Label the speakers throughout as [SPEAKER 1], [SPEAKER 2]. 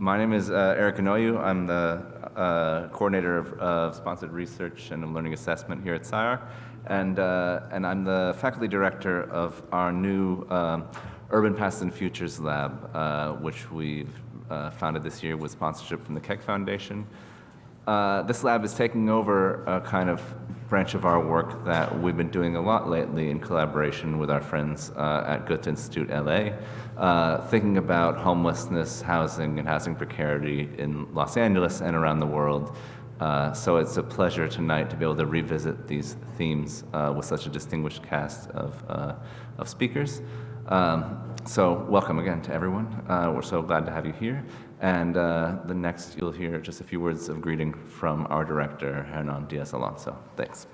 [SPEAKER 1] My name is Erik Ghenoiu. I'm the coordinator of sponsored research and learning assessment here at SCI-Arc, and I'm the faculty director of our new Urban Past and Futures Lab, which we've founded this year with sponsorship from the Keck Foundation. This lab is taking over a kind of branch of our work that we've been doing a lot lately in collaboration with our friends at Goethe-Institut LA, thinking about homelessness, housing, and housing precarity in Los Angeles and around the world. So it's a pleasure tonight to be able to revisit these themes with such a distinguished cast of speakers. So welcome again to everyone. We're so glad to have you here. And the next, you'll hear just a few words of greeting from our director, Hernan Diaz Alsonso. Thanks.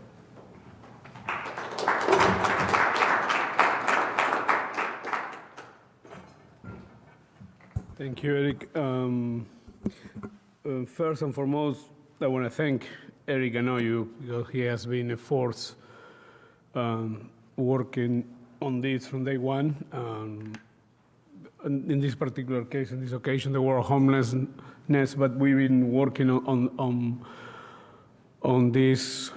[SPEAKER 2] Thank you, Erik. First and foremost, I want to thank Erik Ghenoiu because he has been a force working on this from day one. In this particular case, in this occasion, the word homelessness, but we've been working on this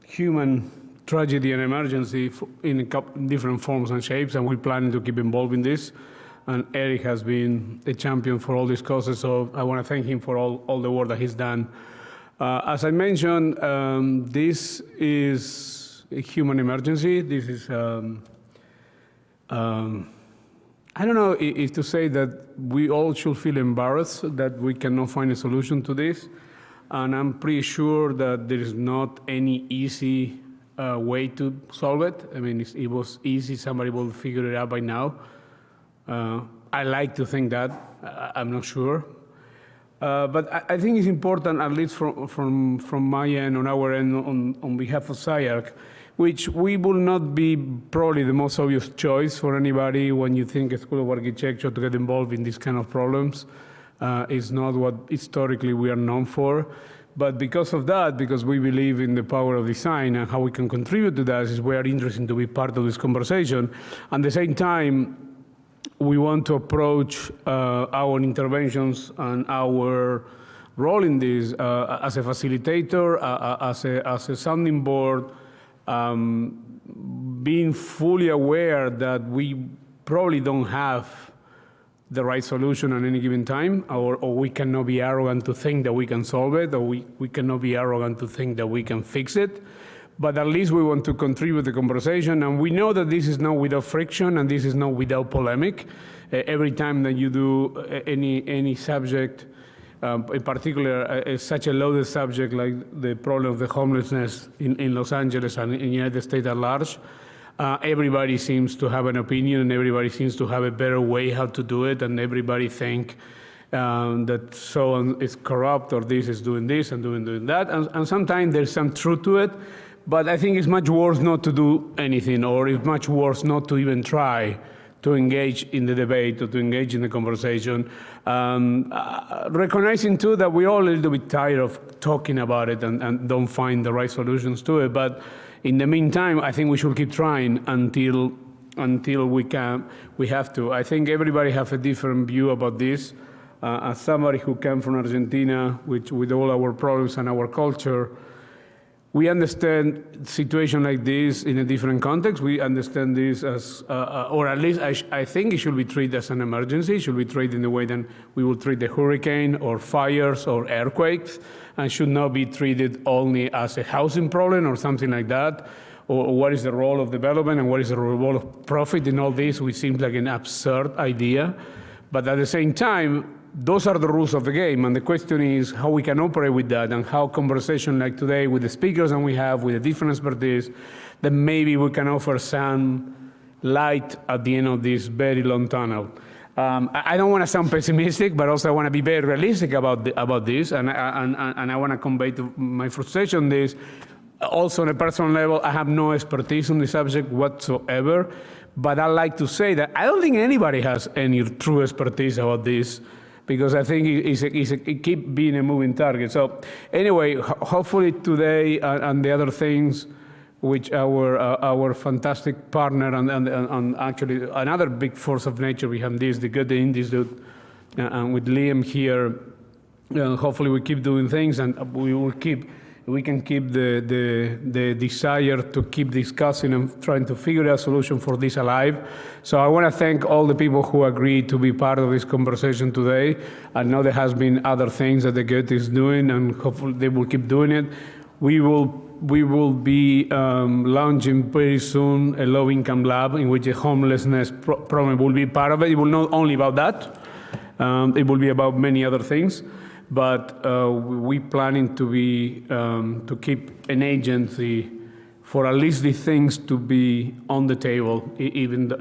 [SPEAKER 2] human tragedy and emergency in different forms and shapes, and we're planning to keep involved in this. And Erik has been a champion for all these causes, so I want to thank him for all the work that he's done. As I mentioned, this is a human emergency. This is I don't know if to say that we all should feel embarrassed that we cannot find a solution to this. And I'm pretty sure that there is not any easy way to solve it. I mean, if it was easy, somebody will figure it out by now. I like to think that. I'm not sure. But I think it's important, at least from my end, on our end, on behalf of SCI-Arc, which we will not be probably the most obvious choice for anybody when you think a School of Architecture to get involved in these kind of problems. It's not what historically we are known for. But because of that, because we believe in the power of design and how we can contribute to that, is we are interested to be part of this conversation. At the same time, we want to approach our interventions and our role in this as a facilitator, as a sounding board, being fully aware that we probably don't have the right solution at any given time, or we cannot be arrogant to think that we can solve it, or we cannot be arrogant to think that we can fix it. But at least we want to contribute to the conversation, and we know that this is not without friction, and this is not without polemic. Every time that you do any subject, in particular, such a loaded subject like the problem of the homelessness in Los Angeles and in the United States at large, everybody seems to have an opinion, and everybody seems to have a better way how to do it, and everybody think that so is corrupt, or this is doing this and doing that, and sometimes there's some truth to it, but I think it's much worse not to do anything, or it's much worse not to even try to engage in the debate or to engage in the conversation. Recognizing too that we're all a little bit tired of talking about it and don't find the right solutions to it. But in the meantime, I think we should keep trying until we have to. I think everybody has a different view about this. As somebody who came from Argentina, with all our problems and our culture, we understand situation like this in a different context. We understand this as, or at least I think it should be treated as an emergency. It should be treated in the way that we will treat the hurricane or fires or earthquakes, and should not be treated only as a housing problem or something like that. Or what is the role of development and what is the role of profit in all this, which seems like an absurd idea. But at the same time, those are the rules of the game, and the question is how we can operate with that, and how conversation like today with the speakers and we have with the different expertise, that maybe we can offer some light at the end of this very long tunnel. I don't want to sound pessimistic, but also I want to be very realistic about this, and I want to convey to my frustration on this. Also on a personal level, I have no expertise on the subject whatsoever, but I like to say that I don't think anybody has any true expertise about this, because I think it keeps being a moving target. So anyway, hopefully today and the other things which our fantastic partner and actually another big force of nature behind this, the Goethe-Institut and with Liam here, hopefully we keep doing things, and we can keep the desire to keep discussing and trying to figure out a solution for this alive. So I want to thank all the people who agreed to be part of this conversation today. I know there has been other things that the Goethe is doing, and hopefully they will keep doing it. We will be launching very soon a low-income lab in which the homelessness problem will be part of it. It will not only about that. It will be about many other things. But we planning to keep an agency for at least the things to be on the table, even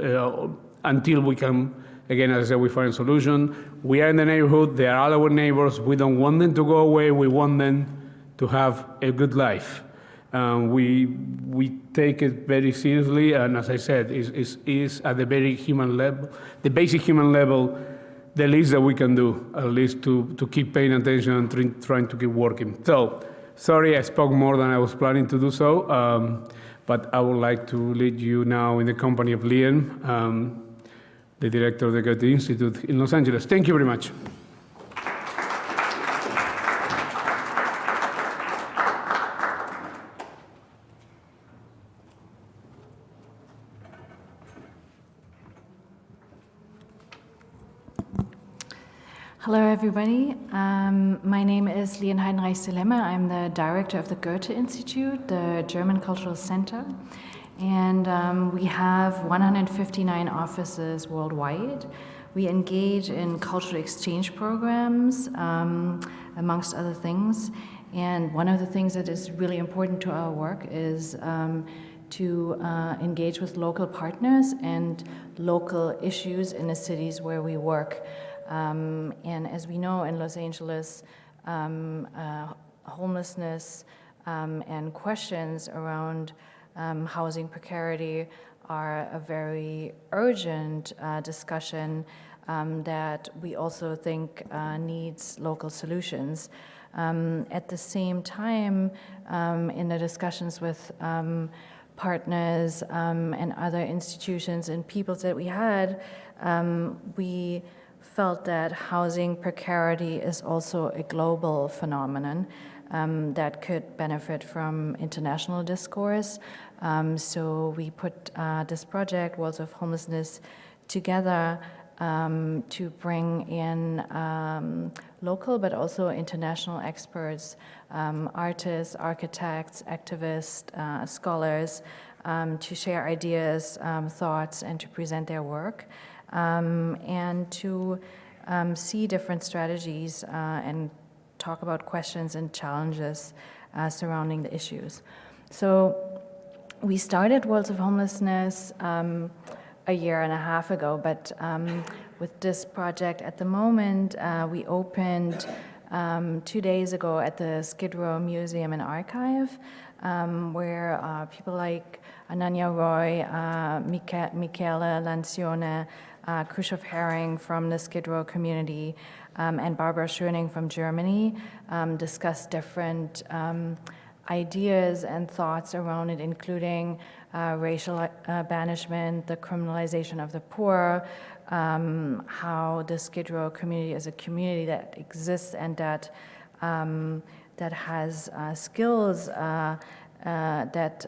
[SPEAKER 2] until we can, again, as I said, we find a solution. We are in the neighborhood. They are all our neighbors. We don't want them to go away. We want them to have a good life. We take it very seriously, and as I said, is at the very human level, the basic human level, the least that we can do, at least to keep paying attention and trying to keep working. So, sorry I spoke more than I was planning to do so, but I would like to lead you now in the company of Lien, the director of the Goethe-Institut in Los Angeles. Thank you very much.
[SPEAKER 3] Hello, everybody. My name is Lien Heidenreich-Seleme. I'm the director of the Goethe-Institut, the German Cultural Center. And we have 159 offices worldwide. We engage in cultural exchange programs, amongst other things. And one of the things that is really important to our work is to engage with local partners and local issues in the cities where we work. And as we know in Los Angeles, homelessness and questions around housing precarity are a very urgent discussion that we also think needs local solutions. At the same time, in the discussions with partners and other institutions and peoples that we had, we felt that housing precarity is also a global phenomenon that could benefit from international discourse. So we put this project, Walls of Homelessness, together to bring in local but also international experts, artists, architects, activists, scholars, to share ideas, thoughts, and to present their work. And to see different strategies and talk about questions and challenges surrounding the issues. So we started Worlds of Homelessness a year and a half ago, but with this project at the moment, we opened 2 days ago at the Skid Row Museum and Archive, where people like Ananya Roy, Michele Lancione, Khrushchev Herring from the Skid Row community, and Barbara Schöning from Germany discussed different ideas and thoughts around it, including racial banishment, the criminalization of the poor, how the Skid Row community is a community that exists and that has skills that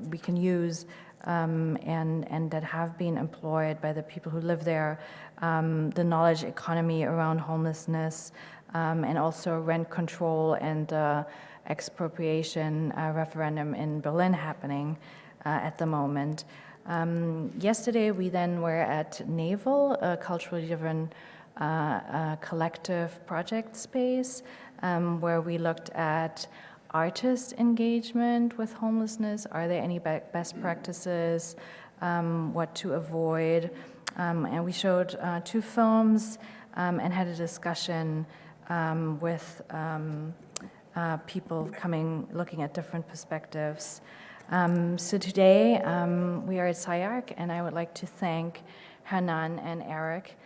[SPEAKER 3] we can use and that have been employed by the people who live there, the knowledge economy around homelessness, and also rent control and expropriation referendum in Berlin happening at the moment. Yesterday we then were at Naval, a culturally driven collective project space, where we looked at artist engagement with homelessness. Are there any best practices? What to avoid? And we showed 2 films and had a discussion with people looking at different perspectives. So today we are at SCI-Arc, and I would like to thank Hernan and Erik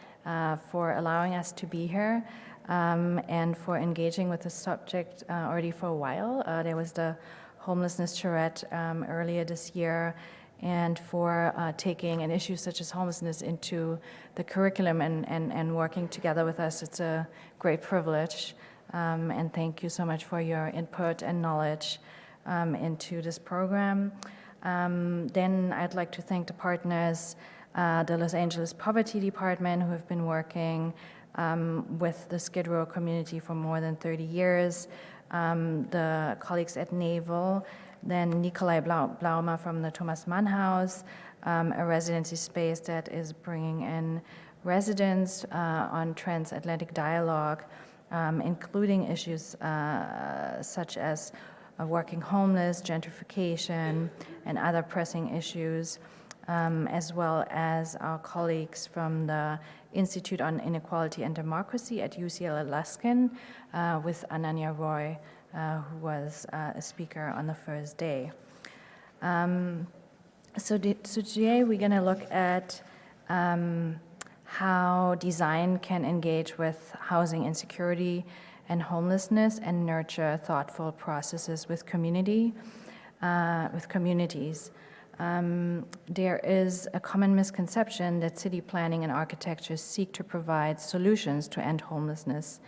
[SPEAKER 3] for allowing us to be here. And for engaging with the subject already for a while. There was the Homelessness Charette earlier this year, and for taking an issue such as homelessness into the curriculum and working together with us. It's a great privilege. And thank you so much for your input and knowledge into this program. Then I'd like to thank the partners, the Los Angeles Poverty Department, who have been working with the Skid Row community for more than 30 years, the colleagues at Naval, then Nikolai Blaumer from the Thomas Mann House, a residency space that is bringing in residents on transatlantic dialogue, including issues such as working homeless, gentrification, and other pressing issues, as well as our colleagues from the Institute on Inequality and Democracy at UCLA Luskin, with Ananya Roy, who was a speaker on the first day. So today we're going to look at how design can engage with housing insecurity and homelessness and nurture thoughtful processes with communities. There is a common misconception that city planning and architecture seek to provide solutions to end homelessness.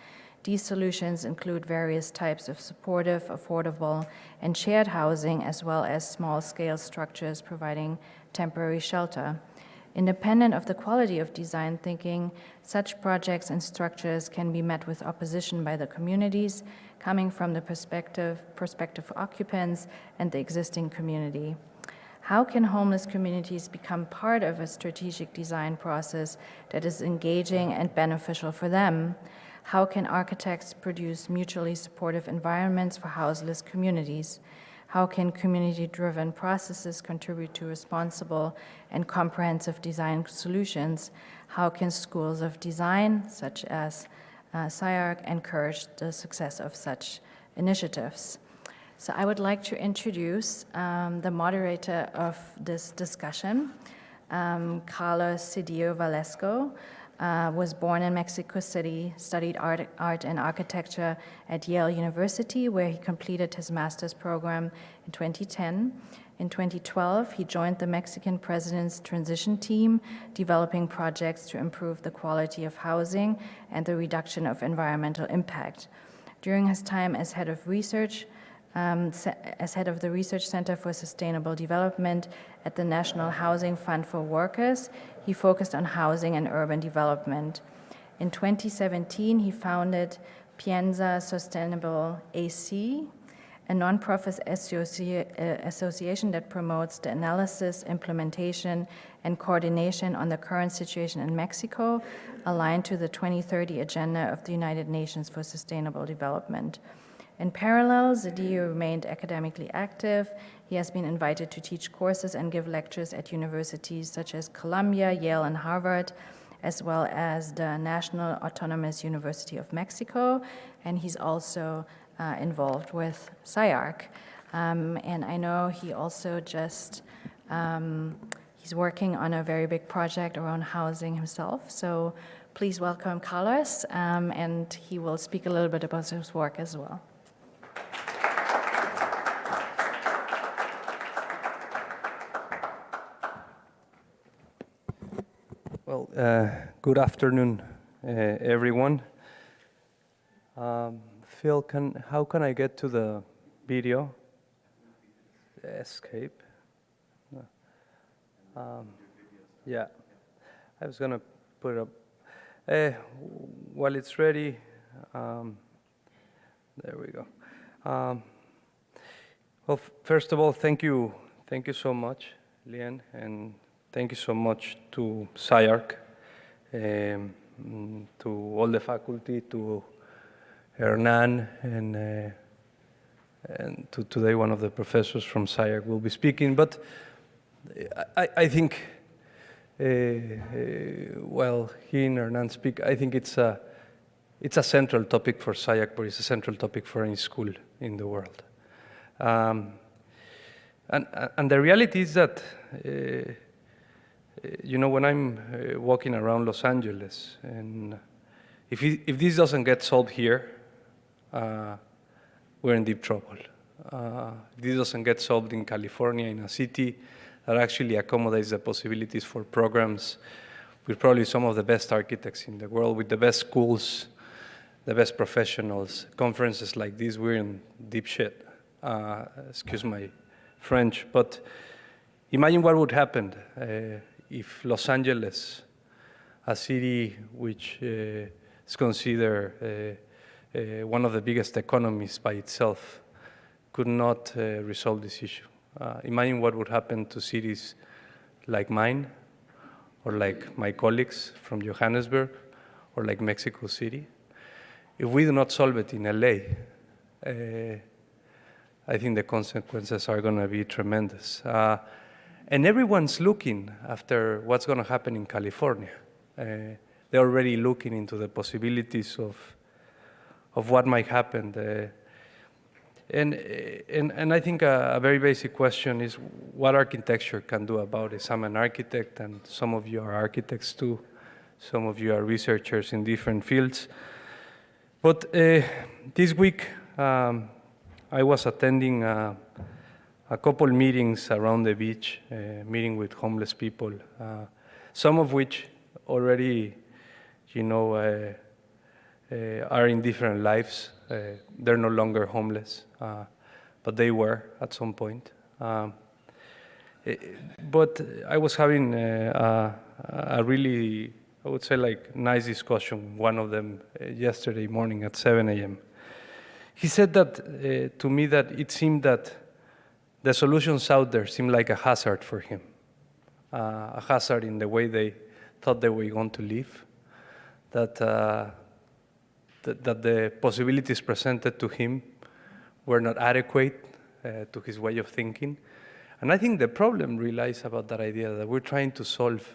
[SPEAKER 3] These solutions include various types of supportive, affordable, and shared housing, as well as small-scale structures providing temporary shelter. Independent of the quality of design thinking, such projects and structures can be met with opposition by the communities, coming from the prospective occupants and the existing community. How can homeless communities become part of a strategic design process that is engaging and beneficial for them? How can architects produce mutually supportive environments for houseless communities? How can community-driven processes contribute to responsible and comprehensive design solutions? How can schools of design, such as SCI-Arc, encourage the success of such initiatives? So I would like to introduce the moderator of this discussion, Carlos Zedillo Velasco. Was born in Mexico City, studied art and architecture at Yale University, where he completed his master's program in 2010. In 2012, he joined the Mexican president's transition team, developing projects to improve the quality of housing and the reduction of environmental impact. During his time as head of research, as head of the Research Center for Sustainable Development at the National Housing Fund for Workers, he focused on housing and urban development. In 2017, he founded PienZa Sostenible AC, a nonprofit association that promotes the analysis, implementation, and coordination on the current situation in Mexico, aligned to the 2030 Agenda of the United Nations for Sustainable Development. In parallel, Zedillo remained academically active. He has been invited to teach courses and give lectures at universities such as Columbia, Yale, and Harvard, as well as the National Autonomous University of Mexico, and he's also involved with SCI-Arc. And I know he also just, he's working on a very big project around housing himself, so please welcome Carlos, and he will speak a little bit about his work as well.
[SPEAKER 4] Well, good afternoon, everyone. Phil, how can I get to the video? Escape. Yeah, I was gonna put it up. While it's ready, there we go. Well, first of all, thank you so much, Lien, and thank you so much to SCI-Arc, to all the faculty, to Hernan, and to today one of the professors from SCI-Arc will be speaking. But I think, while he and Hernan speak, I think it's a central topic for SCI-Arc, but it's a central topic for any school in the world. And the reality is that you know, when I'm walking around Los Angeles, and if this doesn't get solved here, we're in deep trouble. If this doesn't get solved in California, in a city that actually accommodates the possibilities for programs with probably some of the best architects in the world, with the best schools, the best professionals. Conferences like this, we're in deep shit. Excuse my French, but imagine what would happen if Los Angeles, a city which is considered one of the biggest economies by itself, could not resolve this issue. Imagine what would happen to cities like mine, or like my colleagues from Johannesburg, or like Mexico City. If we do not solve it in LA, I think the consequences are going to be tremendous. And everyone's looking after what's going to happen in California. They're already looking into the possibilities of what might happen. And I think a very basic question is what architecture can do about it. I'm an architect, and some of you are architects too. Some of you are researchers in different fields. But this week, I was attending a couple meetings around the beach, meeting with homeless people, some of which already, are in different lives. They're no longer homeless, but they were at some point. But I was having a really, I would say, like, nice discussion, one of them yesterday morning at 7 a.m. He said that to me that it seemed that the solutions out there seemed like a hazard for him, a hazard in the way they thought they were going to live, that the possibilities presented to him were not adequate to his way of thinking. And I think the problem relies about that idea that we're trying to solve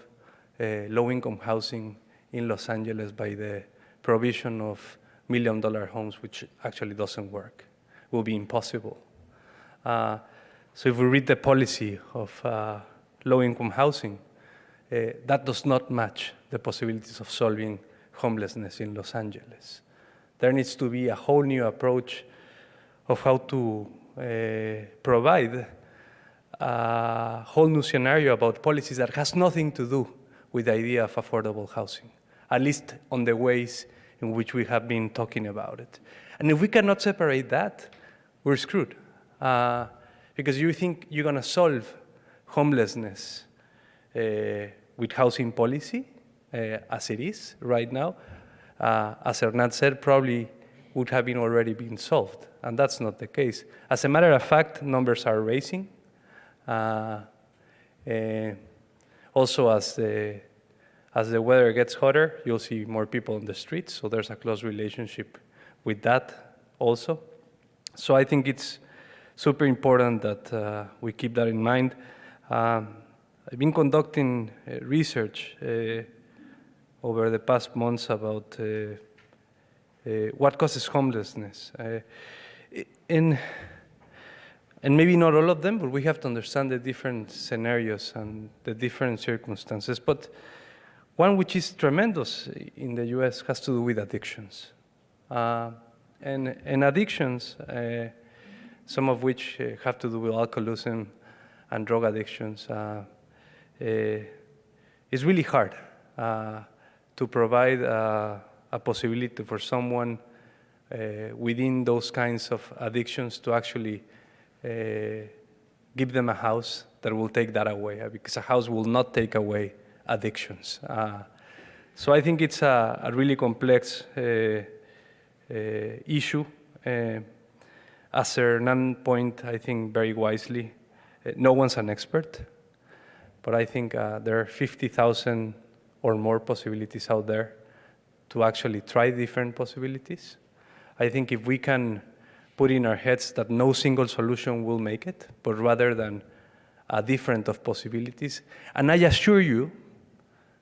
[SPEAKER 4] low-income housing in Los Angeles by the provision of $1 million homes, which actually doesn't work, will be impossible. So if we read the policy of low-income housing, that does not match the possibilities of solving homelessness in Los Angeles. There needs to be a whole new approach of how to provide a whole new scenario about policies that has nothing to do with the idea of affordable housing, at least on the ways in which we have been talking about it. And if we cannot separate that, we're screwed. Because you think you're going to solve homelessness with housing policy, as it is right now, as Hernan said, probably would have been already been solved, and that's not the case. As a matter of fact, numbers are rising. Also, as the weather gets hotter, you'll see more people on the streets, so there's a close relationship with that also. So I think it's super important that we keep that in mind. I've been conducting research over the past months about what causes homelessness. And maybe not all of them, but we have to understand the different scenarios and the different circumstances. But one which is tremendous in the US has to do with addictions. And addictions, some of which have to do with alcoholism and drug addictions, is really hard to provide a possibility for someone within those kinds of addictions to actually give them a house that will take that away, because a house will not take away addictions. So I think it's a really complex issue. As Hernan pointed, I think very wisely, no one's an expert, but I think there are 50,000 or more possibilities out there to actually try different possibilities. I think if we can put in our heads that no single solution will make it, but rather than a different of possibilities, and I assure you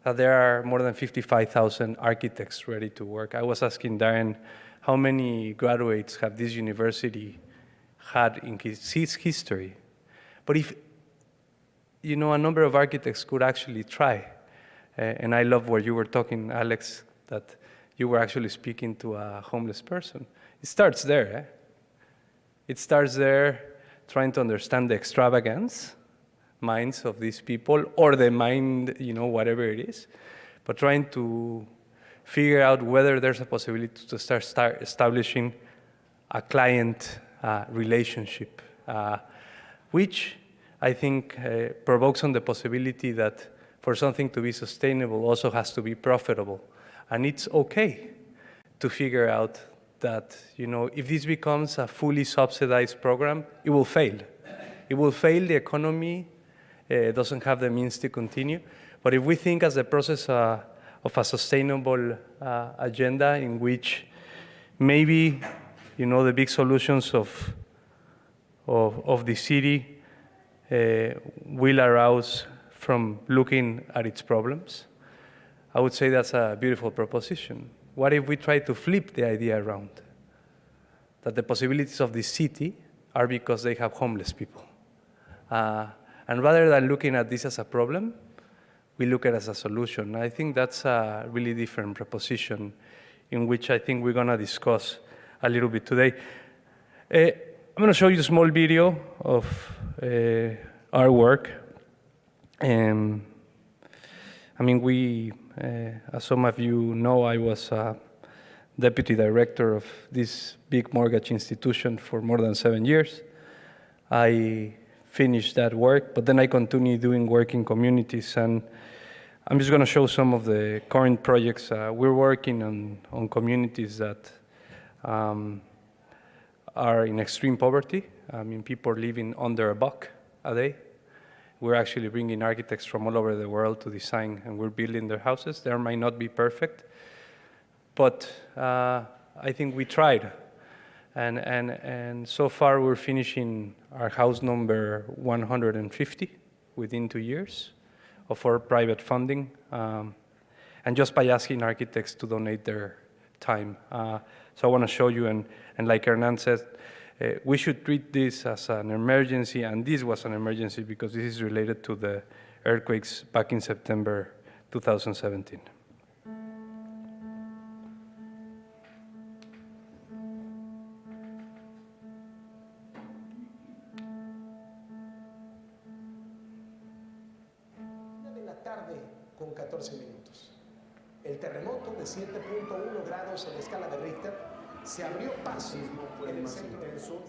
[SPEAKER 4] that there are more than 55,000 architects ready to work. I was asking Darin, how many graduates have this university had in its history? But if, a number of architects could actually try, and I love where you were talking, Alex, that you were actually speaking to a homeless person. It starts there. It starts there trying to understand the extravagance minds of these people, or the mind, whatever it is, but trying to figure out whether there's a possibility to start establishing a client relationship, which I think provokes on the possibility that for something to be sustainable also has to be profitable. And it's okay to figure out that, if this becomes a fully subsidized program, it will fail. It will fail, the economy doesn't have the means to continue. But if we think as a process of a sustainable agenda in which maybe, the big solutions of the city will arouse from looking at its problems, I would say that's a beautiful proposition. What if we try to flip the idea around? That the possibilities of the city are because they have homeless people. And rather than looking at this as a problem, we look at it as a solution. I think that's a really different proposition in which I think we're going to discuss a little bit today. I'm going to show you a small video of our work. As some of you know, I was deputy director of this big mortgage institution for more than 7 years. I finished that work, but then I continued doing work in communities, and I'm just going to show some of the current projects. We're working on communities that are in extreme poverty. People living under $1 a day. We're actually bringing architects from all over the world to design, and we're building their houses. They might not be perfect, but I think we tried. And so far, we're finishing our house number 150 within 2 years of our private funding, and just by asking architects to donate their time. So I want to show you, and like Hernan said, we should treat this as an emergency, and this was an emergency because this is related to the earthquakes back in September 2017.
[SPEAKER 5] De la tarde con 14 minutos. El terremoto de 7.1 grados en la escala de Richter se abrió paso en el centro del sur.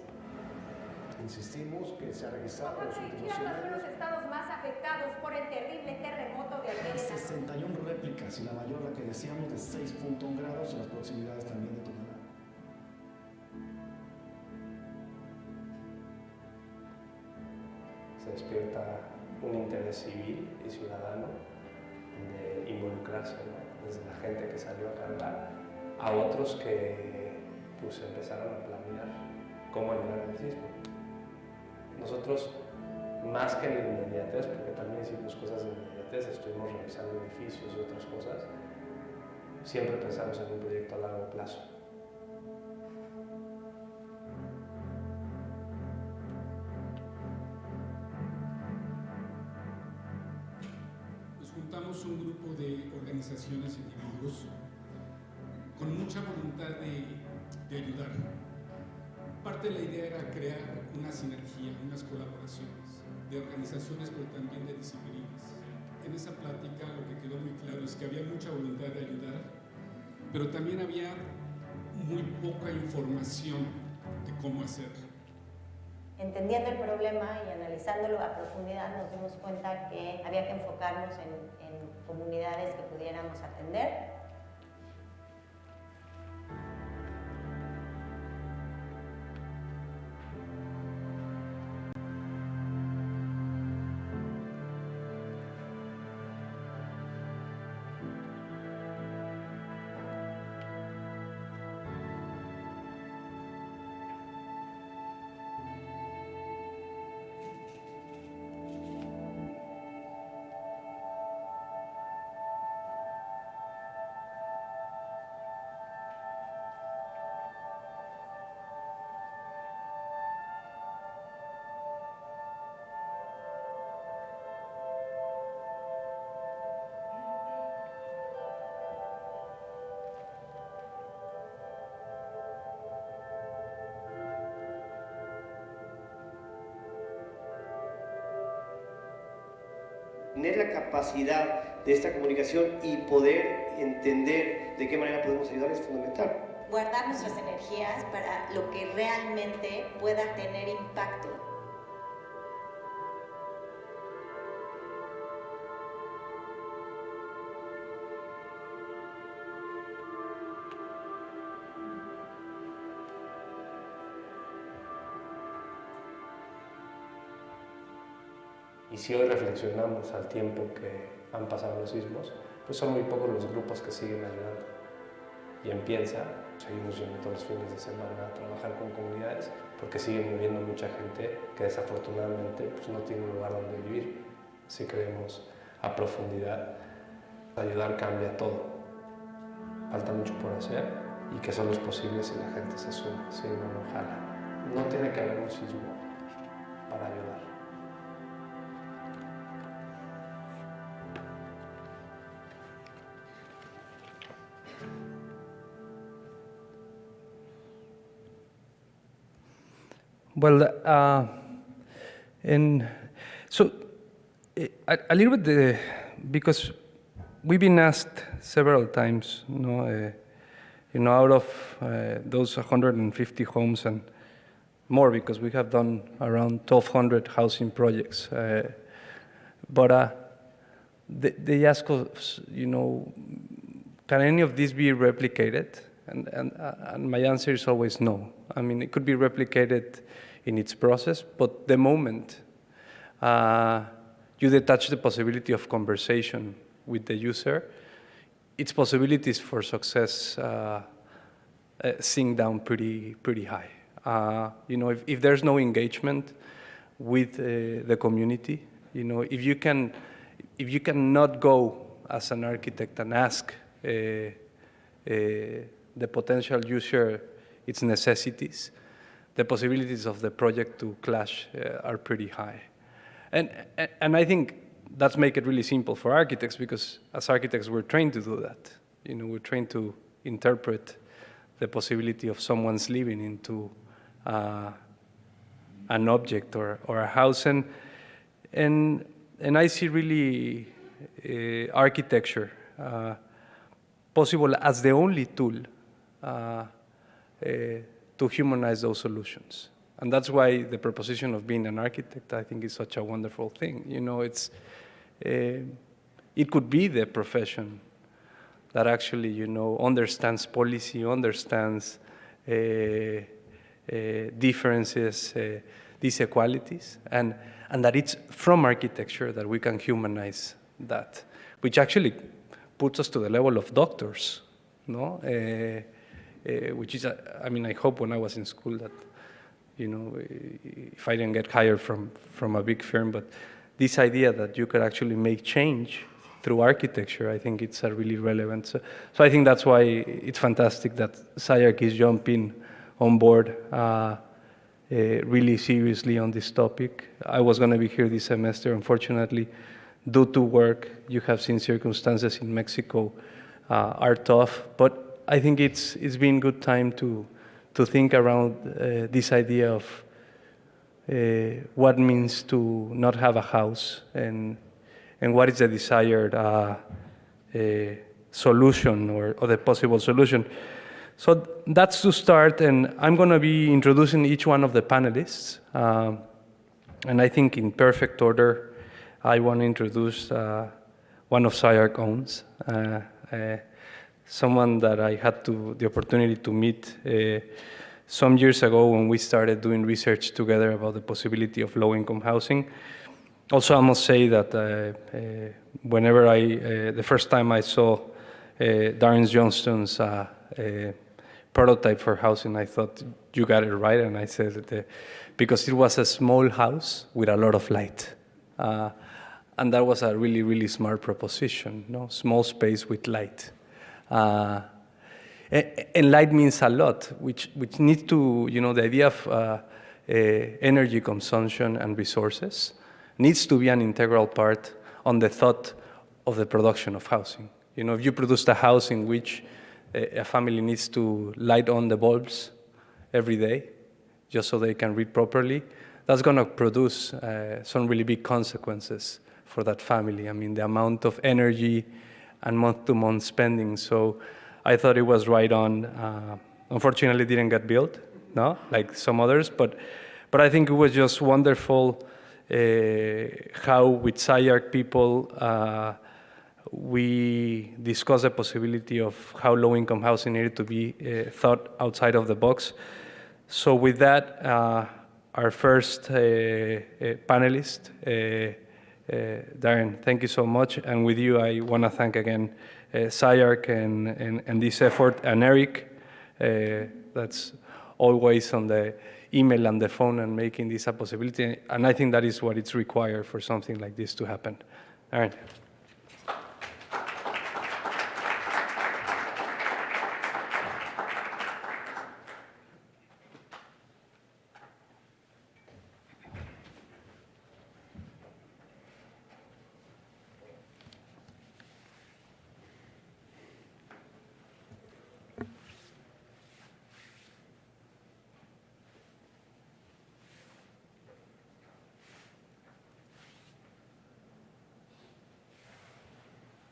[SPEAKER 5] Insistimos que se ha registrado en los últimos 100 años.
[SPEAKER 6] Son los estados más afectados por el terrible terremoto de ayer.
[SPEAKER 5] 61 réplicas y la mayor, la que decíamos, de 6.1 grados en las proximidades también de Tonalá.
[SPEAKER 4] Se despierta un interés civil y ciudadano de involucrarse, ¿no? Desde la gente que salió a cargar a otros que pues empezaron a planear cómo ayudar al sismo. Nosotros, más que en la inmediatez, porque también hicimos cosas de inmediatez, estuvimos revisando edificios y otras cosas, siempre pensamos en un proyecto a largo plazo.
[SPEAKER 7] Nos juntamos un grupo de organizaciones e individuos con mucha voluntad de ayudar. Parte de la idea era crear una sinergia, unas colaboraciones de organizaciones, pero también de disciplinas. En esa plática lo que quedó muy claro es que había mucha voluntad de ayudar, pero también había muy poca información de cómo hacerlo.
[SPEAKER 6] Entendiendo el problema y analizándolo a profundidad, nos dimos cuenta que había que enfocarnos en comunidades que pudiéramos atender.
[SPEAKER 8] tener la capacidad de esta comunicación y poder entender de qué manera podemos ayudar es fundamental.
[SPEAKER 6] Guardar nuestras energías para lo que realmente pueda tener impacto.
[SPEAKER 4] Y si hoy reflexionamos al tiempo que han pasado los sismos, pues son muy pocos los grupos que siguen ayudando. Y en PienZa seguimos yendo todos los fines de semana a trabajar con comunidades porque sigue muriendo mucha gente que desafortunadamente pues, no tiene un lugar donde vivir. Si creemos a profundidad, ayudar cambia todo. Falta mucho por hacer y que solo es posible si la gente se suma, si no, no jala. No tiene que haber un sismo para ayudar. Well, and so a little bit, because we've been asked several times, out of those 150 homes and more, because we have done around 1,200 housing projects. But they ask us, can any of these be replicated? And my answer is always no. I mean, it could be replicated in its process, but the moment you detach the possibility of conversation with the user, its possibilities for success sink down pretty high. If there's no engagement with the community, if you cannot go as an architect and ask the potential user its necessities, the possibilities of the project to clash are pretty high. And I think that's make it really simple for architects, because as architects we're trained to do that. We're trained to interpret the possibility of someone's living into an object or a house. And I see really architecture possible as the only tool to humanize those solutions. And that's why the proposition of being an architect, I think, is such a wonderful thing. It could be the profession that actually, understands policy, understands differences, disequalities, and that it's from architecture that we can humanize that, which actually puts us to the level of doctors, which is, I hope when I was in school that, if I didn't get hired from a big firm, but this idea that you could actually make change through architecture, I think it's really relevant. So I think that's why it's fantastic that SCI-Arc is jumping on board really seriously on this topic. I was going to be here this semester. Unfortunately, due to work, you have seen circumstances in Mexico are tough, but I think it's been good time to think around this idea of what means to not have a house and what is the desired solution or the possible solution. So that's to start, and I'm going to be introducing each one of the panelists. And I think in perfect order, I want to introduce one of SCI-Arc owns, someone that I had the opportunity to meet some years ago when we started doing research together about the possibility of low-income housing. Also, I must say that whenever the first time I saw Darin Johnstone's prototype for housing, I thought, you got it right, and I said that because it was a small house with a lot of light. And that was a really, really smart proposition, small space with light. And light means a lot, which needs to, the idea of energy consumption and resources needs to be an integral part on the thought of the production of housing. If you produced a house in which a family needs to light on the bulbs every day just so they can read properly, that's going to produce some really big consequences for that family. I mean, the amount of energy and month-to-month spending. So I thought it was right on. Unfortunately, it didn't get built, no, like some others, but I think it was just wonderful how with SCI-Arc people we discussed the possibility of how low-income housing needed to be thought outside of the box. So with that, our first panelist, Darin, thank you so much. And with you, I want to thank again SCI-Arc and this effort, and Erik, that's always on the email and the phone and making this a possibility. And I think that is what it's required for something like this to happen. Darin.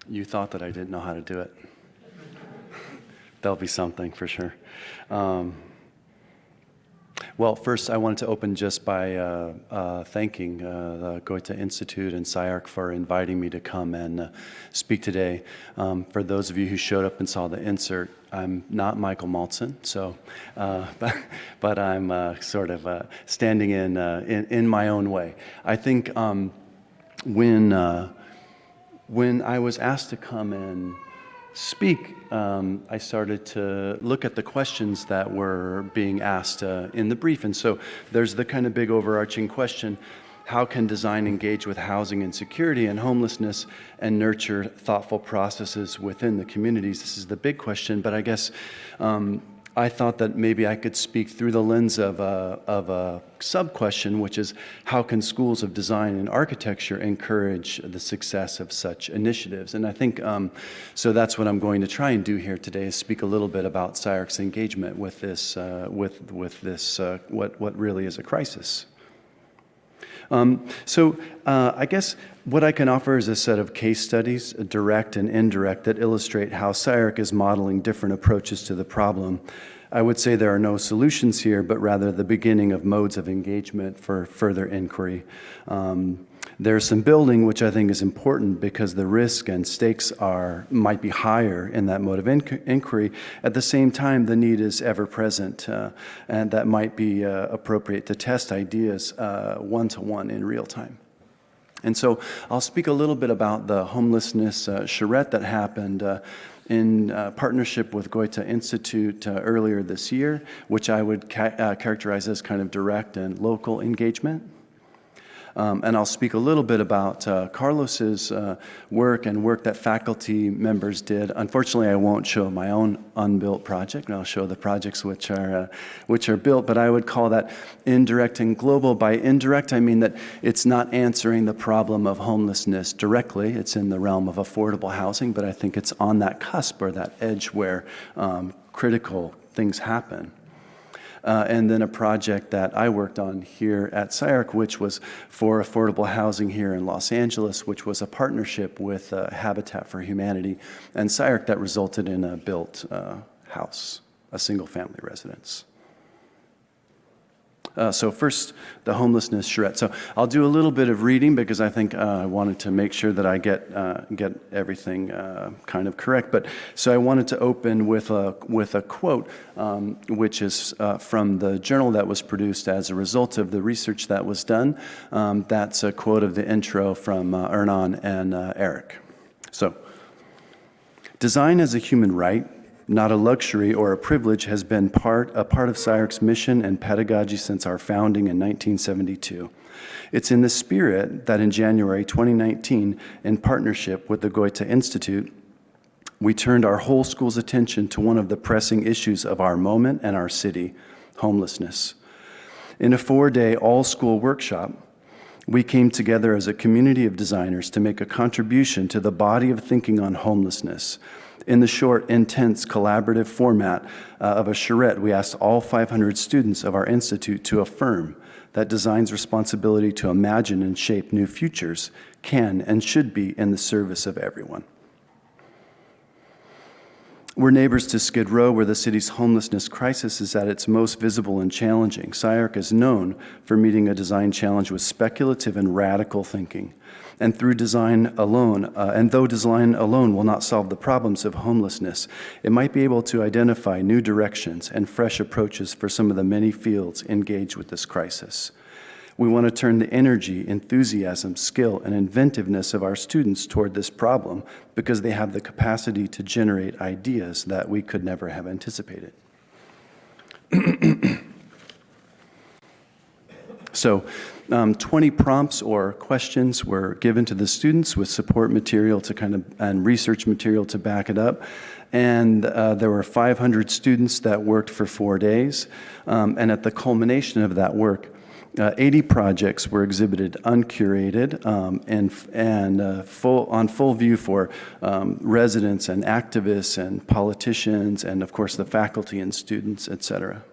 [SPEAKER 9] You thought that I didn't know how to do it. There'll be something for sure. Well, first I wanted to open just by thanking the Goethe-Institut and SCI-Arc for inviting me to come and speak today. For those of you who showed up and saw the insert, I'm not Michael Maltzin, so, but I'm sort of standing in my own way. I think when I was asked to come and speak, I started to look at the questions that were being asked in the brief. And so there's the kind of big overarching question, how can design engage with housing insecurity and homelessness and nurture thoughtful processes within the communities? This is the big question, but I guess I thought that maybe I could speak through the lens of a sub-question, which is how can schools of design and architecture encourage the success of such initiatives? And I think, so that's what I'm going to try and do here today, is speak a little bit about SCI-Arc's engagement with this, what really is a crisis. I guess what I can offer is a set of case studies, direct and indirect, that illustrate how SCI-Arc is modeling different approaches to the problem. I would say there are no solutions here, but rather the beginning of modes of engagement for further inquiry. There's some building, which I think is important because the risk and stakes might be higher in that mode of inquiry. At the same time, the need is ever present, and that might be appropriate to test ideas one-to-one in real time. And so I'll speak a little bit about the Homelessness Charette that happened in partnership with Goethe-Institut earlier this year, which I would characterize as kind of direct and local engagement. And I'll speak a little bit about Carlos's work and work that faculty members did. Unfortunately, I won't show my own unbuilt project, and I'll show the projects which are built, but I would call that indirect and global. By indirect, I mean that it's not answering the problem of homelessness directly. It's in the realm of affordable housing, but I think it's on that cusp or that edge where critical things happen. And then a project that I worked on here at SCI-Arc, which was for affordable housing here in Los Angeles, which was a partnership with Habitat for Humanity and SCI-Arc that resulted in a built house, a single-family residence. So first, the Homelessness Charette. So I'll do a little bit of reading because I think I wanted to make sure that I get everything kind of correct. But so I wanted to open with a quote, which is from the journal that was produced as a result of the research that was done. That's a quote of the intro from Hernan and Erik. So, design as a human right, not a luxury or a privilege, has been a part of SCI-Arc's mission and pedagogy since our founding in 1972. It's in this spirit that in January 2019, in partnership with the Goethe-Institut, we turned our whole school's attention to one of the pressing issues of our moment and our city, homelessness. In a 4-day all-school workshop, we came together as a community of designers to make a contribution to the body of thinking on homelessness. In the short, intense, collaborative format of a charrette, we asked all 500 students of our institute to affirm that design's responsibility to imagine and shape new futures can and should be in the service of everyone. We're neighbors to Skid Row, where the city's homelessness crisis is at its most visible and challenging. SCI-Arc is known for meeting a design challenge with speculative and radical thinking. And through design alone, and though design alone will not solve the problems of homelessness, it might be able to identify new directions and fresh approaches for some of the many fields engaged with this crisis. We want to turn the energy, enthusiasm, skill, and inventiveness of our students toward this problem because they have the capacity to generate ideas that we could never have anticipated. So, 20 prompts or questions were given to the students with support material to and research material to back it up. And there were 500 students that worked for 4 days. And at the culmination of that work, 80 projects were exhibited uncurated and on full view for residents and activists and politicians and, of course, the faculty and students, et cetera.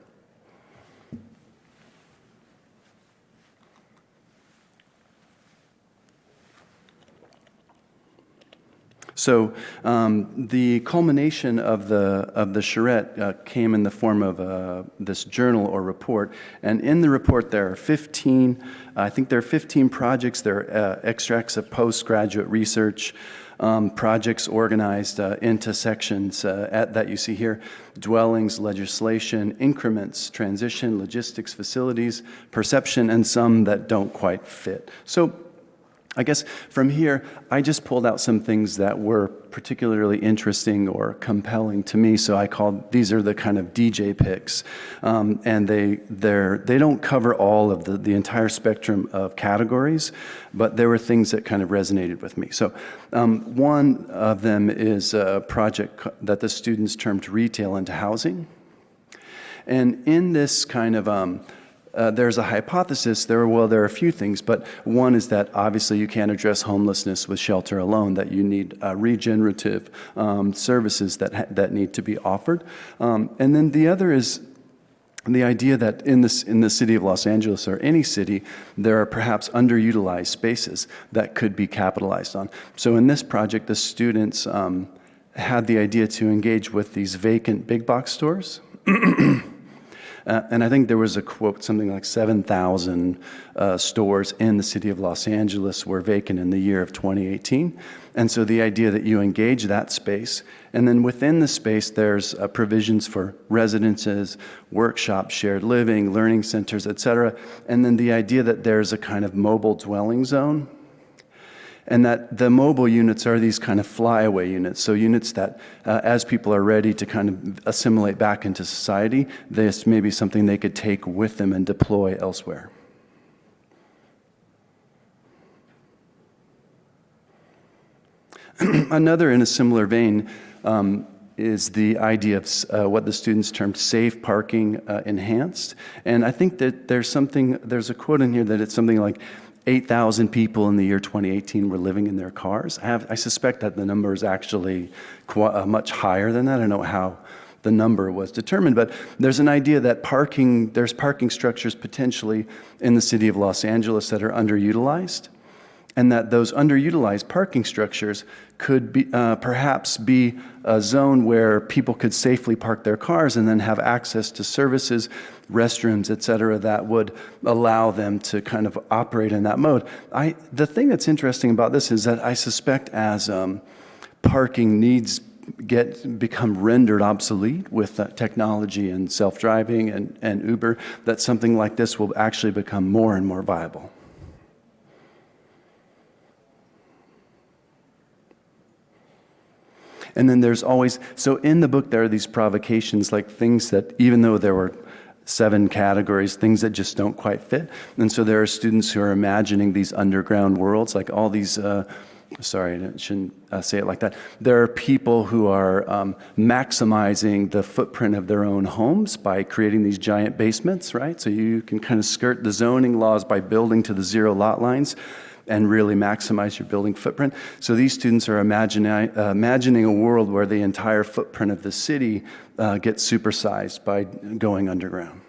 [SPEAKER 9] So the culmination of the charrette came in the form of this journal or report, and in the report there are 15. I think there are 15 projects. There are extracts of postgraduate research, projects organized into sections that you see here: dwellings, legislation, increments, transition, logistics, facilities, perception, and some that don't quite fit. So I guess from here, I just pulled out some things that were particularly interesting or compelling to me. So I called, these are the kind of DJ picks. And they don't cover all of the entire spectrum of categories, but there were things that kind of resonated with me. So one of them is a project that the students termed Retail into Housing. And in this kind of there's a hypothesis. There are a few things, but one is that obviously you can't address homelessness with shelter alone, that you need regenerative services that need to be offered. And then the other is the idea that in the city of Los Angeles or any city, there are perhaps underutilized spaces that could be capitalized on. So in this project, the students had the idea to engage with these vacant big box stores. And I think there was a quote, something like 7,000 stores in the city of Los Angeles were vacant in the year of 2018. And so the idea that you engage that space, and then within the space there's provisions for residences, workshops, shared living, learning centers, et cetera. And then the idea that there's a kind of mobile dwelling zone, and that the mobile units are these kind of flyaway units, so units that as people are ready to kind of assimilate back into society, this may be something they could take with them and deploy elsewhere. Another in a similar vein is the idea of what the students termed safe parking enhanced. And I think that there's a quote in here that it's something like 8,000 people in the year 2018 were living in their cars. I suspect that the number is actually much higher than that. I don't know how the number was determined, but there's an idea that there's parking structures potentially in the city of Los Angeles that are underutilized, and that those underutilized parking structures could be, perhaps be a zone where people could safely park their cars and then have access to services, restrooms, et cetera, that would allow them to kind of operate in that mode. The thing that's interesting about this is that I suspect as parking needs become rendered obsolete with technology and self-driving and Uber, that something like this will actually become more and more viable. And then there's always, so in the book there are these provocations, like things that, even though there were 7 categories, things that just don't quite fit. And so there are students who are imagining these underground worlds, like all these, sorry, I shouldn't say it like that. There are people who are maximizing the footprint of their own homes by creating these giant basements, right? So you can kind of skirt the zoning laws by building to the 0 lot lines and really maximize your building footprint. So these students are imagining a world where the entire footprint of the city gets supersized by going underground.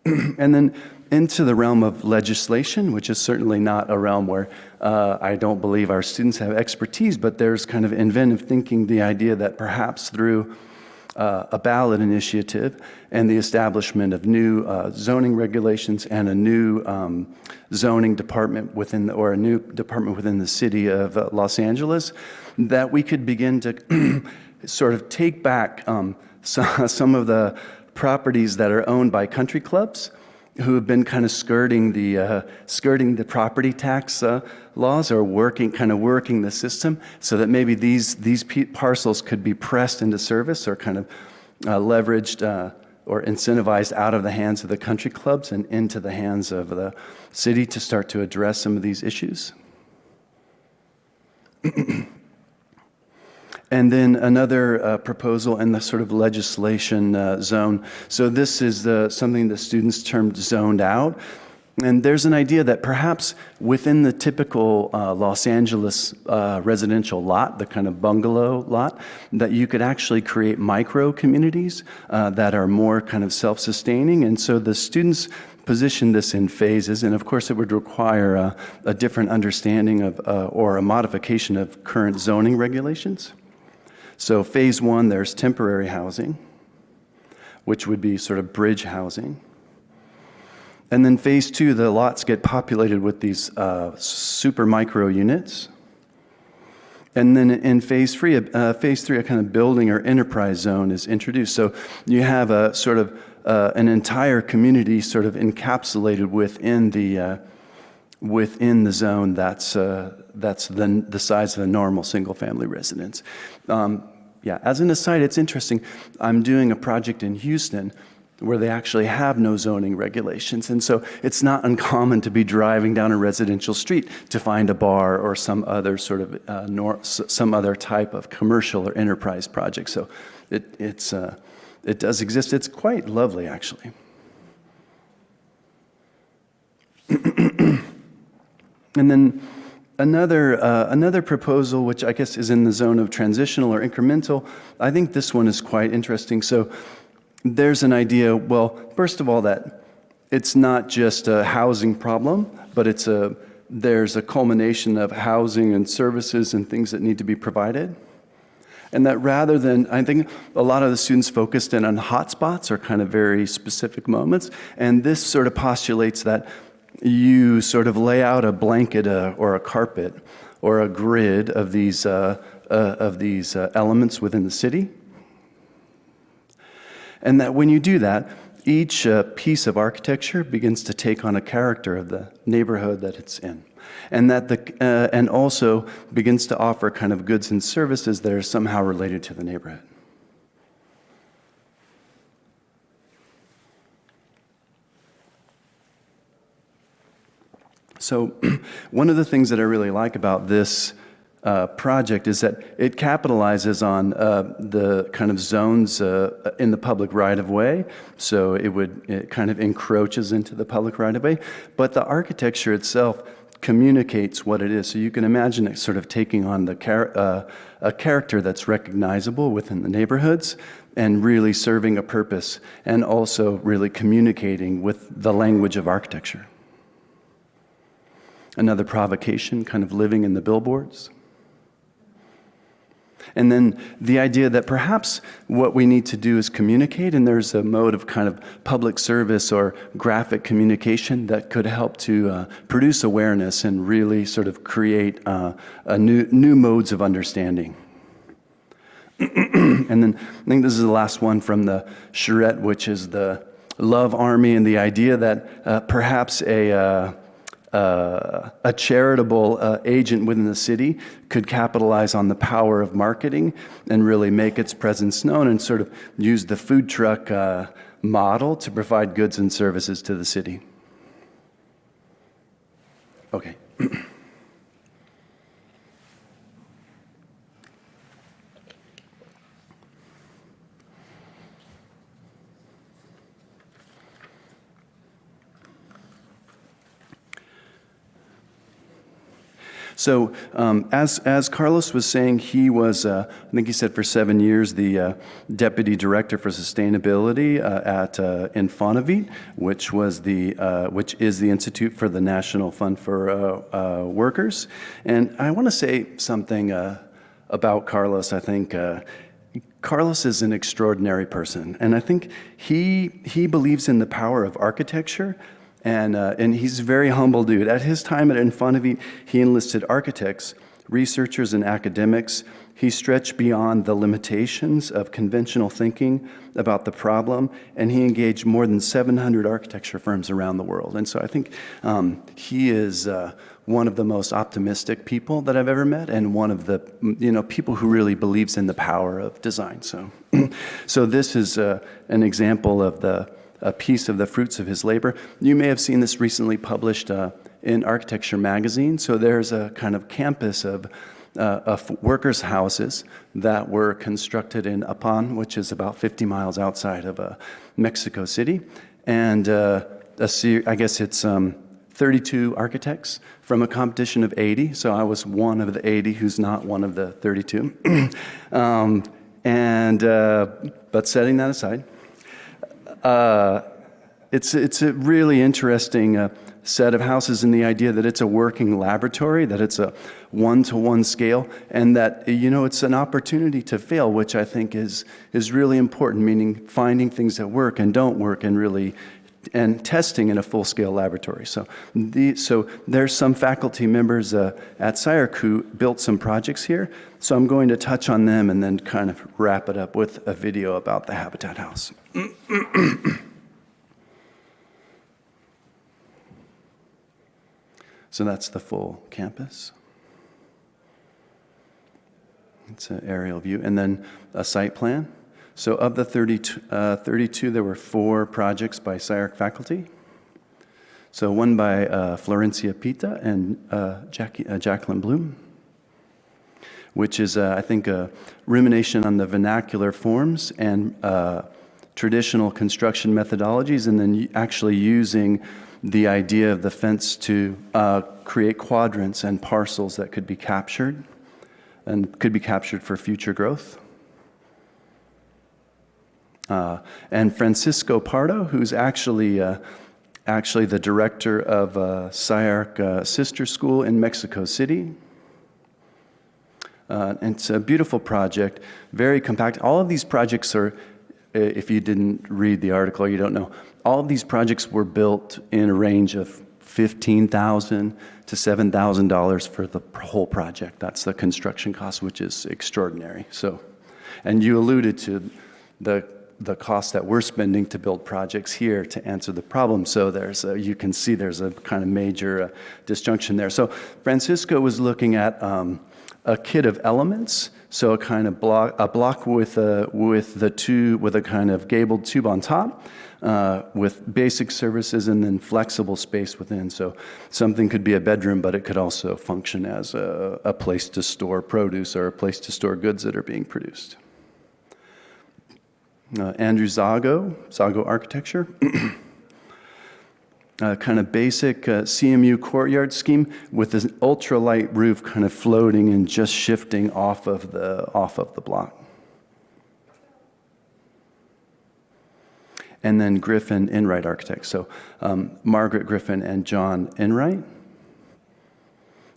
[SPEAKER 9] And then into the realm of legislation, which is certainly not a realm where I don't believe our students have expertise, but there's kind of inventive thinking, the idea that perhaps through a ballot initiative and the establishment of new zoning regulations and a new zoning department within, or a new department within the city of Los Angeles, that we could begin to sort of take back some of the properties that are owned by country clubs who have been kind of skirting the property tax laws, or working the system, so that maybe these parcels could be pressed into service, or kind of leveraged or incentivized out of the hands of the country clubs and into the hands of the city to start to address some of these issues. And then another proposal in the sort of legislation zone. So this is something the students termed zoned out. And there's an idea that perhaps within the typical Los Angeles residential lot, the kind of bungalow lot, that you could actually create micro communities that are more kind of self-sustaining. And so the students position this in phases, and of course it would require a different understanding of or a modification of current zoning regulations. So phase one, there's temporary housing, which would be sort of bridge housing. And then phase two, the lots get populated with these super micro units. And then in phase three, a kind of building or enterprise zone is introduced. So you have a sort of an entire community sort of encapsulated within the zone that's the size of a normal single-family residence. Yeah, as an aside, it's interesting. I'm doing a project in Houston where they actually have no zoning regulations, and so it's not uncommon to be driving down a residential street to find a bar or some other sort of some other type of commercial or enterprise project. So it does exist. It's quite lovely, actually. And then another proposal, which I guess is in the zone of transitional or incremental, I think this one is quite interesting. So there's an idea, well, first of all, that it's not just a housing problem, but there's a culmination of housing and services and things that need to be provided. And that rather than, I think a lot of the students focused in on hotspots or kind of very specific moments, and this sort of postulates that you sort of lay out a blanket or a carpet or a grid of these elements within the city. And that when you do that, each piece of architecture begins to take on a character of the neighborhood that it's in. And that and also begins to offer kind of goods and services that are somehow related to the neighborhood. So one of the things that I really like about this project is that it capitalizes on the kind of zones in the public right-of-way. So it kind of encroaches into the public right-of-way. But the architecture itself communicates what it is. So you can imagine it sort of taking on a character that's recognizable within the neighborhoods and really serving a purpose, and also really communicating with the language of architecture. Another provocation, kind of living in the billboards. And then the idea that perhaps what we need to do is communicate, and there's a mode of kind of public service or graphic communication that could help to produce awareness and really sort of create new modes of understanding. And then I think this is the last one from the Charrette, which is the love army, and the idea that perhaps a charitable agent within the city could capitalize on the power of marketing and really make its presence known, and sort of use the food truck model to provide goods and services to the city. Okay. So as Carlos was saying, he was, I think he said for 7 years, the Deputy Director for Sustainability at Infonavit, which is the Institute for the National Fund for Workers. And I want to say something about Carlos. I think Carlos is an extraordinary person, and I think he believes in the power of architecture. And he's a very humble dude. At his time at Infonavit, he enlisted architects, researchers, and academics. He stretched beyond the limitations of conventional thinking about the problem, and he engaged more than 700 architecture firms around the world. And so I think he is one of the most optimistic people that I've ever met, and one of the people who really believes in the power of design. So, so this is an example of a piece of the fruits of his labor. You may have seen this recently published in Architecture magazine. So there's a kind of campus of workers' houses that were constructed in Apan, which is about 50 miles outside of Mexico City. And I guess it's 32 architects from a competition of 80. So I was one of the 80 who's not one of the 32. But setting that aside, it's a really interesting set of houses, and the idea that it's a working laboratory, that it's a one-to-one scale, and that it's an opportunity to fail, which I think is really important, meaning finding things that work and don't work, and testing in a full-scale laboratory. So there's some faculty members at SCI-Arc who built some projects here. So I'm going to touch on them and then kind of wrap it up with a video about the Habitat House. So that's the full campus. It's an aerial view. And then a site plan. So of the 32, there were 4 projects by SCI-Arc faculty. So one by Florencia Pita and Jacqueline Bloom, which is, I think, a rumination on the vernacular forms and traditional construction methodologies, and then actually using the idea of the fence to create quadrants and parcels that could be captured for future growth. And Francisco Pardo, who's actually the director of SCI-Arc Sister School in Mexico City. And it's a beautiful project, very compact. All of these projects are, if you didn't read the article, you don't know, all of these projects were built in a range of $15,000 to $7,000 for the whole project. That's the construction cost, which is extraordinary. So, and you alluded to the cost that we're spending to build projects here to answer the problem. So you can see there's a kind of major disjunction there. So Francisco was looking at a kit of elements. So a kind of block with a kind of gabled tube on top, with basic services and then flexible space within. So something could be a bedroom, but it could also function as a place to store produce or a place to store goods that are being produced. Andrew Zago Architecture. Kind of basic CMU courtyard scheme with this ultralight roof kind of floating and just shifting off of the block. And then Griffin Enright Architects. So Margaret Griffin and John Enright.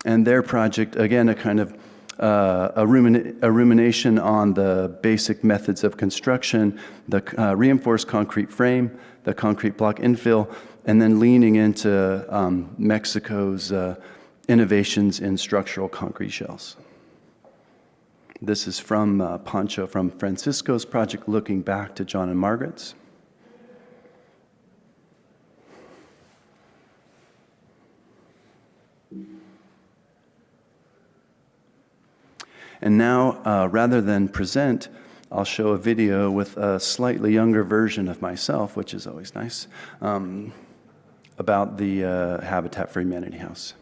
[SPEAKER 9] And their project, again, a kind of a rumination on the basic methods of construction, the reinforced concrete frame, the concrete block infill, and then leaning into Mexico's innovations in structural concrete shells. This is from Pancho, from Francisco's project, looking back to John and Margaret's. And now, rather than present, I'll show a video with a slightly younger version of myself, which is always nice, about the Habitat for Humanity House.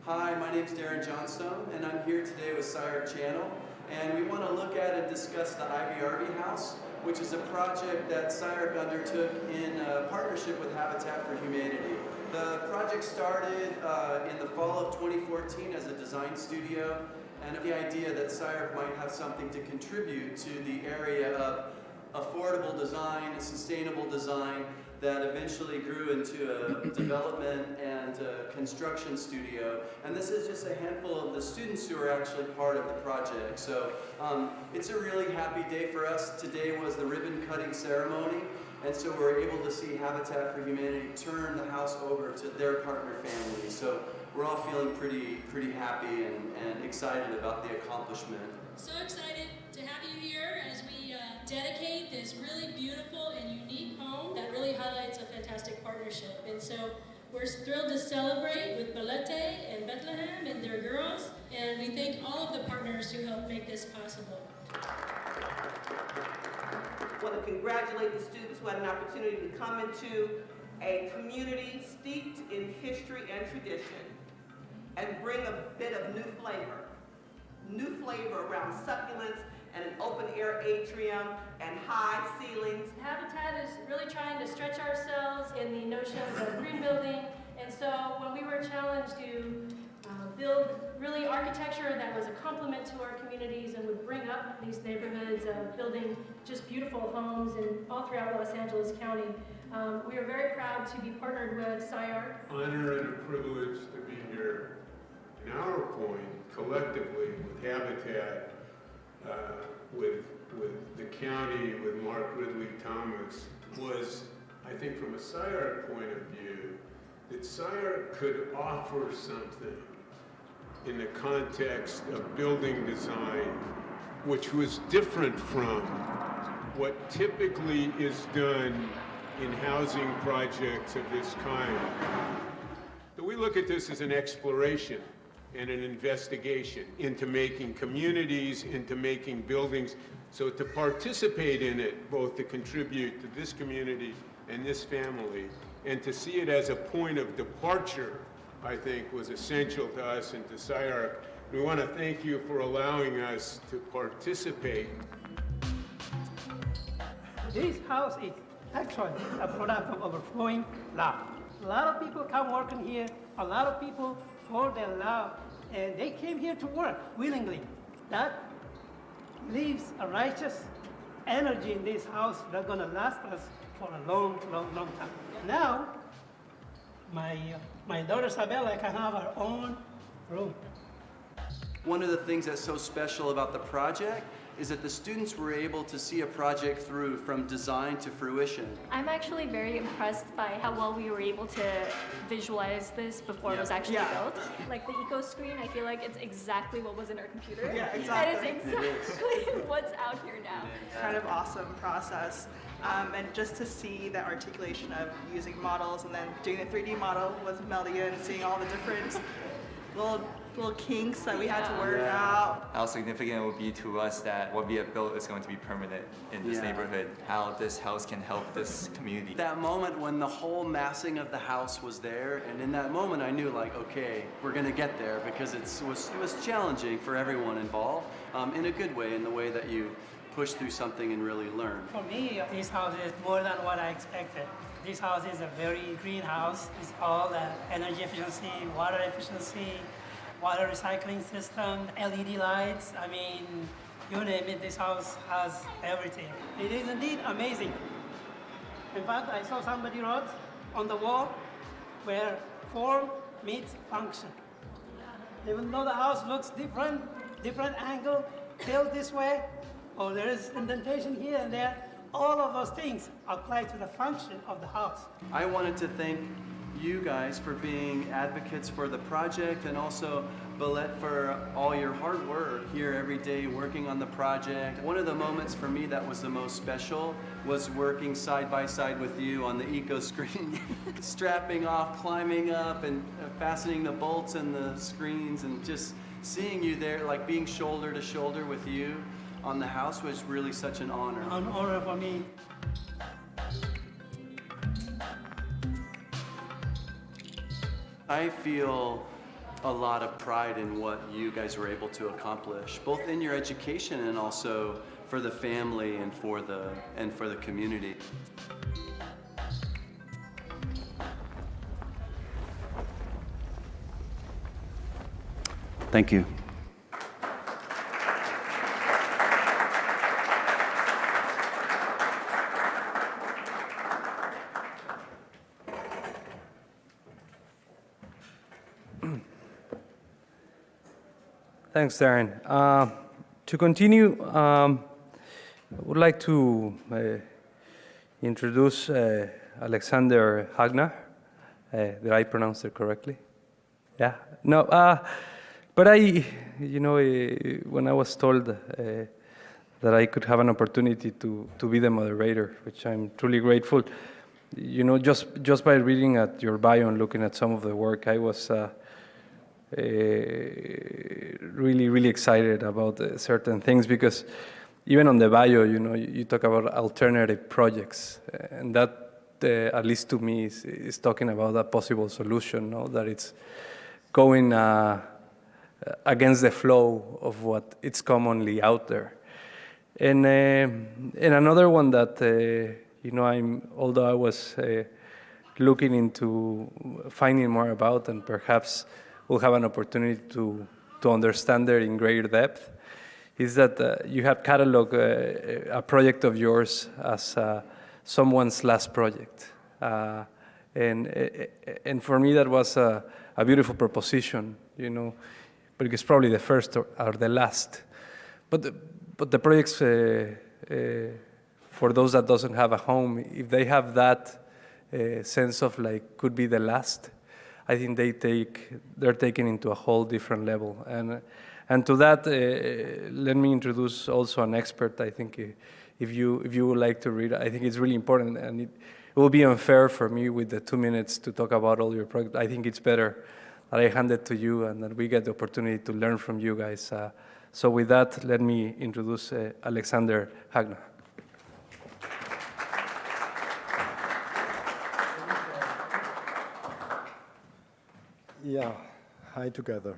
[SPEAKER 9] Hi, my name's Darin Johnstone, and I'm here today with SCI-Arc Channel, and we want to look at and discuss the IVRV house,
[SPEAKER 10] which is a project that SCI-Arc undertook in partnership with Habitat for Humanity. The project started in the fall of 2014 as a design studio, and the idea that SCI-Arc might have something to contribute to the area of affordable design, sustainable design, that eventually grew into a development and a construction studio. And this is just a handful of the students who are actually part of the project. So it's a really happy day for us. Today was the ribbon cutting ceremony. And so we're able to see Habitat for Humanity turn the house over to their partner family. So we're all feeling pretty happy and excited about the accomplishment.
[SPEAKER 11] So excited to have you here as we dedicate this really beautiful and unique home that really highlights a fantastic partnership. And so we're thrilled to celebrate with Balete and Bethlehem and their girls, and we thank all of the partners who helped make this possible.
[SPEAKER 12] I want to congratulate the students who had an opportunity to come into a community steeped in history and tradition and bring a bit of new flavor around succulents and an open-air atrium and high ceilings.
[SPEAKER 11] Habitat is really trying to stretch ourselves in the notions of green building, and so when we were challenged to build really architecture that was a complement to our communities and would bring up these neighborhoods of building just beautiful homes in all throughout Los Angeles County, we are very proud to be partnered with SCI-Arc.
[SPEAKER 13] Honor and a privilege to be here in our point collectively with Habitat, with the county, with Mark Ridley Thomas, was, I think from a SCI-Arc point of view, that SCI-Arc could offer something in the context of building design, which was different from what typically is done in housing projects of this kind. So we look at this as an exploration and an investigation into making communities, into making buildings. So to participate in it, both to contribute to this community and this family, and to see it as a point of departure, I think was essential to us and to SCI-Arc. We want to thank you for allowing us to participate.
[SPEAKER 14] This house is actually a product of overflowing love. A lot of people come working here, a lot of people for their love, and they came here to work willingly. That leaves a righteous energy in this house that's gonna last us for a long time. Now, my daughter Isabella can have her own room.
[SPEAKER 10] One of the things that's so special about the project is that the students were able to see a project through from design to fruition.
[SPEAKER 15] I'm actually very impressed by how well we were able to visualize this before it was actually built. Like the eco screen, I feel like it's exactly what was in our computer.
[SPEAKER 16] Yeah, exactly.
[SPEAKER 15] And it's exactly what's out here now.
[SPEAKER 16] Kind of awesome process. And just to see the articulation of using models and then doing the 3D model with Melia and seeing all the different little kinks that we had to work out.
[SPEAKER 17] How significant it will be to us that what we have built is going to be permanent in this neighborhood, how this house can help this community.
[SPEAKER 10] That moment when the whole massing of the house was there, and in that moment I knew like, okay, we're gonna get there, because it was challenging for everyone involved, in a good way, in the way that you push through something and really learn.
[SPEAKER 14] For me, this house is more than what I expected. This house is a very green house. It's all energy efficiency, water efficiency, water recycling system, LED lights. I mean, you name it, this house has everything. It is indeed amazing. In fact, I saw somebody wrote on the wall where form meets function. Even though the house looks different angle, built this way, or there is indentation here and there, all of those things apply to the function of the house.
[SPEAKER 10] I wanted to thank you guys for being advocates for the project, and also Balette for all your hard work here every day working on the project. One of the moments for me that was the most special was working side by side with you on the eco screen, strapping off, climbing up, and fastening the bolts and the screens, and just seeing you there, like being shoulder to shoulder with you on the house was really such an honor.
[SPEAKER 14] An honor for me.
[SPEAKER 10] I feel a lot of pride in what you guys were able to accomplish, both in your education and also the family and for the community.
[SPEAKER 9] Thank you.
[SPEAKER 4] Thanks, Darin. To continue, I would like to introduce Alexander Hagner. Did I pronounce it correctly? Yeah. No. But when I was told that I could have an opportunity to be the moderator, which I'm truly grateful, just by reading at your bio and looking at some of the work, I was really, really excited about certain things, because even on the bio, you talk about alternative projects, and that, at least to me, is talking about a possible solution, that it's going against the flow of what is commonly out there. And another one that, although I was looking into finding more about, and perhaps we'll have an opportunity to understand there in greater depth, is that you have cataloged a project of yours as someone's last project. And for me, that was a beautiful proposition, but it's probably the first or the last. But the projects, for those that doesn't have a home, if they have that sense of could be the last, I think they're taken into a whole different level. And to that, let me introduce also an expert. I think if you would like to read, I think it's really important, and it will be unfair for me with the 2 minutes to talk about all your projects. I think it's better that I hand it to you and that we get the opportunity to learn from you guys. So with that, let me introduce Alexander Hagner.
[SPEAKER 18] Yeah, hi together.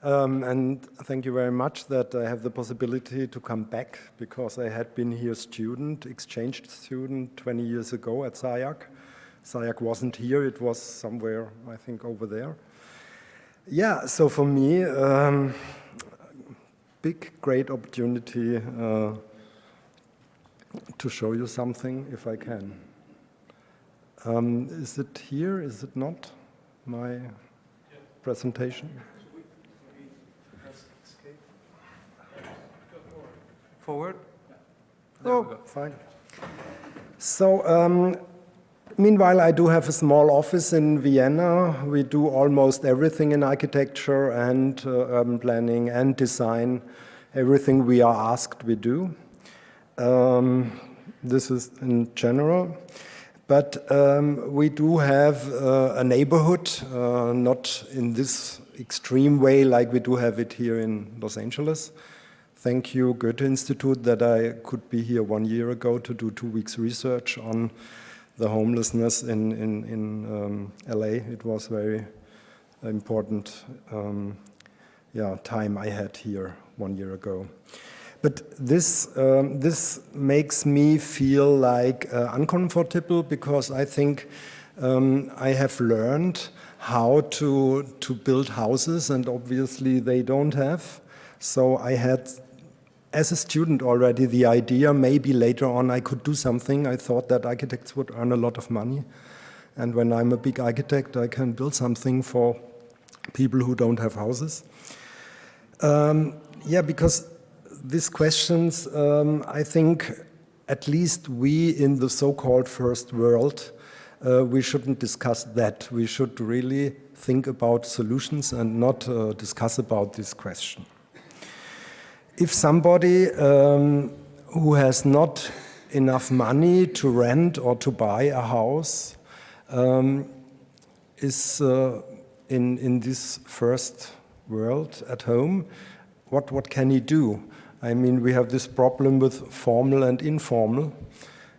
[SPEAKER 18] And thank you very much that I have the possibility to come back, because I had been here exchange student 20 years ago at SCI-Arc. SCI-Arc wasn't here, it was somewhere, I think, over there. Yeah, so for me, great opportunity to show you something, if I can. Is it here, is it not, my presentation?
[SPEAKER 4] Forward?
[SPEAKER 18] Oh, fine. So, meanwhile, I do have a small office in Vienna. We do almost everything in architecture and urban planning and design. Everything we are asked, we do. This is in general. But we do have a neighborhood, not in this extreme way like we do have it here in Los Angeles. Thank you, Goethe-Institut, that I could be here 1 year ago to do 2 weeks research on the homelessness in LA. It was very important time I had here 1 year ago. But this makes me feel uncomfortable, because I think I have learned how to build houses, and obviously they don't have. So I had, as a student already, the idea maybe later on I could do something. I thought that architects would earn a lot of money. And when I'm a big architect, I can build something for people who don't have houses. Because these questions, I think, at least we in the so-called first world, we shouldn't discuss that. We should really think about solutions and not discuss about this question. If somebody who has not enough money to rent or to buy a house is in this first world at home, what can he do? I mean, we have this problem with formal and informal,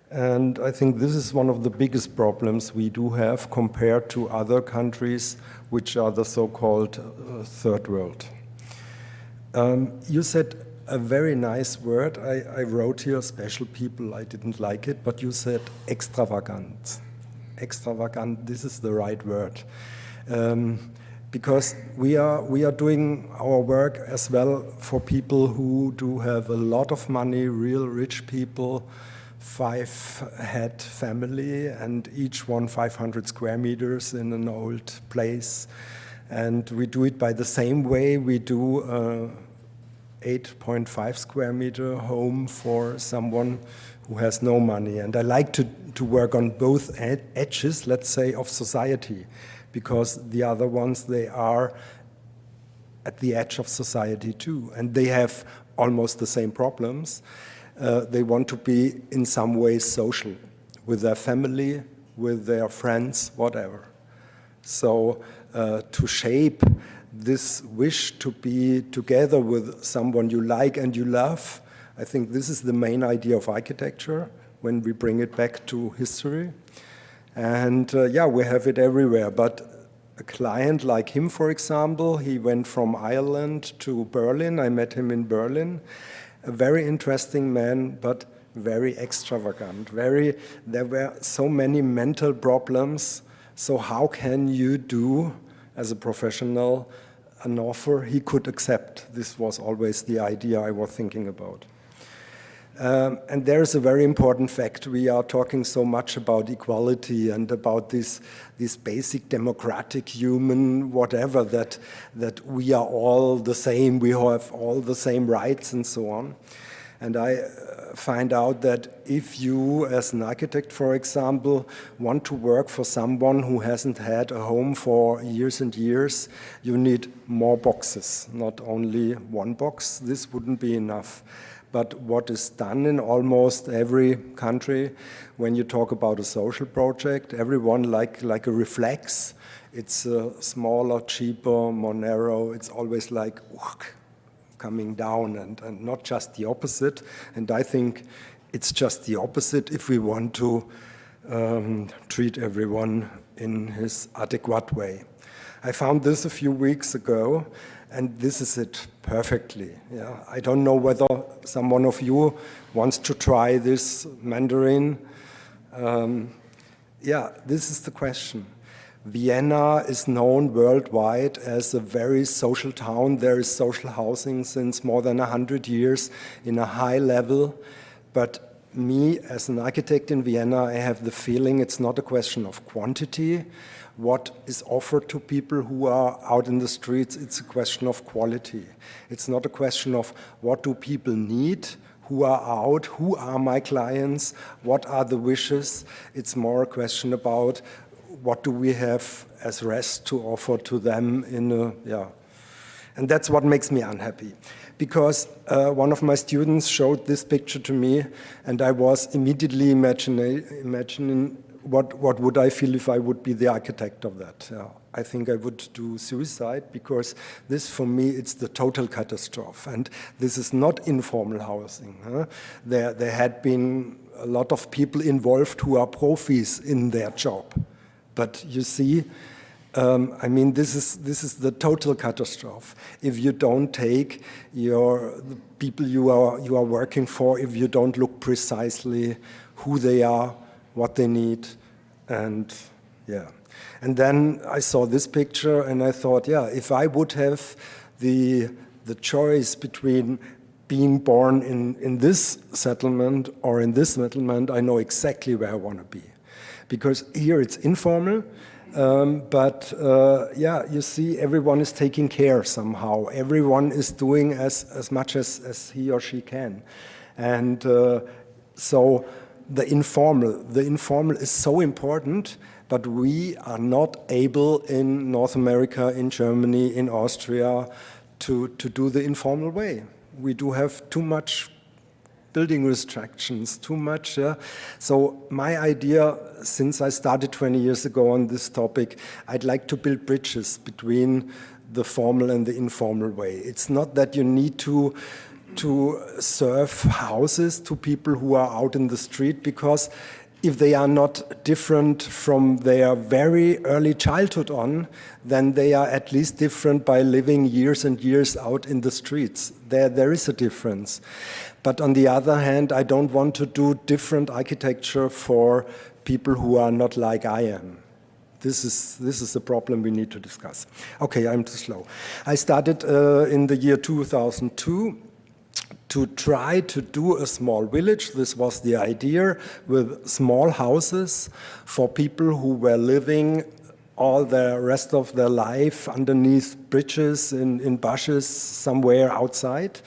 [SPEAKER 18] and I think this is one of the biggest problems we do have compared to other countries which are the so-called third world. You said a very nice word. I wrote here special people, I didn't like it, but you said extravagant. Extravagant, this is the right word. Because we are doing our work as well for people who do have a lot of money, real rich people, 5-head family, and each one 500 square meters in an old place. And we do it by the same way we do 8.5 square meter home for someone who has no money. And I like to work on both edges, let's say, of society, because the other ones, they are at the edge of society too. And they have almost the same problems. They want to be in some way social with their family, with their friends, whatever. So to shape this wish to be together with someone you like and you love, I think this is the main idea of architecture when we bring it back to history. And yeah, we have it everywhere. But a client like him, for example, he went from Ireland to Berlin. I met him in Berlin. A very interesting man, but very extravagant. There were so many mental problems. So how can you do, as a professional, an offer he could accept? This was always the idea I was thinking about. And there's a very important fact. We are talking so much about equality and about this basic democratic human whatever, that we are all the same, we have all the same rights and so on. And I find out that if you, as an architect, for example, want to work for someone who hasn't had a home for years and years, you need more boxes, not only one box. This wouldn't be enough. But what is done in almost every country, when you talk about a social project, everyone like a reflex. It's smaller, cheaper, more narrow. It's always like coming down and not just the opposite. And I think it's just the opposite if we want to treat everyone in his adequate way. I found this a few weeks ago, and this is it perfectly. Yeah. I don't know whether someone of you wants to try this Mandarin. Yeah, this is the question. Vienna is known worldwide as a very social town. There is social housing since more than 100 years in a high level. But me, as an architect in Vienna, I have the feeling it's not a question of quantity. What is offered to people who are out in the streets, it's a question of quality. It's not a question of what do people need, who are out, who are my clients, what are the wishes. It's more a question about what do we have as rest to offer to them in a, yeah. And that's what makes me unhappy. Because one of my students showed this picture to me, and I was immediately imagining what would I feel if I would be the architect of that? I think I would do suicide, because this, for me, it's the total catastrophe. And this is not informal housing. Huh? There had been a lot of people involved who are profis in their job. But you see, I mean, this is the total catastrophe. If you don't take the people you are working for, if you don't look precisely who they are, what they need, and yeah. And then I saw this picture and I thought, yeah, if I would have the choice between being born in this settlement or in this settlement, I know exactly where I want to be. Because here it's informal, but yeah, you see, everyone is taking care somehow. Everyone is doing as much as he or she can. And so the informal is so important, but we are not able in North America, in Germany, in Austria, to do the informal way. We do have too much building restrictions, too much. Yeah? So my idea, since I started 20 years ago on this topic, I'd like to build bridges between the formal and the informal way. It's not that you need to serve houses to people who are out in the street, because if they are not different from their very early childhood on, then they are at least different by living years and years out in the streets. There is a difference. But on the other hand, I don't want to do different architecture for people who are not like I am. This is a problem we need to discuss. Okay, I'm too slow. I started in the year 2002 to try to do a small village. This was the idea, with small houses for people who were living all the rest of their life underneath bridges, in bushes, somewhere outside.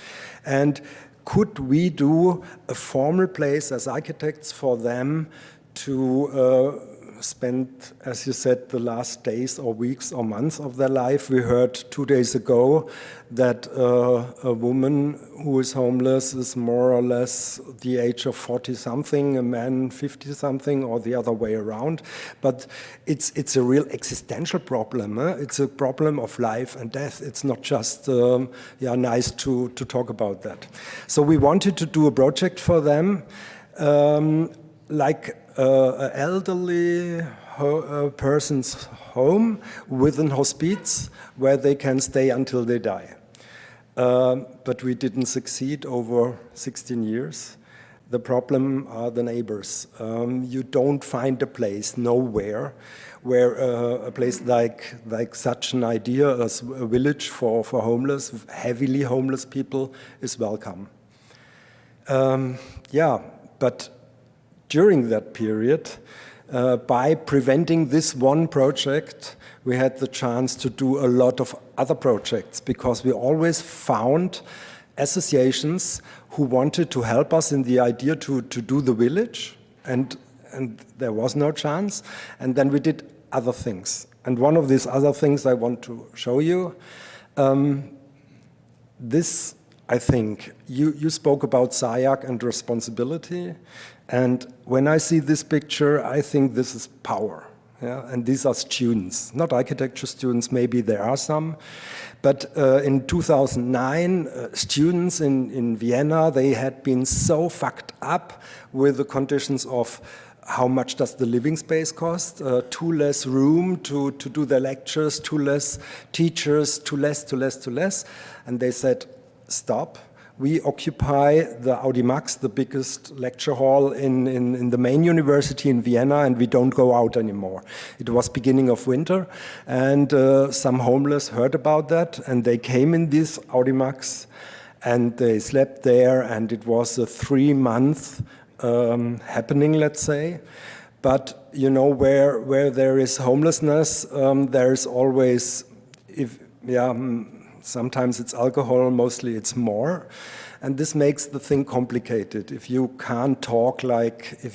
[SPEAKER 18] And could we do a formal place as architects for them to spend, as you said, the last days or weeks or months of their life? We heard 2 days ago that a woman who is homeless is more or less the age of 40-something, a man 50-something, or the other way around. But it's a real existential problem. It's a problem of life and death. It's not just nice to talk about that. So we wanted to do a project for them, like an elderly person's home with an hospice where they can stay until they die. But we didn't succeed over 16 years. The problem are the neighbors. You don't find a place nowhere where a place like such an idea as a village for homeless, heavily homeless people is welcome. But during that period, by preventing this one project, we had the chance to do a lot of other projects, because we always found associations who wanted to help us in the idea to do the village, and there was no chance. And then we did other things. And one of these other things I want to show you. This, I think, you spoke about SCI-Arc and responsibility. And when I see this picture, I think this is power. Yeah? And these are students, not architecture students, maybe there are some. But in 2009, students in Vienna, they had been so fucked up with the conditions of how much does the living space cost, too less room to do their lectures, too less teachers, too less. And they said, stop. We occupy the Audimax, the biggest lecture hall in the main university in Vienna, and we don't go out anymore. It was beginning of winter, and some homeless heard about that, and they came in this Audimax, and they slept there, and it was a 3-month happening, let's say. But you know, where there is homelessness, there is always, sometimes it's alcohol, mostly it's more. And this makes the thing complicated. If you can't talk, it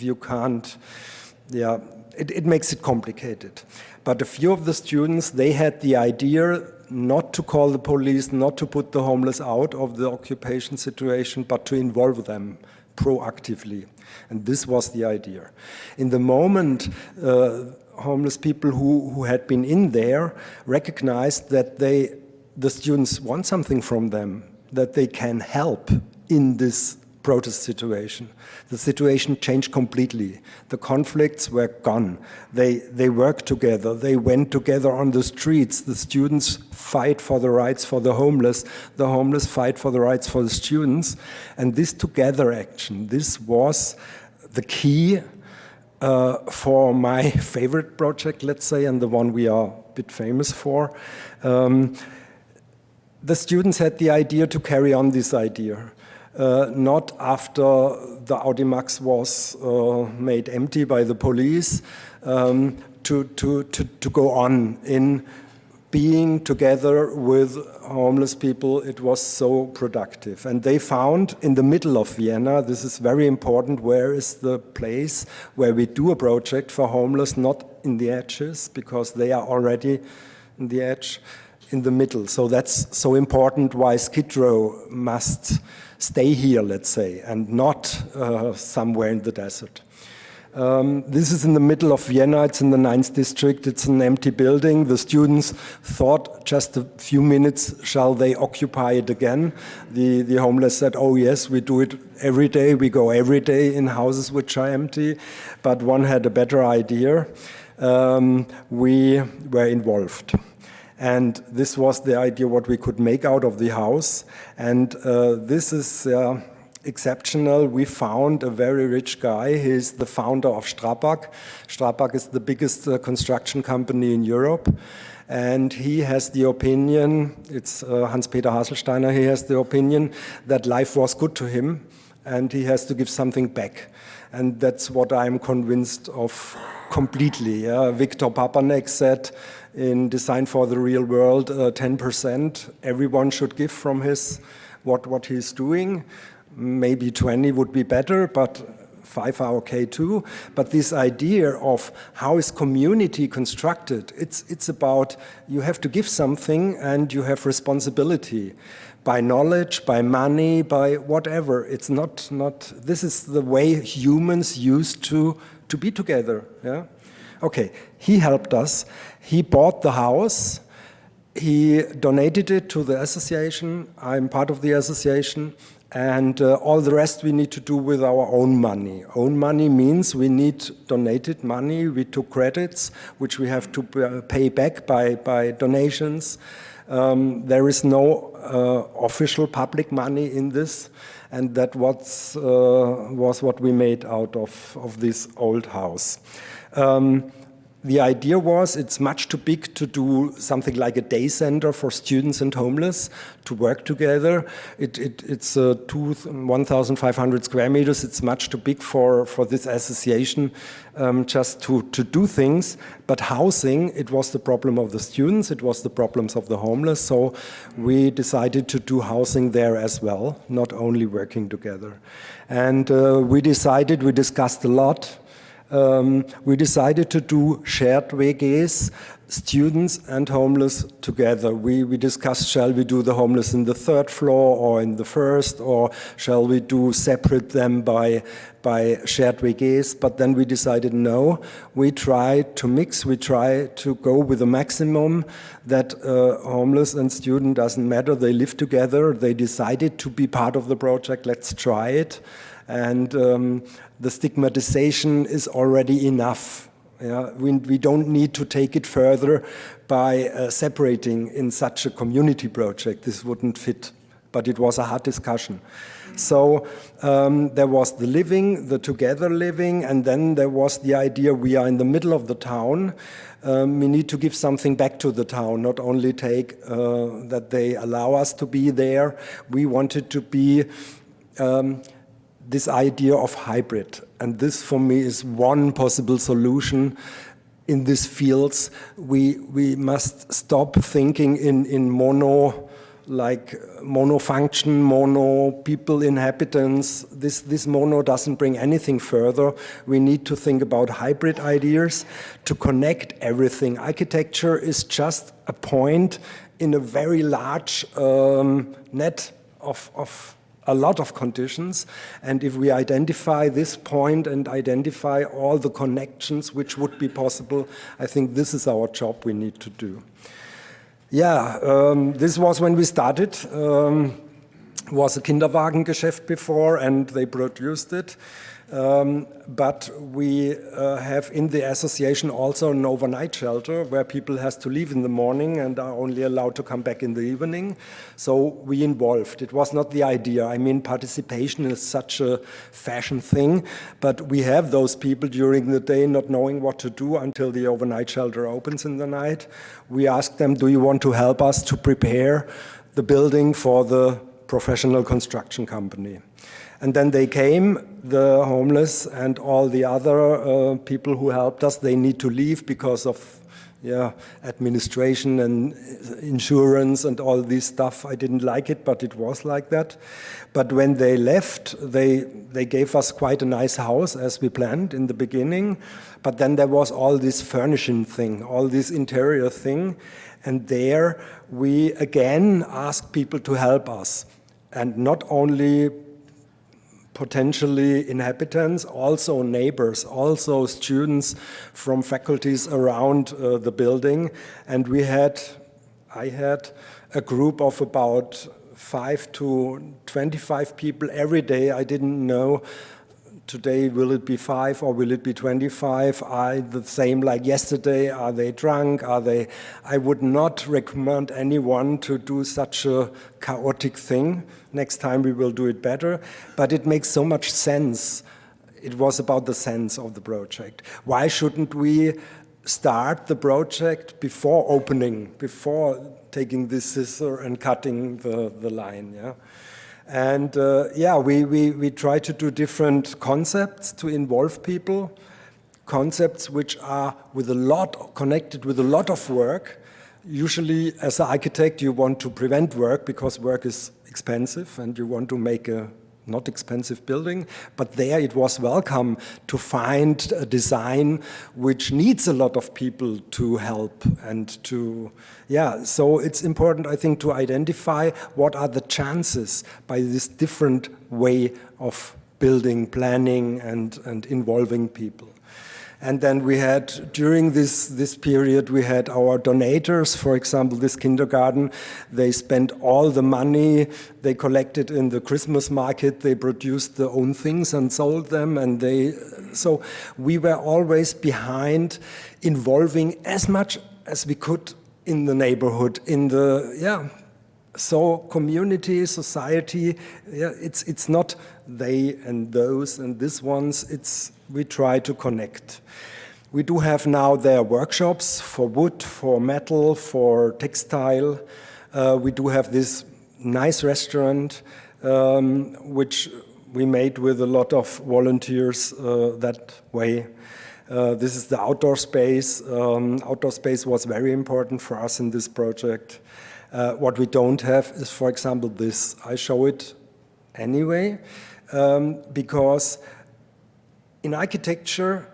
[SPEAKER 18] makes it complicated. But a few of the students, they had the idea not to call the police, not to put the homeless out of the occupation situation, but to involve them proactively. And this was the idea. In the moment, homeless people who had been in there recognized that the students want something from them, that they can help in this protest situation. The situation changed completely. The conflicts were gone. They worked together. They went together on the streets. The students fight for the rights for the homeless fight for the rights for the students. And this together action, this was the key for my favorite project, let's say, and the one we are a bit famous for. The students had the idea to carry on this idea, not after the Audimax was made empty by the police, to go on in being together with homeless people. It was so productive. And they found in the middle of Vienna, this is very important, where is the place where we do a project for homeless, not in the edges, because they are already in the edge, in the middle. So that's so important why Skid Row must stay here, let's say, and not somewhere in the desert. This is in the middle of Vienna. It's in the 9th district. It's an empty building. The students thought just a few minutes, shall they occupy it again? The homeless said, oh yes, we do it every day. We go every day in houses which are empty. But one had a better idea. We were involved. And this was the idea what we could make out of the house. And this is exceptional. We found a very rich guy. He's the founder of Strabag. Strabag is the biggest construction company in Europe. And he has the opinion, it's Hans-Peter Haselsteiner, he has the opinion that life was good to him and he has to give something back. And that's what I'm convinced of completely. Viktor Papanek said in Design for the Real World, 10% everyone should give from his what he's doing. Maybe 20 would be better, but 5 are okay too. But this idea of how is community constructed, it's about you have to give something and you have responsibility. By knowledge, by money, by whatever. It's not this is the way humans used to be together. Yeah? Okay, he helped us. He bought the house. He donated it to the association. I'm part of the association. And all the rest we need to do with our own money. Own money means we need donated money. We took credits, which we have to pay back by donations. There is no official public money in this, and that was what we made out of this old house. The idea was it's much too big to do something like a day center for students and homeless to work together. It's 1,500 square meters. It's much too big for this association just to do things. But housing, it was the problem of the students. It was the problems of the homeless. So we decided to do housing there as well, not only working together. And we discussed a lot. We decided to do shared WGs, students and homeless together. We discussed, shall we do the homeless in the 3rd floor or in the 1st, or shall we do separate them by shared WGs? But then we decided no, we try to mix, we try to go with a maximum that homeless and student doesn't matter, they live together, they decided to be part of the project, let's try it. And the stigmatization is already enough. Yeah? We don't need to take it further by separating in such a community project. This wouldn't fit, but it was a hard discussion. So there was the living, the together living, and then there was the idea we are in the middle of the town. We need to give something back to the town, not only take that they allow us to be there. We wanted to be this idea of hybrid. And this, for me, is one possible solution in these fields. We must stop thinking in mono, like mono function, mono people, inhabitants. This mono doesn't bring anything further. We need to think about hybrid ideas to connect everything. Architecture is just a point in a very large net of a lot of conditions, and if we identify this point and identify all the connections which would be possible, I think this is our job we need to do. Yeah, this was when we started. Was a Kinderwagengeschäft before, and they produced it. But we have in the association also an overnight shelter where people has to leave in the morning and are only allowed to come back in the evening. So we involved. It was not the idea. I mean, participation is such a fashion thing, but we have those people during the day not knowing what to do until the overnight shelter opens in the night. We ask them, do you want to help us to prepare the building for the professional construction company? And then they came, the homeless and all the other people who helped us. They need to leave because of administration and insurance and all this stuff. I didn't like it, but it was like that. But when they left, they gave us quite a nice house as we planned in the beginning. But then there was all this furnishing thing, all this interior thing. And there we again asked people to help us. And not only potentially inhabitants, also neighbors, also students from faculties around the building. And I had a group of about 5 to 25 people every day. I didn't know today, will it be 5 or will it be 25? The same like yesterday, are they drunk? I would not recommend anyone to do such a chaotic thing. Next time we will do it better, but it makes so much sense. It was about the sense of the project. Why shouldn't we start the project before opening, before taking this scissor and cutting the line, yeah? And we try to do different concepts to involve people, concepts which are connected with a lot of work. Usually, as an architect, you want to prevent work because work is expensive and you want to make a not expensive building, but there it was welcome to find a design which needs a lot of people to help and to, so it's important, I think, to identify what are the chances by this different way of building, planning, and involving people. And then we had, during this period, we had our donators, for example, this kindergarten. They spent all the money they collected in the Christmas market. They produced their own things and sold them. And so we were always behind involving as much as we could in the neighborhood, So community, society, it's not they and those and this ones, we try to connect. We do have now their workshops for wood, for metal, for textile. We do have this nice restaurant, which we made with a lot of volunteers that way. This is the outdoor space. Outdoor space was very important for us in this project. What we don't have is, for example, this. I show it anyway, because in architecture,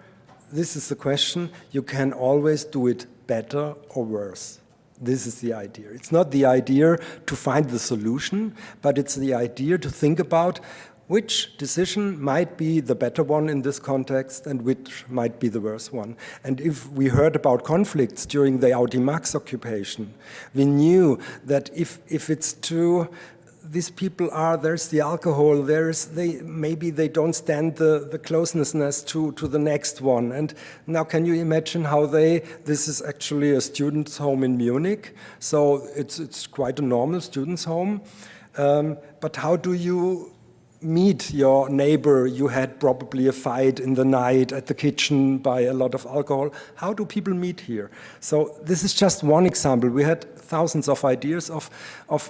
[SPEAKER 18] this is the question, you can always do it better or worse. This is the idea. It's not the idea to find the solution, but it's the idea to think about which decision might be the better one in this context and which might be the worse one. And if we heard about conflicts during the Audimax occupation, we knew that if it's too, these people there's the alcohol, maybe they don't stand the closeness to the next one. And now can you imagine how this is actually a student's home in Munich, so it's quite a normal student's home. But how do you meet your neighbor? You had probably a fight in the night at the kitchen by a lot of alcohol. How do people meet here? So this is just one example. We had thousands of ideas of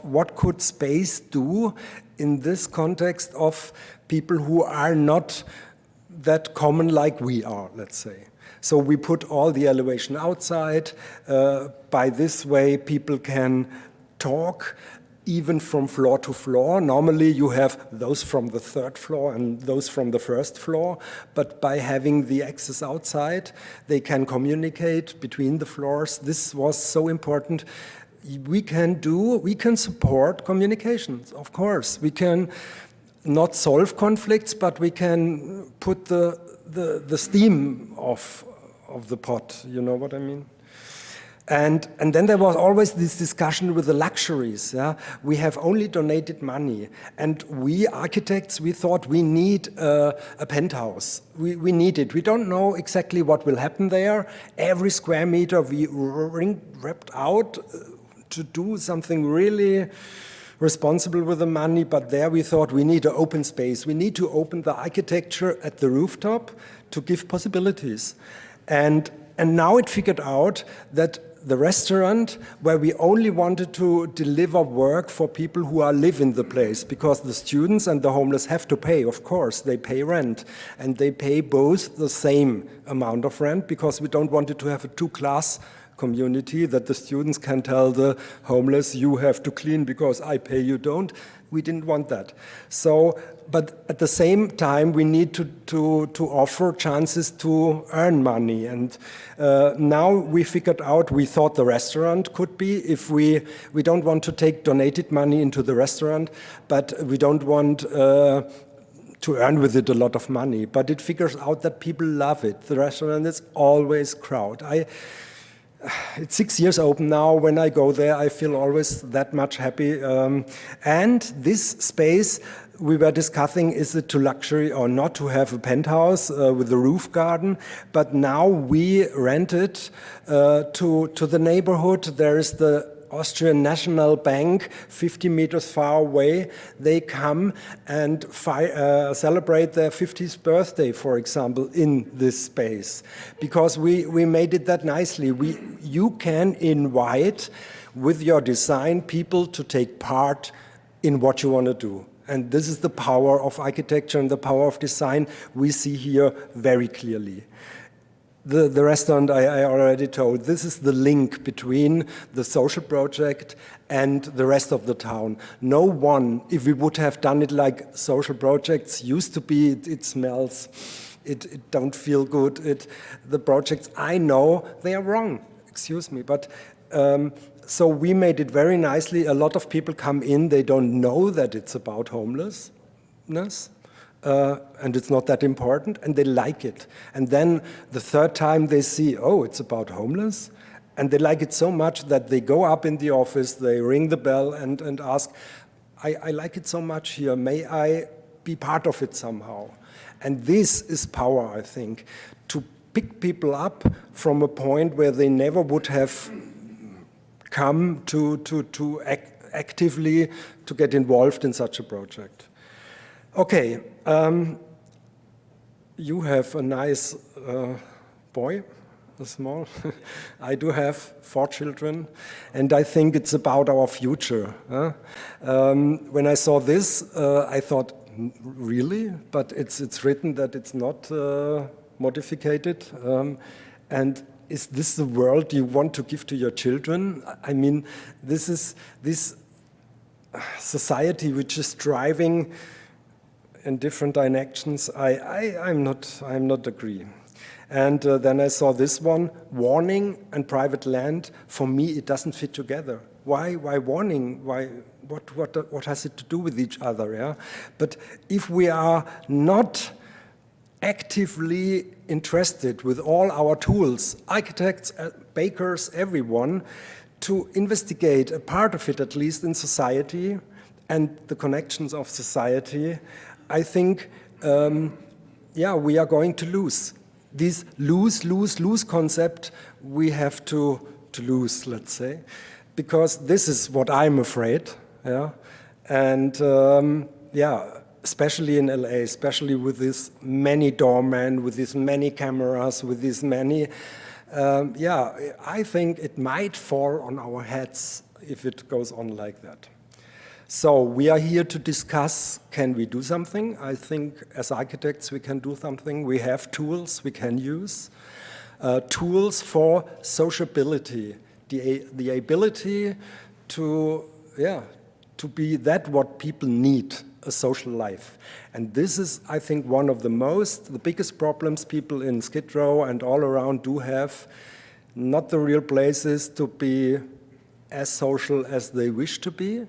[SPEAKER 18] what could space do in this context of people who are not that common like we are, let's say. So we put all the elevation outside. By this way, people can talk even from floor to floor. Normally you have those from the 3rd floor and those from the 1st floor, but by having the access outside, they can communicate between the floors. This was so important. We can support communications, of course. We can not solve conflicts, but we can put the steam of the pot, you know what I mean? And then there was always this discussion with the luxuries. Yeah? We have only donated money. And we architects, we thought we need a penthouse. We need it. We don't know exactly what will happen there. Every square meter we wrapped out to do something really responsible with the money. But there we thought we need an open space. We need to open the architecture at the rooftop to give possibilities. And now it figured out that the restaurant, where we only wanted to deliver work for people who live in the place, because the students and the homeless have to pay, of course, they pay rent. And they pay both the same amount of rent, because we don't want it to have a two-class community, that the students can tell the homeless, you have to clean because I pay, you don't. We didn't want that. So, but at the same time, we need to offer chances to earn money. And now we figured out, we thought the restaurant could be, if we don't want to take donated money into the restaurant, but we don't want to earn with it a lot of money, but it figures out that people love it. The restaurant is always crowded. It's 6 years open now. When I go there, I feel always that much happy. And this space we were discussing, is it too luxury or not to have a penthouse with a roof garden? But now we rent it to the neighborhood. There is the Austrian National Bank, 50 meters far away. They come and celebrate their 50th birthday, for example, in this space. Because we made it that nicely. You can invite, with your design, people to take part in what you want to do. And this is the power of architecture and the power of design we see here very clearly. The restaurant I already told, this is the link between the social project and the rest of the town. No one, if we would have done it like social projects used to be, it smells, it don't feel good. The projects I know, they are wrong, excuse me. But so we made it very nicely. A lot of people come in, they don't know that it's about homelessness. And it's not that important, and they like it. And then the third time they see, oh, it's about homeless, and they like it so much that they go up in the office, they ring the bell and ask, I like it so much here, may I be part of it somehow? And this is power, I think, to pick people up from a point where they never would have come to actively to get involved in such a project. Okay, you have a nice boy, a small. I do have 4 children, and I think it's about our future. When I saw this, I thought, really? But it's written that it's not modified. And is this the world you want to give to your children? I mean, this is this society which is driving in different directions. I'm not agree. And then I saw this one, warning and private land. For me, it doesn't fit together. Why warning? Why? What has it to do with each other? Yeah. But if we are not actively interested with all our tools, architects, bakers, everyone, to investigate a part of it, at least in society, and the connections of society, I think, we are going to lose. This lose concept we have to lose, let's say, because this is what I'm afraid, yeah, and especially in LA, especially with these many doormen, with these many cameras, with these many, I think it might fall on our heads if it goes on like that. So we are here to discuss, can we do something? I think as architects we can do something. We have tools we can use. Tools for sociability, the ability to be that what people need, a social life. And this is, I think, one of the biggest problems people in Skid Row and all around do have. Not the real places to be as social as they wish to be,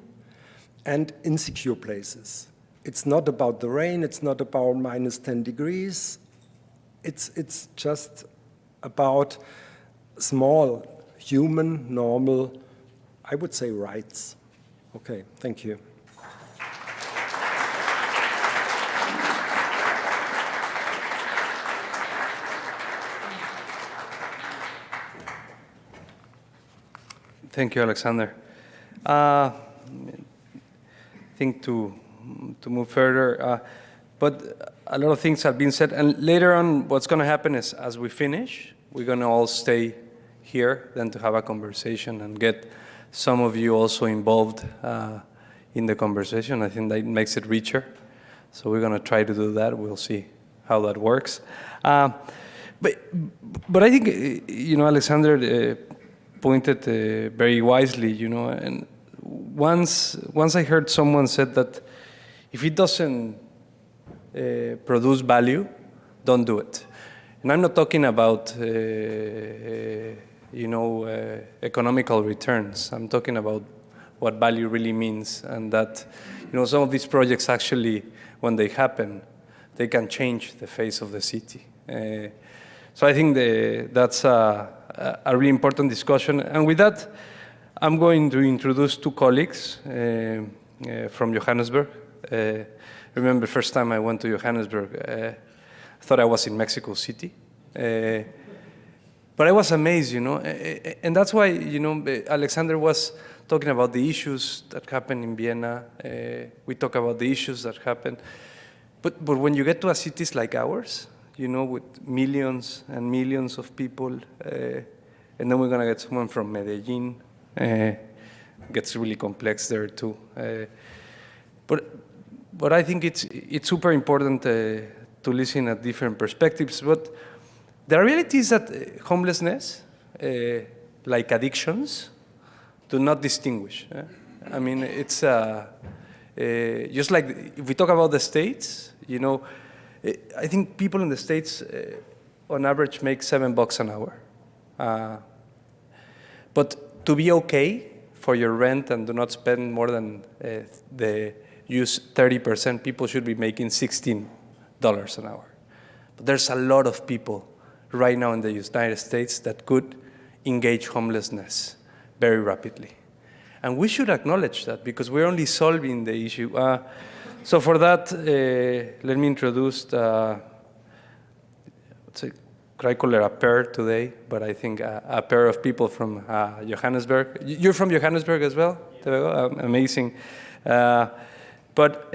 [SPEAKER 18] and insecure places. It's not about the rain, it's not about minus 10 degrees. It's just about small, human, normal, I would say, rights. Okay, thank you.
[SPEAKER 4] Thank you, Alexander. I think to move further, but a lot of things have been said, and later on what's going to happen is as we finish, we're going to all stay here then to have a conversation and get some of you also involved in the conversation. I think that makes it richer, so we're going to try to do that. We'll see how that works. But I think, Alexander pointed very wisely, and once I heard someone said that if it doesn't produce value, don't do it. And I'm not talking about economical returns. I'm talking about what value really means, and that some of these projects actually, when they happen, they can change the face of the city. So I think that's a really important discussion. And with that, I'm going to introduce two colleagues from Johannesburg. I remember the first time I went to Johannesburg, I thought I was in Mexico City. But I was amazed, you know, and that's why, you know, Alexander was talking about the issues that happen in Vienna. We talk about the issues that happen. But when you get to a cities like ours, you know, with millions and millions of people, and then we're going to get someone from Medellin, gets really complex there too. But I think it's super important to listen at different perspectives. But the reality is that homelessness, like addictions, do not distinguish. I mean, it's just like if we talk about the States, you know, I think people in the States, on average, make $7 an hour. But to be okay for your rent and do not spend more than the use 30%, people should be making $16 an hour. But there's a lot of people right now in the United States that could engage homelessness very rapidly. And we should acknowledge that because we're only solving the issue. So for that, let me introduce, I call it a pair today, but I think a pair of people from Johannesburg. You're from Johannesburg as well? Yeah. Amazing. But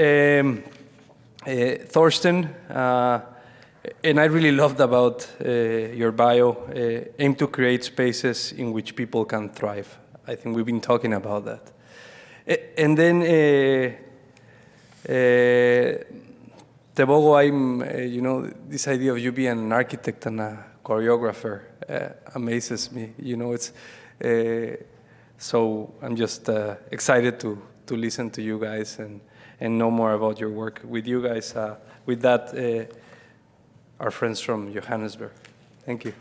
[SPEAKER 4] Thorsten, and I really loved about your bio, aim to create spaces in which people can thrive. I think we've been talking about that. And then Tebogo, you know, this idea of you being an architect and a choreographer amazes me. You know, it's so I'm just excited to listen to you guys and know more about your work with you guys. With that, our friends from Johannesburg. Thank you.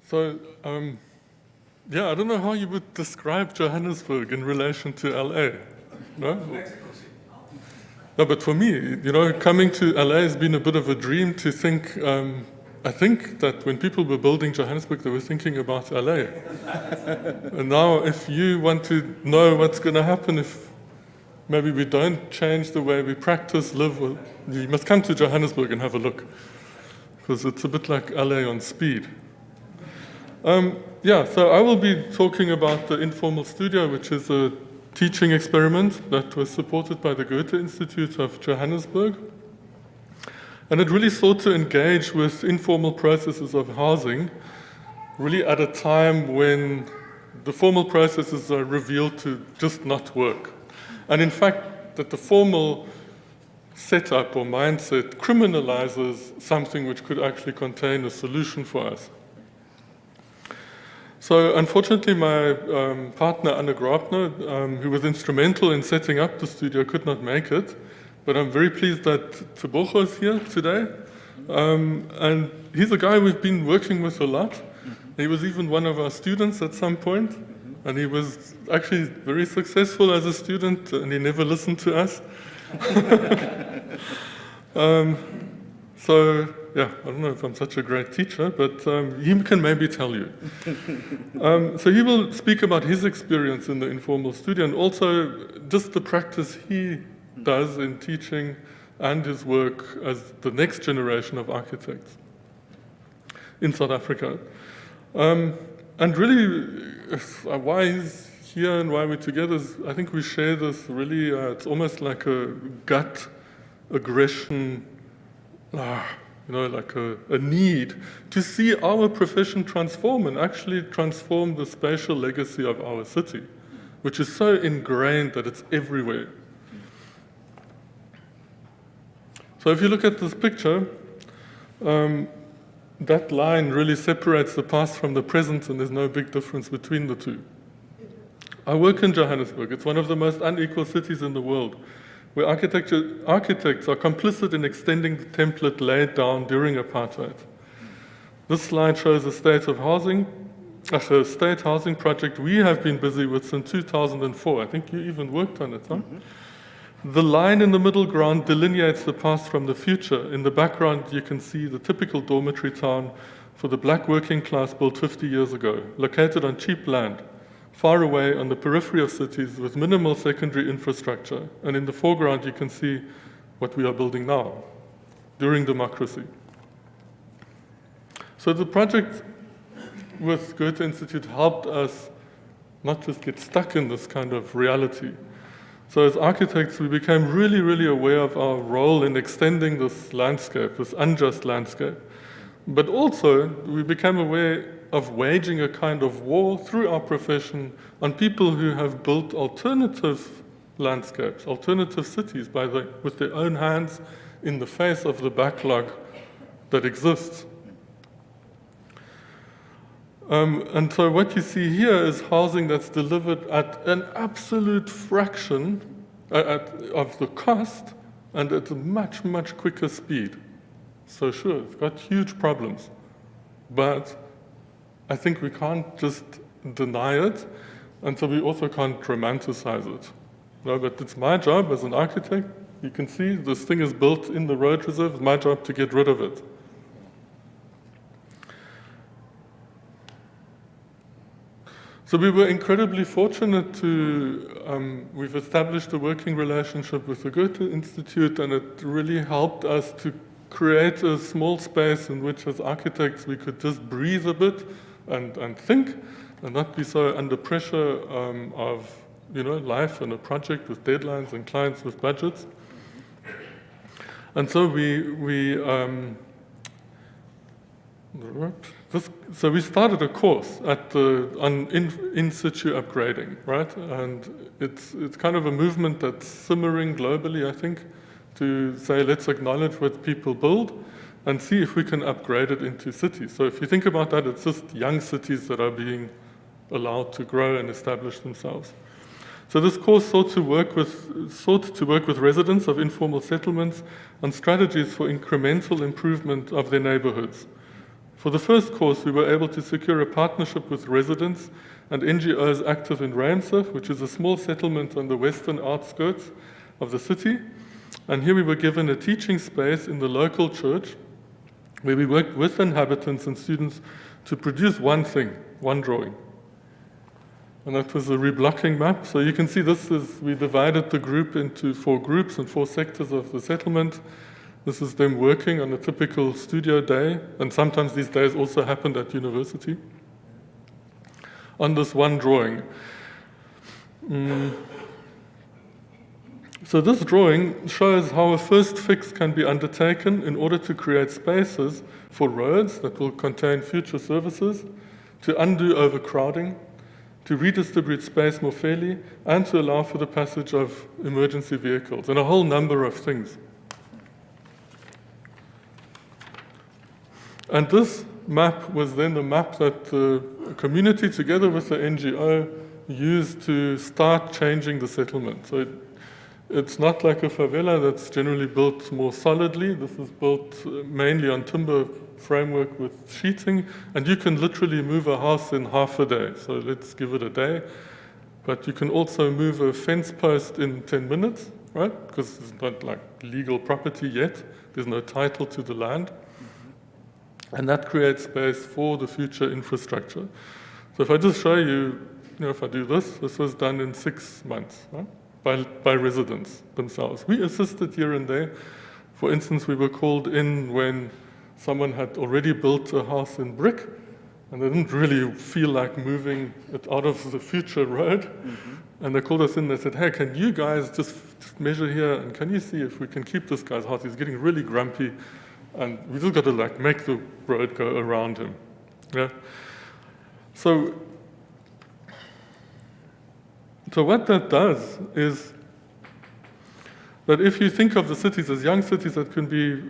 [SPEAKER 19] So, yeah, I don't know how you would describe Johannesburg in relation to LA, no? No, but for me, you know, coming to LA has been a bit of a dream to think, I think that when people were building Johannesburg, they were thinking about LA. And now if you want to know what's going to happen if maybe we don't change the way we practice, live, you must come to Johannesburg and have a look, because it's a bit like LA on speed. Yeah, so I will be talking about the Informal Studio, which is a teaching experiment that was supported by the Goethe-Institut of Johannesburg. And it really sought to engage with informal processes of housing, really at a time when the formal processes are revealed to just not work. And in fact, that the formal setup or mindset criminalizes something which could actually contain a solution for us. So unfortunately, my partner, Anna Grabner, who was instrumental in setting up the studio, could not make it. But I'm very pleased that Tebogo is here today. And he's a guy we've been working with a lot. He was even one of our students at some point. And he was actually very successful as a student, and he never listened to us. So, yeah, I don't know if I'm such a great teacher, but he can maybe tell you. So he will speak about his experience in the informal studio and also just the practice he does in teaching and his work as the next generation of architects in South Africa. And really, why he's here and why we're together is, I think we share this really, it's almost like a gut aggression, you know, like a need to see our profession transform and actually transform the spatial legacy of our city, which is so ingrained that it's everywhere. So if you look at this picture, that line really separates the past from the present, and there's no big difference between the two. I work in Johannesburg. It's one of the most unequal cities in the world. where architects are complicit in extending the template laid down during apartheid. This slide shows a state housing project we have been busy with since 2004. I think you even worked on it, huh? The line in the middle ground delineates the past from the future. In the background, you can see the typical dormitory town for the black working class built 50 years ago, located on cheap land, far away on the periphery of cities with minimal secondary infrastructure. And in the foreground, you can see what we are building now, during democracy. So the project with Goethe-Institut helped us not just get stuck in this kind of reality. So as architects, we became really, really aware of our role in extending this landscape, this unjust landscape. But also, we became aware of waging a kind of war through our profession on people who have built alternative landscapes, alternative cities with their own hands in the face of the backlog that exists. And so what you see here is housing that's delivered at an absolute fraction of the cost and at a much, much quicker speed. So sure, it's got huge problems, but I think we can't just deny it, and so we also can't romanticize it. No, but it's my job as an architect. You can see this thing is built in the road reserve. It's my job to get rid of it. So we were incredibly fortunate to, we've established a working relationship with the Goethe-Institut, and it really helped us to create a small space in which as architects we could just breathe a bit and think and not be so under pressure of life and a project with deadlines and clients with budgets. And so we started a course on in situ upgrading, right? And it's kind of a movement that's simmering globally, I think, to say let's acknowledge what people build and see if we can upgrade it into cities. So if you think about that, it's just young cities that are being allowed to grow and establish themselves. So this course sought to work with residents of informal settlements on strategies for incremental improvement of their neighborhoods. For the first course, we were able to secure a partnership with residents and NGOs active in Reinsig, which is a small settlement on the western outskirts of the city. And here we were given a teaching space in the local church where we worked with inhabitants and students to produce one thing, one drawing. And that was a reblocking map. So you can see we divided the group into 4 groups and 4 sectors of the settlement. This is them working on a typical studio day, and sometimes these days also happened at university, on this one drawing. So this drawing shows how a first fix can be undertaken in order to create spaces for roads that will contain future services, to undo overcrowding, to redistribute space more fairly, and to allow for the passage of emergency vehicles, and a whole number of things. And this map was then the map that the community, together with the NGO, used to start changing the settlement. So it's not like a favela that's generally built more solidly. This is built mainly on timber framework with sheeting, and you can literally move a house in half a day. So let's give it a day. But you can also move a fence post in 10 minutes, right? Because it's not like legal property yet. There's no title to the land. And that creates space for the future infrastructure. So if I just show you, if I do this was done in 6 months, right? By residents themselves. We assisted here and there. For instance, we were called in when someone had already built a house in brick, and they didn't really feel like moving it out of the future road. Mm-hmm. And they called us in, they said, hey, can you guys just measure here, and can you see if we can keep this guy's house? He's getting really grumpy, and we just got to make the road go around him. Yeah. So what that does is that if you think of the cities as young cities that can be